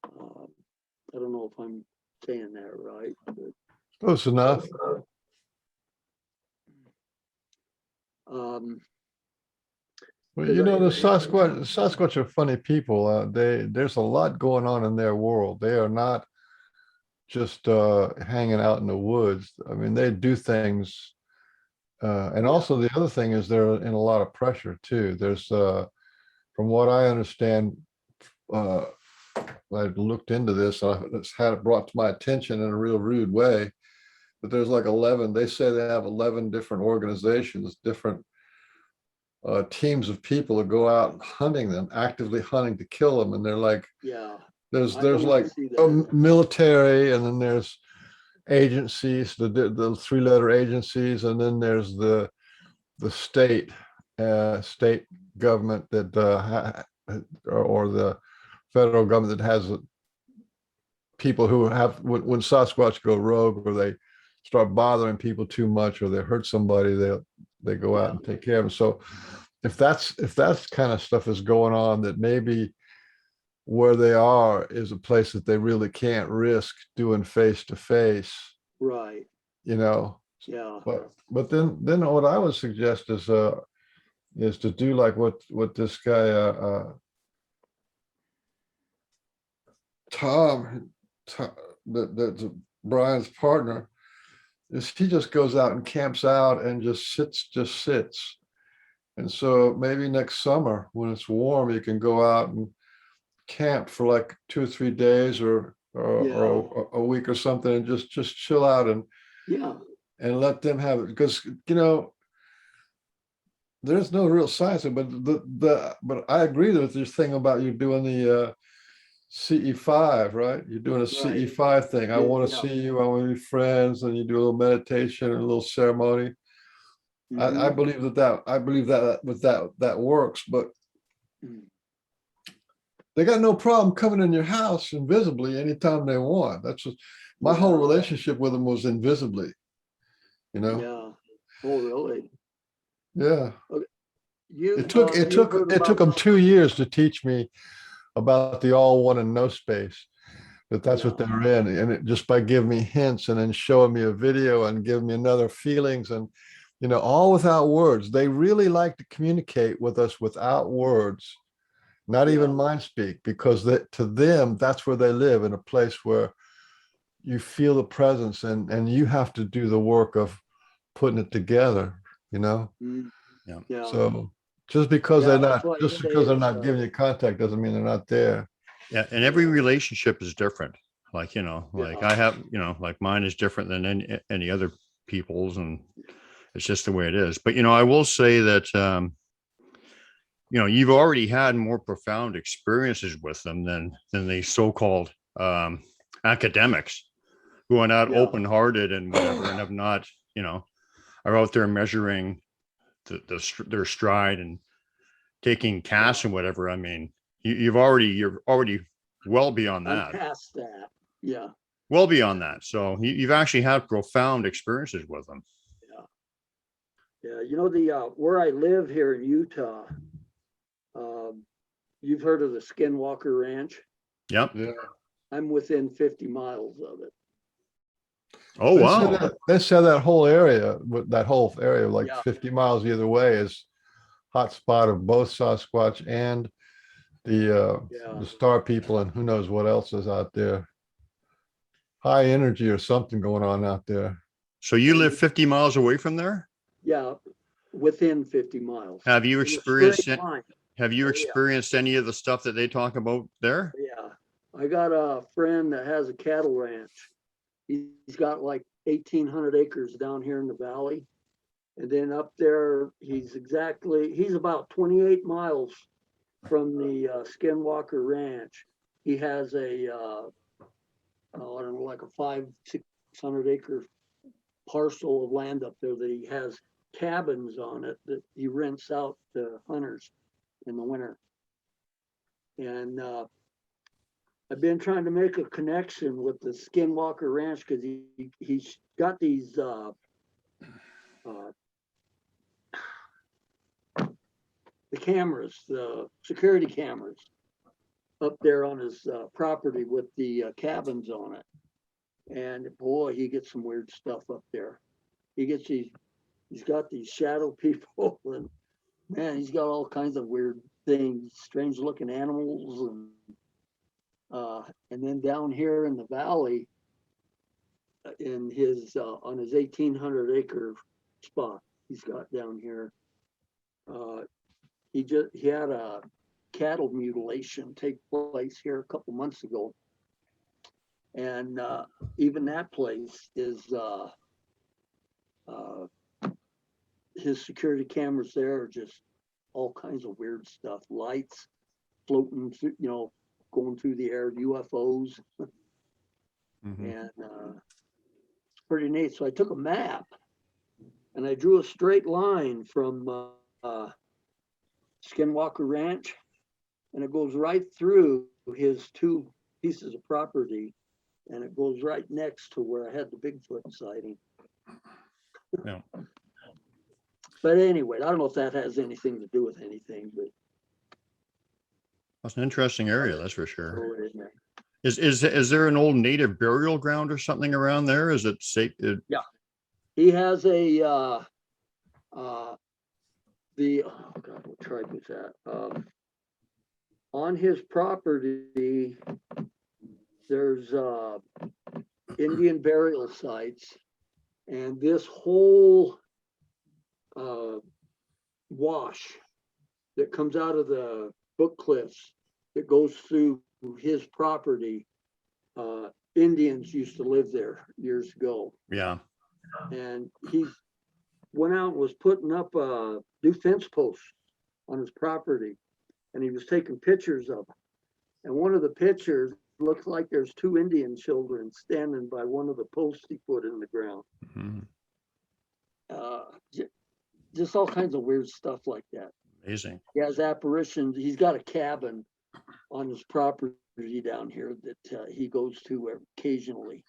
S5: I don't know if I'm saying that right, but
S4: Close enough. Well, you know, the Sasquatch are funny people. There's a lot going on in their world. They are not just hanging out in the woods. I mean, they do things. And also the other thing is they're in a lot of pressure too. There's, from what I understand, I looked into this, I just had it brought to my attention in a real rude way, but there's like 11, they say they have 11 different organizations, different teams of people that go out hunting them, actively hunting to kill them. And they're like,
S5: yeah,
S4: there's like a military, and then there's agencies, the 3-letter agencies, and then there's the state government that or the federal government that has people who have, when Sasquatch go rogue, or they start bothering people too much, or they hurt somebody, they go out and take care of them. So if that's kind of stuff is going on, that maybe where they are is a place that they really can't risk doing face to face,
S5: right?
S4: You know.
S5: Yeah.
S4: But then what I would suggest is to do like what this guy Tom, that's Brian's partner, is he just goes out and camps out and just sits. And so maybe next summer when it's warm, you can go out and camp for like 2 or 3 days or a week or something, and just chill out and let them have it. Because, you know, there's no real science, but but I agree with this thing about you doing the CE5, right? You're doing a CE5 thing. I want to see you, I want to be friends, and you do a little meditation and a little ceremony. I believe that works, but they got no problem coming in your house invisibly anytime they want. That's just my whole relationship with them was invisibly, you know.
S5: Yeah. Oh, really?
S4: Yeah.
S5: Okay.
S4: It took them 2 years to teach me about the all, one, and no space. That's what they're in, and it just by giving me hints and then showing me a video and giving me another feelings, and you know, all without words. They really like to communicate with us without words, not even mind speak, because to them, that's where they live, in a place where you feel the presence, and you have to do the work of putting it together, you know?
S5: Yeah.
S4: So just because they're not giving you contact doesn't mean they're not there.
S6: Yeah. And every relationship is different. Like, you know, like I have, you know, like mine is different than any other people's, and it's just the way it is. But, you know, I will say that you've already had more profound experiences with them than the so-called academics who are not
S5: Yeah.
S6: open-hearted and whatever, and have not, are out there measuring their stride and taking casts and whatever. I mean, you're already well beyond
S5: I'm
S6: that.
S5: past that. Yeah.
S6: Well beyond that. So you've actually had profound experiences with them.
S5: Yeah. You know, the where I live here in Utah, you've heard of the Skinwalker Ranch?
S6: Yep.
S4: Yeah.
S5: I'm within 50 miles of it.
S6: Oh, wow.
S4: They said that whole area, like
S5: Yeah.
S4: 50 miles either way, is hot spot of both Sasquatch and the star people, and who knows what else is out there. High energy or something going on out there.
S6: So you live 50 miles away from there?
S5: Yeah, within 50 miles.
S6: Have you
S5: In a
S6: experienced
S5: straight line.
S6: Have you
S5: Oh, yeah.
S6: experienced any of the stuff that they talk about there?
S5: Yeah, I got a friend that has a cattle ranch. He's got like 1,800 acres down here in the valley. And then up there, he's about 28 miles from the Skinwalker Ranch. He has a, I don't know, like a 500-600 acre parcel of land up there that he has cabins on it that he rents out to hunters in the winter. And I've been trying to make a connection with the Skinwalker Ranch because he's got these the cameras, the security cameras up there on his property with the cabins on it. And boy, he gets some weird stuff up there. He's got these shadow people, and man, he's got all kinds of weird things, strange looking animals, and then down here in the valley, in his on his 1,800 acre spot he's got down here, he had a cattle mutilation take place here a couple months ago, and even that place is his security cameras there are just all kinds of weird stuff, lights floating through, going through the air, UFOs.
S6: Mm-hmm.
S5: And it's pretty neat. So I took a map and I drew a straight line from Skinwalker Ranch, and it goes right through his 2 pieces of property, and it goes right next to where I had the Bigfoot sighting.
S6: Yeah.
S5: But anyway, I don't know if that has anything to do with anything, but
S6: That's an interesting area, that's for sure.
S5: throw it in there.
S6: Is there an old native burial ground or something around there? Is it safe?
S5: He has a oh God, what tribe was that? On his property, there's Indian burial sites, and this whole wash that comes out of the Book Cliffs that goes through his property. Indians used to live there years ago,
S6: Yeah.
S5: and he went out and was putting up new fence posts on his property, and he was taking pictures of them. And one of the pictures looks like there's 2 Indian children standing by one of the posts he put in the ground.
S6: Mhm.
S5: Just all kinds of weird stuff like that.
S6: Amazing.
S5: He has apparitions. He's got a cabin on his property down here that he goes to occasionally,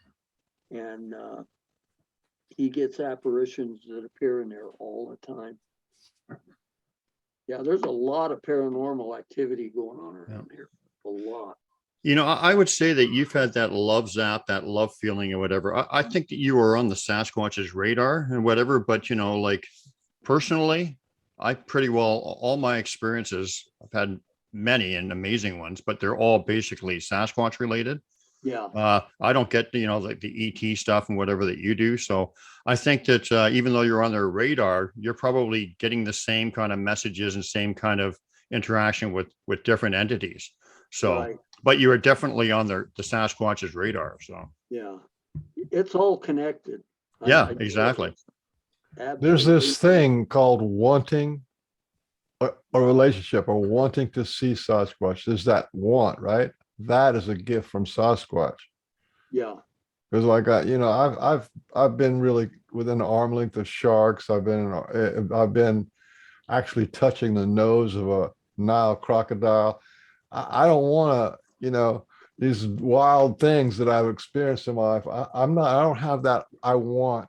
S5: and he gets apparitions that appear in there all the time. Yeah, there's a lot of paranormal activity going on around here. A lot.
S6: I would say that you've had that love zap, that love feeling or whatever. I think that you were on the Sasquatch's radar and whatever, but like personally, I pretty well, all my experiences, I've had many and amazing ones, but they're all basically Sasquatch related.
S5: Yeah.
S6: I don't get, like the ET stuff and whatever that you do. So I think that even though you're on their radar, you're probably getting the same kind of messages and same kind of interaction with different entities. So,
S5: Right.
S6: But you are definitely on the Sasquatch's radar. So
S5: Yeah. It's all connected.
S6: yeah,
S5: I
S6: exactly.
S4: There's this thing called wanting. a relationship or wanting to see Sasquatch. There's that want, right? That is a gift from Sasquatch.
S5: Yeah.
S4: Because like I've been really within arm length of sharks. I've been actually touching the nose of a Nile crocodile. I don't want to, these wild things that I've experienced in my life. I don't have that. I want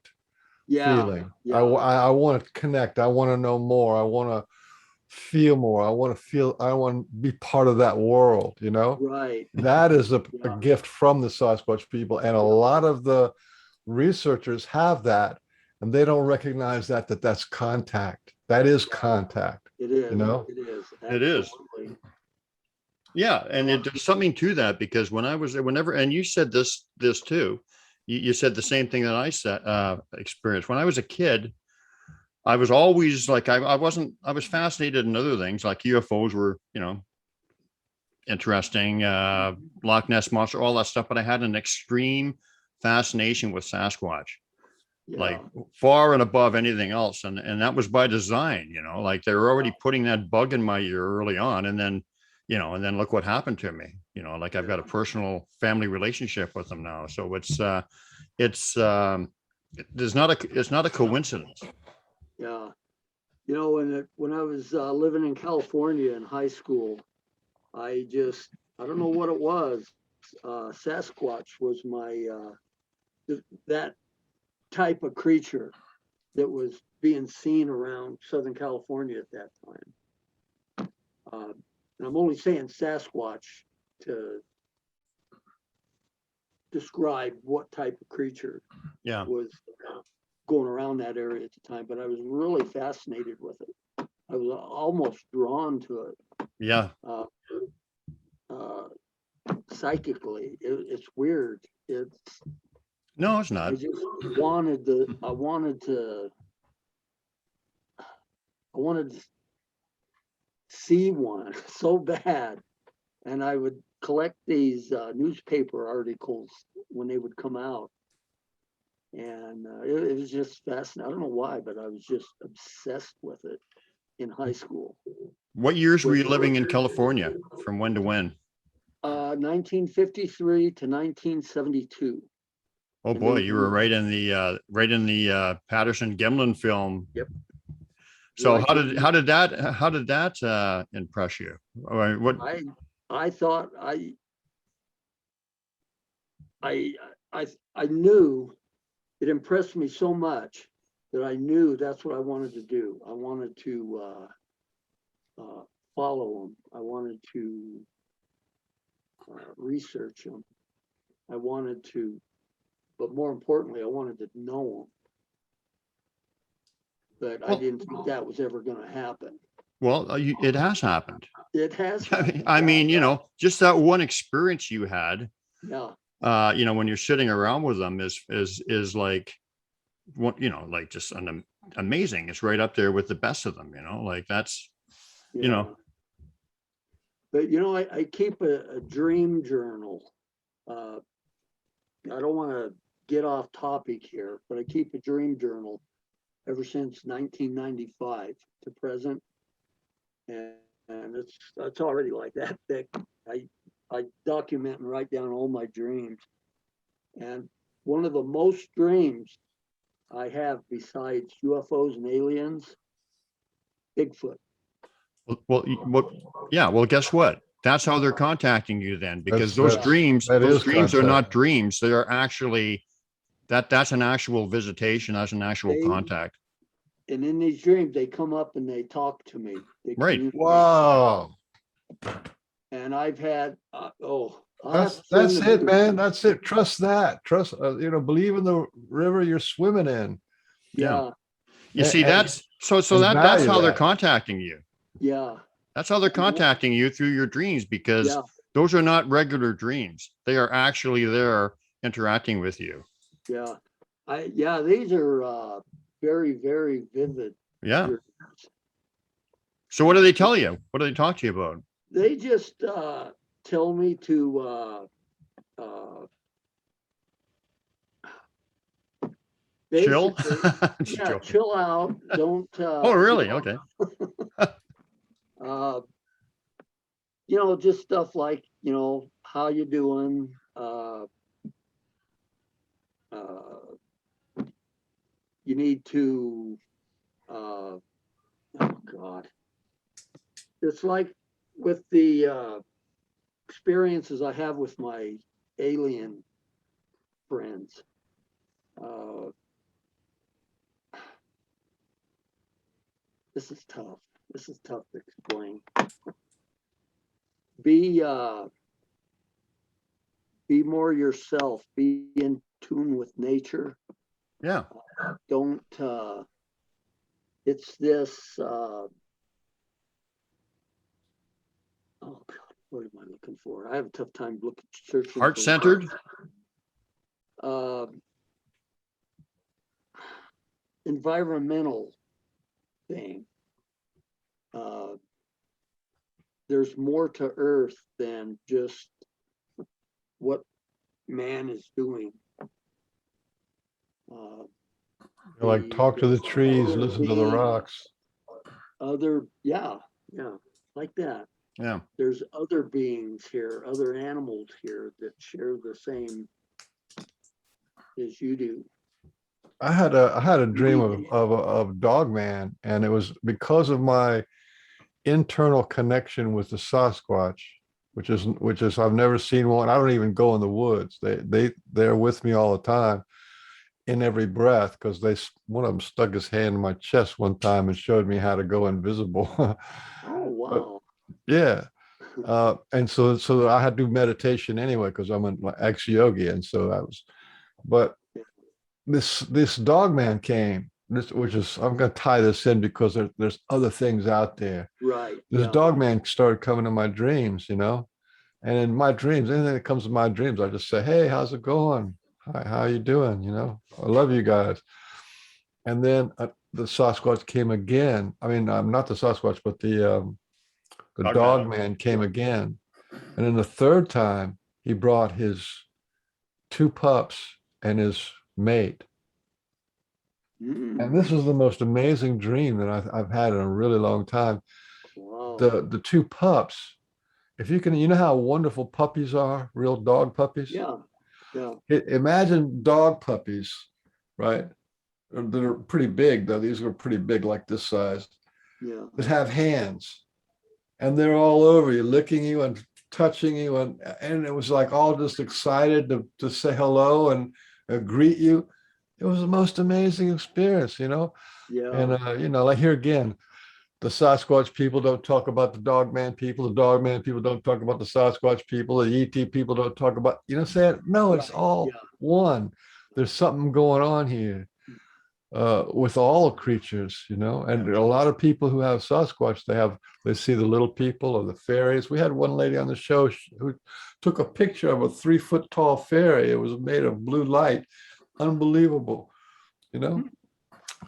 S5: Yeah.
S4: feeling.
S5: Yeah.
S4: I want to connect. I want to know more. I want to feel more. I want to be part of that world,
S5: Right.
S4: That is a
S5: Yeah.
S4: gift from the Sasquatch people. And a lot of the researchers have that, and they don't recognize that's contact. That is contact,
S5: It is.
S4: It
S5: is.
S6: It is.
S5: Absolutely.
S6: Yeah, and there's something to that because whenever, and you said this too, you said the same thing that I said, experienced when I was a kid. I was always like, I was fascinated in other things like UFOs were, interesting, Loch Ness Monster, all that stuff, but I had an extreme fascination with Sasquatch,
S5: Yeah.
S6: like far and above anything else. And that was by design, like they were already putting that bug in my ear early on. And then, and then look what happened to me, like I've got a personal family relationship with them now. So it's it's not a coincidence.
S5: Yeah. When I was living in California in high school, I don't know what it was. Sasquatch was my, that type of creature that was being seen around Southern California at that time. And I'm only saying Sasquatch to describe what type of creature
S6: Yeah.
S5: was going around that area at the time, but I was really fascinated with it. I was almost drawn to it.
S6: Yeah.
S5: Psychically, it's weird.
S6: No, it's
S5: I
S6: not.
S5: just wanted to see one so bad, and I would collect these newspaper articles when they would come out, and it was just fascinating. I don't know why, but I was just obsessed with it in high school.
S6: What years were you living in California? From when to when?
S5: 1953 to 1972.
S6: Oh
S5: And
S6: boy,
S5: then-
S6: you were right in the Patterson Gimlin film.
S5: Yep.
S6: So
S5: Right.
S6: how did that impress you? Or what?
S5: I thought I knew it impressed me so much that I knew that's what I wanted to do. I wanted to follow them. I wanted to research them. I wanted to, but more importantly, I wanted to know them. But I didn't think that was ever going to happen.
S6: Well, it has happened.
S5: It has.
S6: I mean, just that one experience you had.
S5: Yeah.
S6: When you're sitting around with them is like, what, like just amazing. It's right up there with the best of them. Like that's,
S5: Yeah. But I keep a dream journal. I don't want to get off topic here, but I keep a dream journal ever since 1995 to present, and it's already like that thick. I document and write down all my dreams, and one of the most dreams I have besides UFOs and aliens, Bigfoot.
S6: Well, guess what? That's how they're contacting you then, because
S4: That's-
S6: those dreams
S4: that is
S6: are not
S4: contact.
S6: dreams. They are actually that's an actual visitation. That's an actual
S5: They-
S6: contact.
S5: And in these dreams, they come up and they talk to me. They
S6: Right.
S5: communicate.
S4: Wow.
S5: And I've had, I'll have
S4: That's
S5: to send them
S4: it,
S5: to-
S4: man. That's it. Trust that. Trust, believe in the river you're swimming in.
S5: Yeah,
S6: You see,
S4: And-
S6: that's that's
S4: and
S6: how
S4: value
S6: they're
S4: that.
S6: contacting you.
S5: yeah,
S6: That's how they're contacting you through your dreams, because
S5: yeah,
S6: those are not regular dreams. They are actually there interacting with you.
S5: yeah. These are very, very vivid.
S6: Yeah.
S5: dreams.
S6: So what do they tell you? What do they talk to you about?
S5: They just tell me to
S6: Chill?
S5: basically,
S6: Just
S5: yeah,
S6: joking.
S5: chill out. Don't.
S6: Oh, really? Okay.
S5: you know, just stuff like, you know, how you doing? You need to, oh God. It's like with the experiences I have with my alien friends. This is tough. This is tough to explain. Be more yourself. Be in tune with nature.
S6: Yeah.
S5: Don't. It's this. Oh God, what am I looking for? I have a tough time looking, searching.
S6: Heart-centered.
S5: Environmental thing. There's more to Earth than just what man is doing.
S4: Like talk to the trees, listen to the rocks.
S5: Yeah, like that.
S6: Yeah.
S5: There's other beings here, other animals here that share the same as you do.
S4: I had a dream of Dogman, and it was because of my internal connection with the Sasquatch, which is I've never seen one. I don't even go in the woods. They're with me all the time, in every breath, because one of them stuck his hand in my chest one time and showed me how to go invisible.
S5: Oh wow!
S4: Yeah. And so I had to do meditation anyway because I'm an ex-yogi, and so I was. But this dog man came. Which is, I'm going to tie this in because there's other things out there.
S5: Right.
S4: This dog man started coming in my dreams, you know, and in my dreams, anything that comes in my dreams, I just say, "Hey, how's it going? Hi, how you doing? You know, I love you guys." And then the Sasquatch came again. I mean, not the Sasquatch, but the dog man came again. And then the third time, he brought his 2 pups and his mate. And this is the most amazing dream that I've had in a really long time.
S5: Wow.
S4: The 2 pups, if you can, you know how wonderful puppies are, real dog puppies?
S5: Yeah. Yeah.
S4: Imagine dog puppies, right? They're pretty big, though. These were pretty big, like this size.
S5: Yeah.
S4: That have hands, and they're all over you, licking you and touching you, and it was like all just excited to say hello and greet you. It was the most amazing experience, you know.
S5: Yeah.
S4: And you know, like here again, the Sasquatch people don't talk about the Dogman people. The Dogman people don't talk about the Sasquatch people. The ET people don't talk about, you know what I'm saying? No, it's all one. There's something going on here with all creatures, you know. And a lot of people who have Sasquatch, they see the little people or the fairies. We had one lady on the show who took a picture of a 3-foot tall fairy. It was made of blue light. Unbelievable, you know.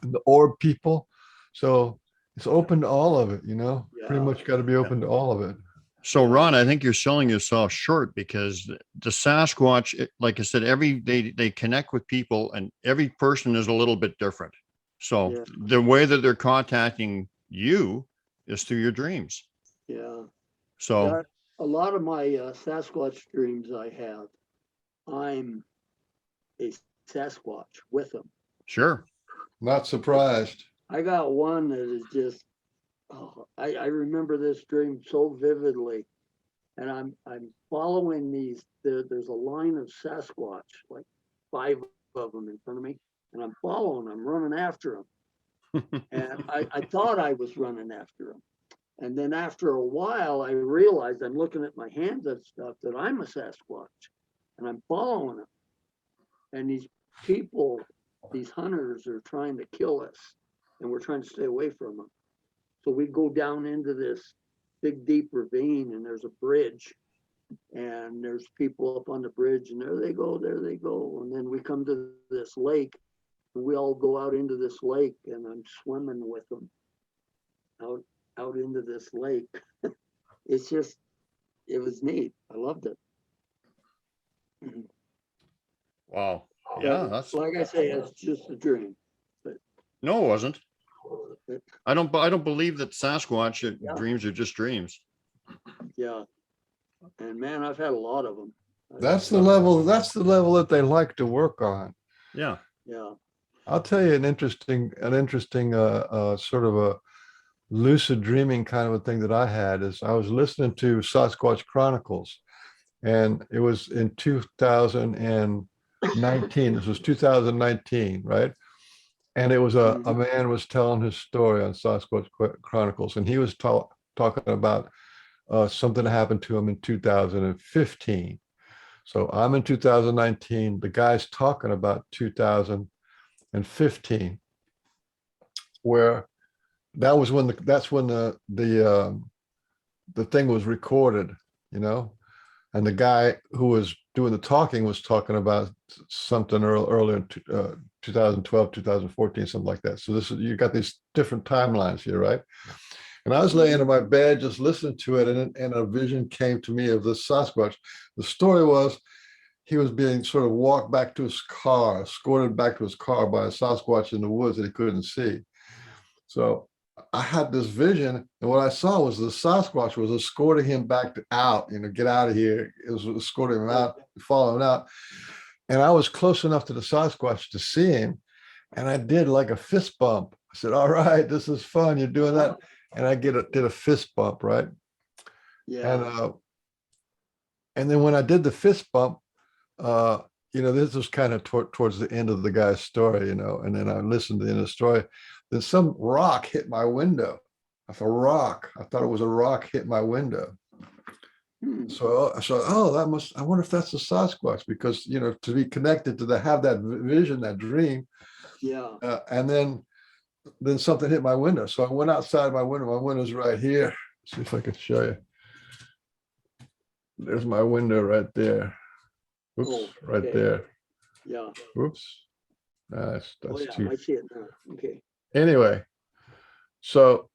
S4: And the orb people. So it's open to all of it, you know. Pretty much got to be open to all of it.
S6: So Ron, I think you're selling yourself short, because the Sasquatch, like I said, they connect with people, and every person is a little bit different. So the way that they're contacting you is through your dreams.
S5: Yeah.
S6: So
S5: a lot of my Sasquatch dreams I have, I'm a Sasquatch with them.
S6: Sure.
S4: Not surprised.
S5: I got one that is just, I remember this dream so vividly, and I'm following these. There's a line of Sasquatch, like 5 of them in front of me, and I'm following them, running after them. And I thought I was running after them, and then after a while, I realized I'm looking at my hands and stuff that I'm a Sasquatch, and I'm following them, and these people, these hunters, are trying to kill us, and we're trying to stay away from them. So we go down into this big, deep ravine, and there's a bridge, and there's people up on the bridge, and there they go. And then we come to this lake, and we all go out into this lake, and I'm swimming with them out into this lake. It's just, it was neat. I loved it.
S6: Wow. Yeah, that's
S5: like I say, it's just a dream. But
S6: no, it wasn't. I don't believe that Sasquatch dreams are just dreams.
S5: Yeah. And man, I've had a lot of them.
S4: That's the level. That's the level that they like to work on.
S6: Yeah.
S5: Yeah.
S4: I'll tell you an interesting sort of a lucid dreaming kind of a thing that I had is I was listening to Sasquatch Chronicles, and it was in 2019. This was 2019, right? And it was a man was telling his story on Sasquatch Chronicles, and he was talking about something that happened to him in 2015. So I'm in 2019. The guy's talking about 2015, where that's when the thing was recorded, you know, and the guy who was doing the talking was talking about something earlier in 2012, 2014, something like that. So this is, you got these different timelines here, right? And I was laying in my bed just listening to it, and a vision came to me of this Sasquatch. The story was he was being sort of walked back to his car, escorted back to his car by a Sasquatch in the woods that he couldn't see. So I had this vision, and what I saw was the Sasquatch was escorting him back out, you know, get out of here. It was escorting him out, following out. And I was close enough to the Sasquatch to see him, and I did like a fist bump. I said, "All right, this is fun. You're doing that." And I did a fist bump, right?
S5: Yeah.
S4: And then when I did the fist bump, you know, this was kind of towards the end of the guy's story, you know, and then I listened to the end of the story. Then some rock hit my window. I thought it was a rock hit my window. So I wonder if that's a Sasquatch, because, you know, to be connected to have that vision, that dream.
S5: Yeah.
S4: And then something hit my window. So I went outside my window. My window's right here. See if I can show you. There's my window right there. Oops, right there.
S5: Yeah.
S4: Oops. That's too.
S5: I see it now. Okay.
S4: Anyway, so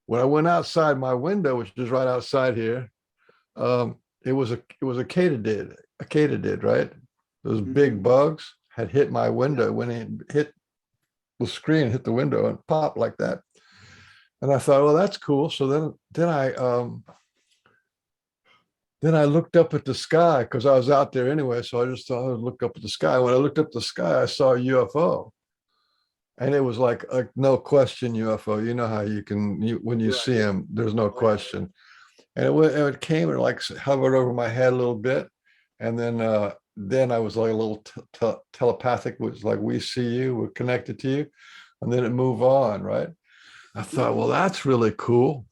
S4: when I went outside my window, which is right outside here, it was a katydid, right? Those big bugs had hit my window. When it hit the screen, hit the window, and popped like that. And I thought, well, that's cool. So then I looked up at the sky, because I was out there anyway. So I just thought I would look up at the sky. When I looked up at the sky, I saw a UFO. And it was like a no question UFO. You know how when you see them, there's no question. And it came and like hovered over my head a little bit. And then I was like a little telepathic, which was like, we see you, we're connected to you. And then it moved on, right? I thought, well, that's really cool.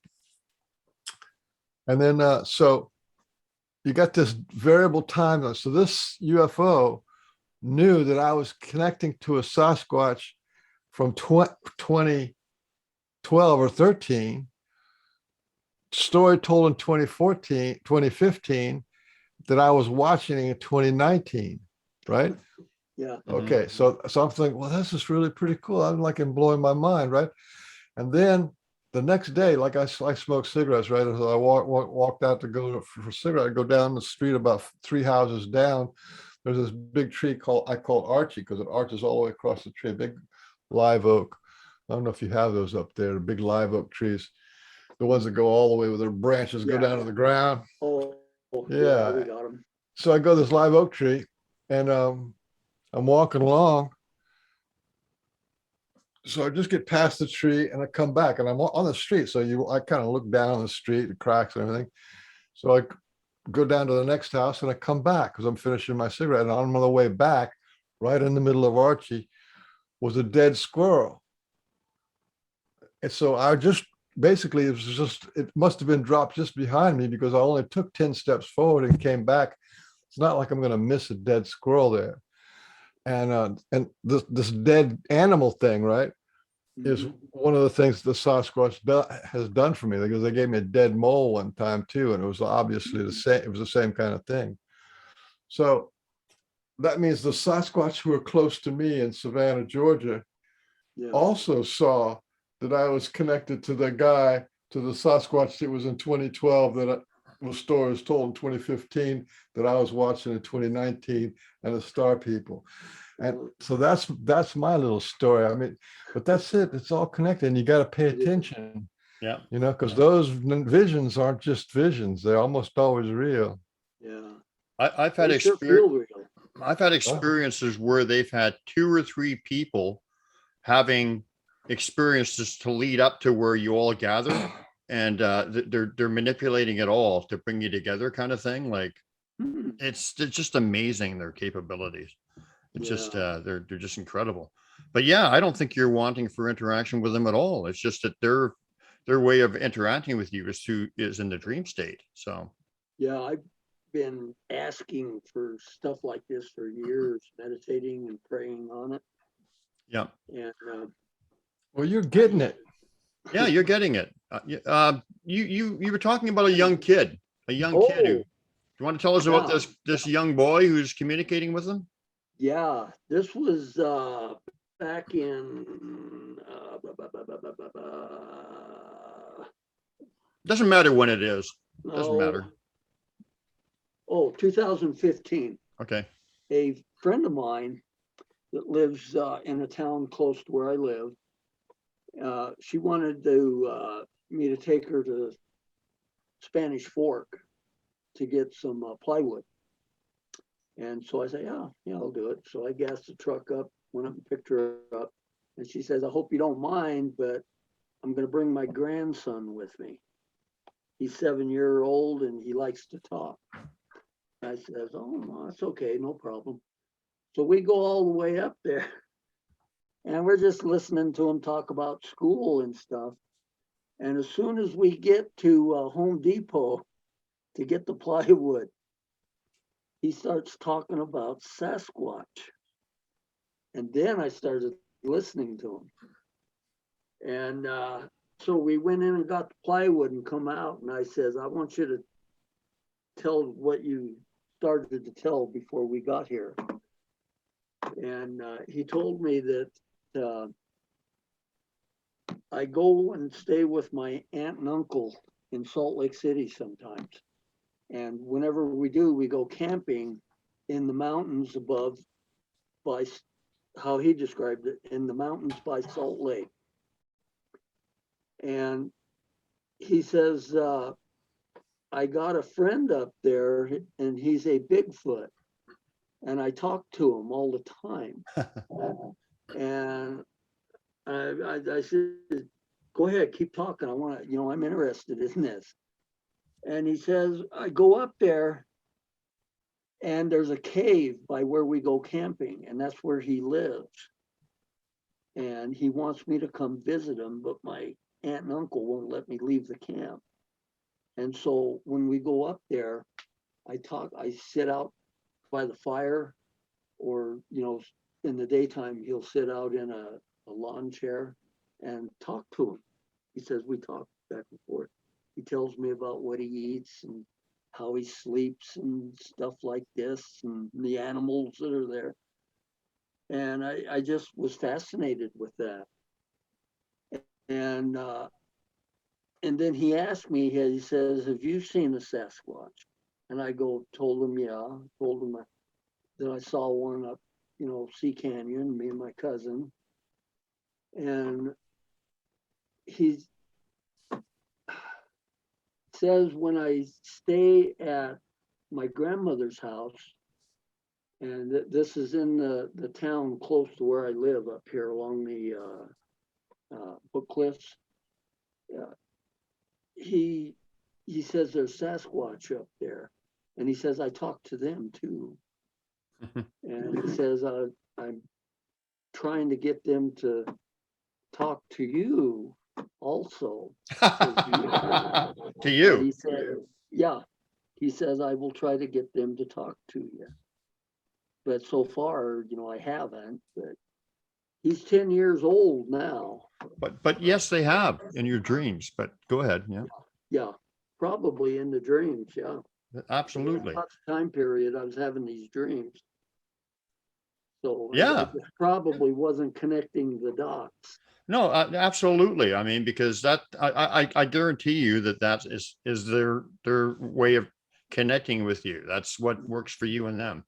S4: And then, so you got this variable time. So this UFO knew that I was connecting to a Sasquatch from 2012 or 13, story told in 2015 that I was watching in 2019, right?
S5: Yeah.
S4: Okay, so I'm thinking, well, this is really pretty cool. I'm like, I'm blowing my mind, right? And then the next day, like I smoked cigarettes, right? As I walked out to go for a cigarette, I go down the street about 3 houses down. There's this big tree I call Archie, because it arches all the way across the tree, a big live oak. I don't know if you have those up there, the big live oak trees, the ones that go all the way with their branches go down to the ground.
S5: Yeah, we got them.
S4: So I go to this live oak tree, and I'm walking along. So I just get past the tree and I come back, and I'm on the street. So I kind of look down on the street, the cracks and everything. So I go down to the next house and I come back because I'm finishing my cigarette. And on the way back, right in the middle of Archie, was a dead squirrel. And so I just basically, it must have been dropped just behind me, because I only took 10 steps forward and came back. It's not like I'm going to miss a dead squirrel there. And this dead animal thing, right, is one of the things the Sasquatch has done for me, because they gave me a dead mole one time too, and it was obviously the same. It was the same kind of thing. So that means the Sasquatch who are close to me in Savannah, Georgia, also saw that I was connected to the Sasquatch that was in 2012, that was stories told in 2015, that I was watching in 2019, and the Star People. And so that's my little story. I mean, but that's it. It's all connected, and you got to pay attention.
S6: Yeah.
S4: You know, because those visions aren't just visions; they're almost always real.
S5: Yeah.
S6: I've had
S5: They sure
S6: experience.
S5: feel real.
S6: I've had experiences where they've had 2 or 3 people having experiences to lead up to where you all gather, and they're manipulating it all to bring you together, kind of thing. Like
S5: Hmm.
S6: it's just amazing, their capabilities. It's just
S5: Yeah.
S6: they're just incredible. But yeah, I don't think you're wanting for interaction with them at all. It's just that their way of interacting with you is in the dream state. So
S5: Yeah, I've been asking for stuff like this for years, meditating and praying on it.
S6: yeah,
S5: And
S4: Well, you're getting it.
S6: yeah, you're getting it. You were talking about a young kid, who.
S5: oh,
S6: Do you want to tell us about
S5: Yeah.
S6: this young boy who's communicating with them?
S5: yeah, this was back in
S6: Doesn't matter when it is. Doesn't
S5: no,
S6: matter.
S5: 2015.
S6: Okay.
S5: A friend of mine that lives in a town close to where I live, she wanted me to take her to Spanish Fork to get some plywood. And so I said, yeah, I'll do it. So I gassed the truck up, went up and picked her up. And she says, I hope you don't mind, but I'm going to bring my grandson with me. He's 7-year-old and he likes to talk. I says, oh, no, that's okay, no problem. So we go all the way up there and we're just listening to him talk about school and stuff. And as soon as we get to Home Depot to get the plywood, he starts talking about Sasquatch. And then I started listening to him. And so we went in and got the plywood and come out. And I says, I want you to tell what you started to tell before we got here. And he told me that I go and stay with my aunt and uncle in Salt Lake City sometimes. And whenever we do, we go camping in the mountains above, by how he described it, in the mountains by Salt Lake. And he says, I got a friend up there and he's a Bigfoot. And I talk to him all the time. And I said, go ahead, keep talking. I want to, I'm interested in this. And he says, I go up there and there's a cave by where we go camping, and that's where he lives. And he wants me to come visit him, but my aunt and uncle won't let me leave the camp. And so when we go up there, I sit out by the fire, or, in the daytime, he'll sit out in a lawn chair and talk to him. He says, we talk back and forth. He tells me about what he eats and how he sleeps and stuff like this, and the animals that are there. And I just was fascinated with that. And then he asked me, he says, have you seen a Sasquatch? And I told him, yeah. Told him that I saw one up, Sea Canyon, me and my cousin. And he says, when I stay at my grandmother's house, and this is in the town close to where I live up here along the Book Cliffs, he says there's Sasquatch up there. And he says, I talk to them too. And he says, I'm trying to get them to talk to you also.
S6: To you.
S5: And he said, yeah. He says, I will try to get them to talk to you. But so far, I haven't. But he's 10 years old now.
S6: But yes, they have in your dreams. But go ahead. Yeah.
S5: Yeah, probably in the dreams. Yeah.
S6: Absolutely.
S5: That's the time period I was having these dreams. So
S6: yeah,
S5: I just probably wasn't connecting the dots.
S6: No, absolutely. I mean, because that I guarantee you that is their way of connecting with you. That's what works for you and them.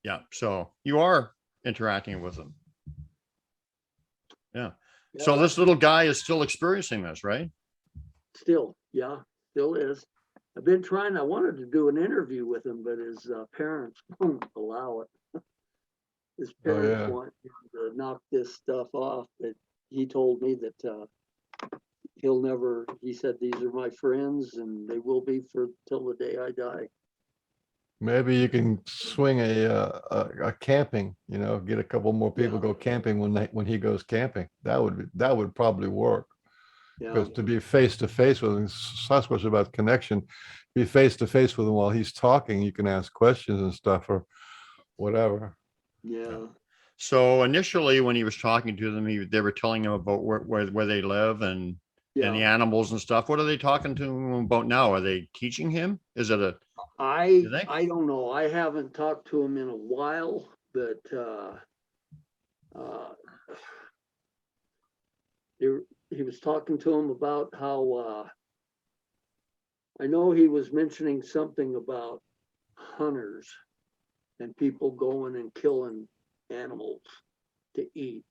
S6: Yeah. So you are interacting with them. Yeah. So this little guy is still experiencing this, right?
S5: Still, yeah, still is. I've been trying, I wanted to do an interview with him, but his parents won't allow it. His parents want him to knock this stuff off, but he told me that he'll never, he said, these are my friends and they will be for till the day I die.
S4: Maybe you can swing a camping, you know, get a couple more people go camping when he goes camping. That would probably work.
S5: Yeah,
S4: Because to be face to face with him, Sasquatch is about connection. Be face to face with him while he's talking. You can ask questions and stuff or whatever.
S5: yeah.
S6: So initially, when he was talking to them, they were telling him about where they live and the animals and stuff. What are they talking to him about now? Are they teaching him? Is it
S5: I don't know. I haven't talked to him in a while, but he was talking to him about how I know he was mentioning something about hunters and people going and killing animals to eat.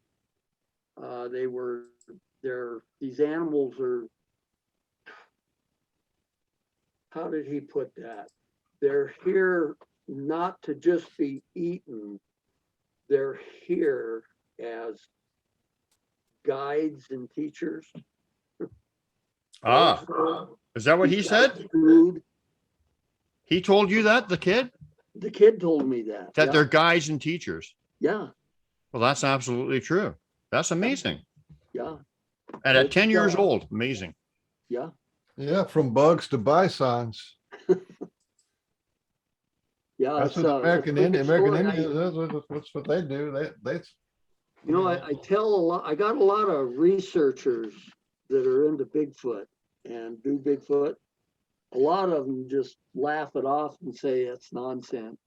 S5: These animals are, how did he put that? They're here not to just be eaten. They're here as guides and teachers.
S6: Is that what he said?
S5: Food.
S6: He told you that, the kid?
S5: The kid told me that.
S6: That they're guides and teachers.
S5: Yeah.
S6: Well, that's absolutely true. That's amazing.
S5: Yeah.
S6: And at 10 years old, amazing.
S5: Yeah.
S4: Yeah, from bugs to bisons.
S5: Yeah.
S4: That's what American Indians, that's what they do. They
S5: You know, I tell a lot, I got a lot of researchers that are into Bigfoot and do Bigfoot. A lot of them just laugh it off and say it's nonsense.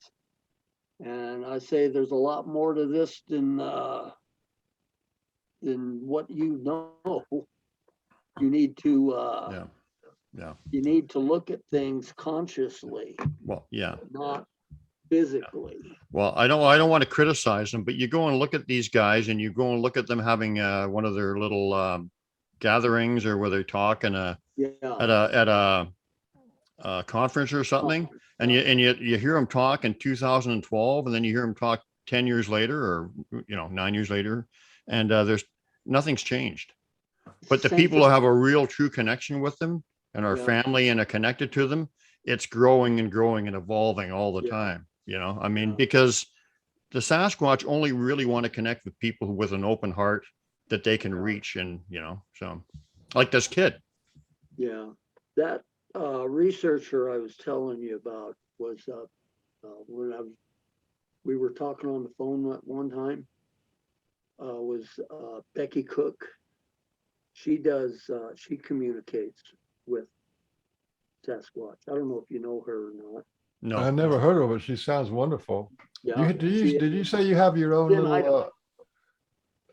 S5: And I say there's a lot more to this than what you know. You need to you need to look at things consciously.
S6: Well, yeah.
S5: Not physically.
S6: Well, I don't want to criticize them, but you go and look at these guys and you go and look at them having one of their little gatherings or where they talk at a conference or something, and you hear them talk in 2012, and then you hear them talk 10 years later, or 9 years later, and there's nothing's changed. But the people who have a real true connection with them and are family and are connected to them, it's growing and growing and evolving all the time. I mean, because the Sasquatch only really want to connect with people with an open heart that they can reach, and so like this kid.
S5: Yeah, that researcher I was telling you about was when we were talking on the phone at one time, was Becky Cook. She communicates with Sasquatch. I don't know if you know her or not.
S6: No,
S4: I never heard of her. She sounds wonderful.
S5: Yeah.
S4: Did you say you have your own little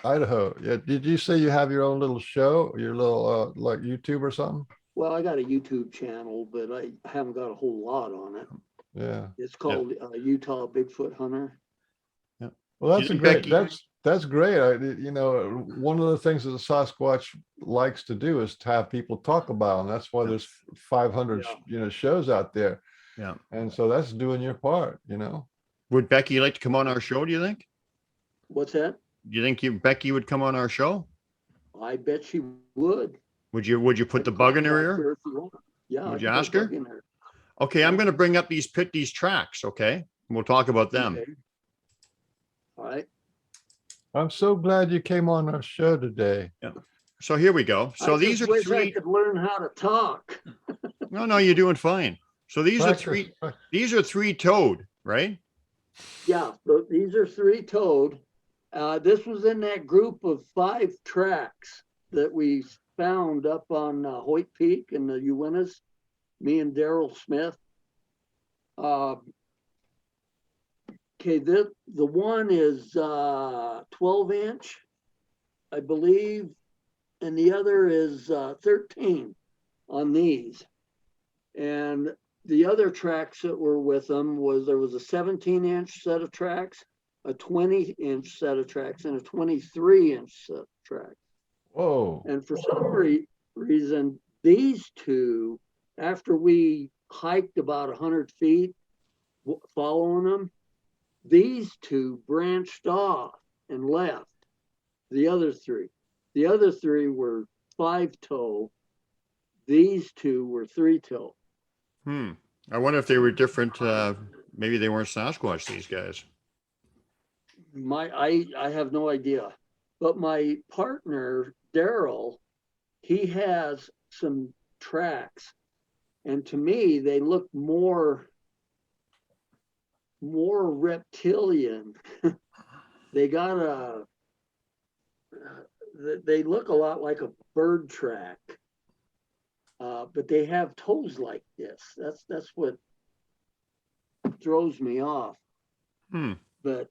S4: Idaho? Yeah. Did you say you have your own little show, your little like YouTube or something?
S5: Well, I got a YouTube channel, but I haven't got a whole lot on it.
S4: Yeah.
S5: It's called Utah Bigfoot Hunter.
S6: Yeah.
S4: Well, that's that's great. One of the things that the Sasquatch likes to do is to have people talk about them. That's why there's 500 shows out there.
S6: Yeah.
S4: And so that's doing your part,
S6: Would Becky like to come on our show, do you think?
S5: What's that?
S6: Do you think Becky would come on our show?
S5: I bet she would.
S6: Would you put the bug in her ear?
S5: Yeah.
S6: Would you ask her? Okay, I'm going to bring up these tracks, okay? And we'll talk about them.
S5: Okay. All right.
S4: I'm so glad you came on our show today.
S6: Yeah. So here we go. So these are three.
S5: I could learn how to talk.
S6: No, you're doing fine. So these are three-toed, right?
S5: Yeah, these are three-toed. This was in that group of 5 tracks that we found up on Hoyt Peak in the Uintas, me and Daryl Smith. Okay, the one is 12-inch, I believe, and the other is 13 on these. And the other tracks that were with them there was a 17-inch set of tracks, a 20-inch set of tracks, and a 23-inch set of tracks.
S4: Whoa.
S5: And for some reason, these two, after we hiked about 100 feet following them, these two branched off and left the other three. The other three were 5-toe. These two were 3-toe.
S6: I wonder if they were different. Maybe they weren't Sasquatch, these guys.
S5: I have no idea. But my partner, Daryl, he has some tracks. And to me, they look more reptilian. They got they look a lot like a bird track. But they have toes like this. That's what throws me off. But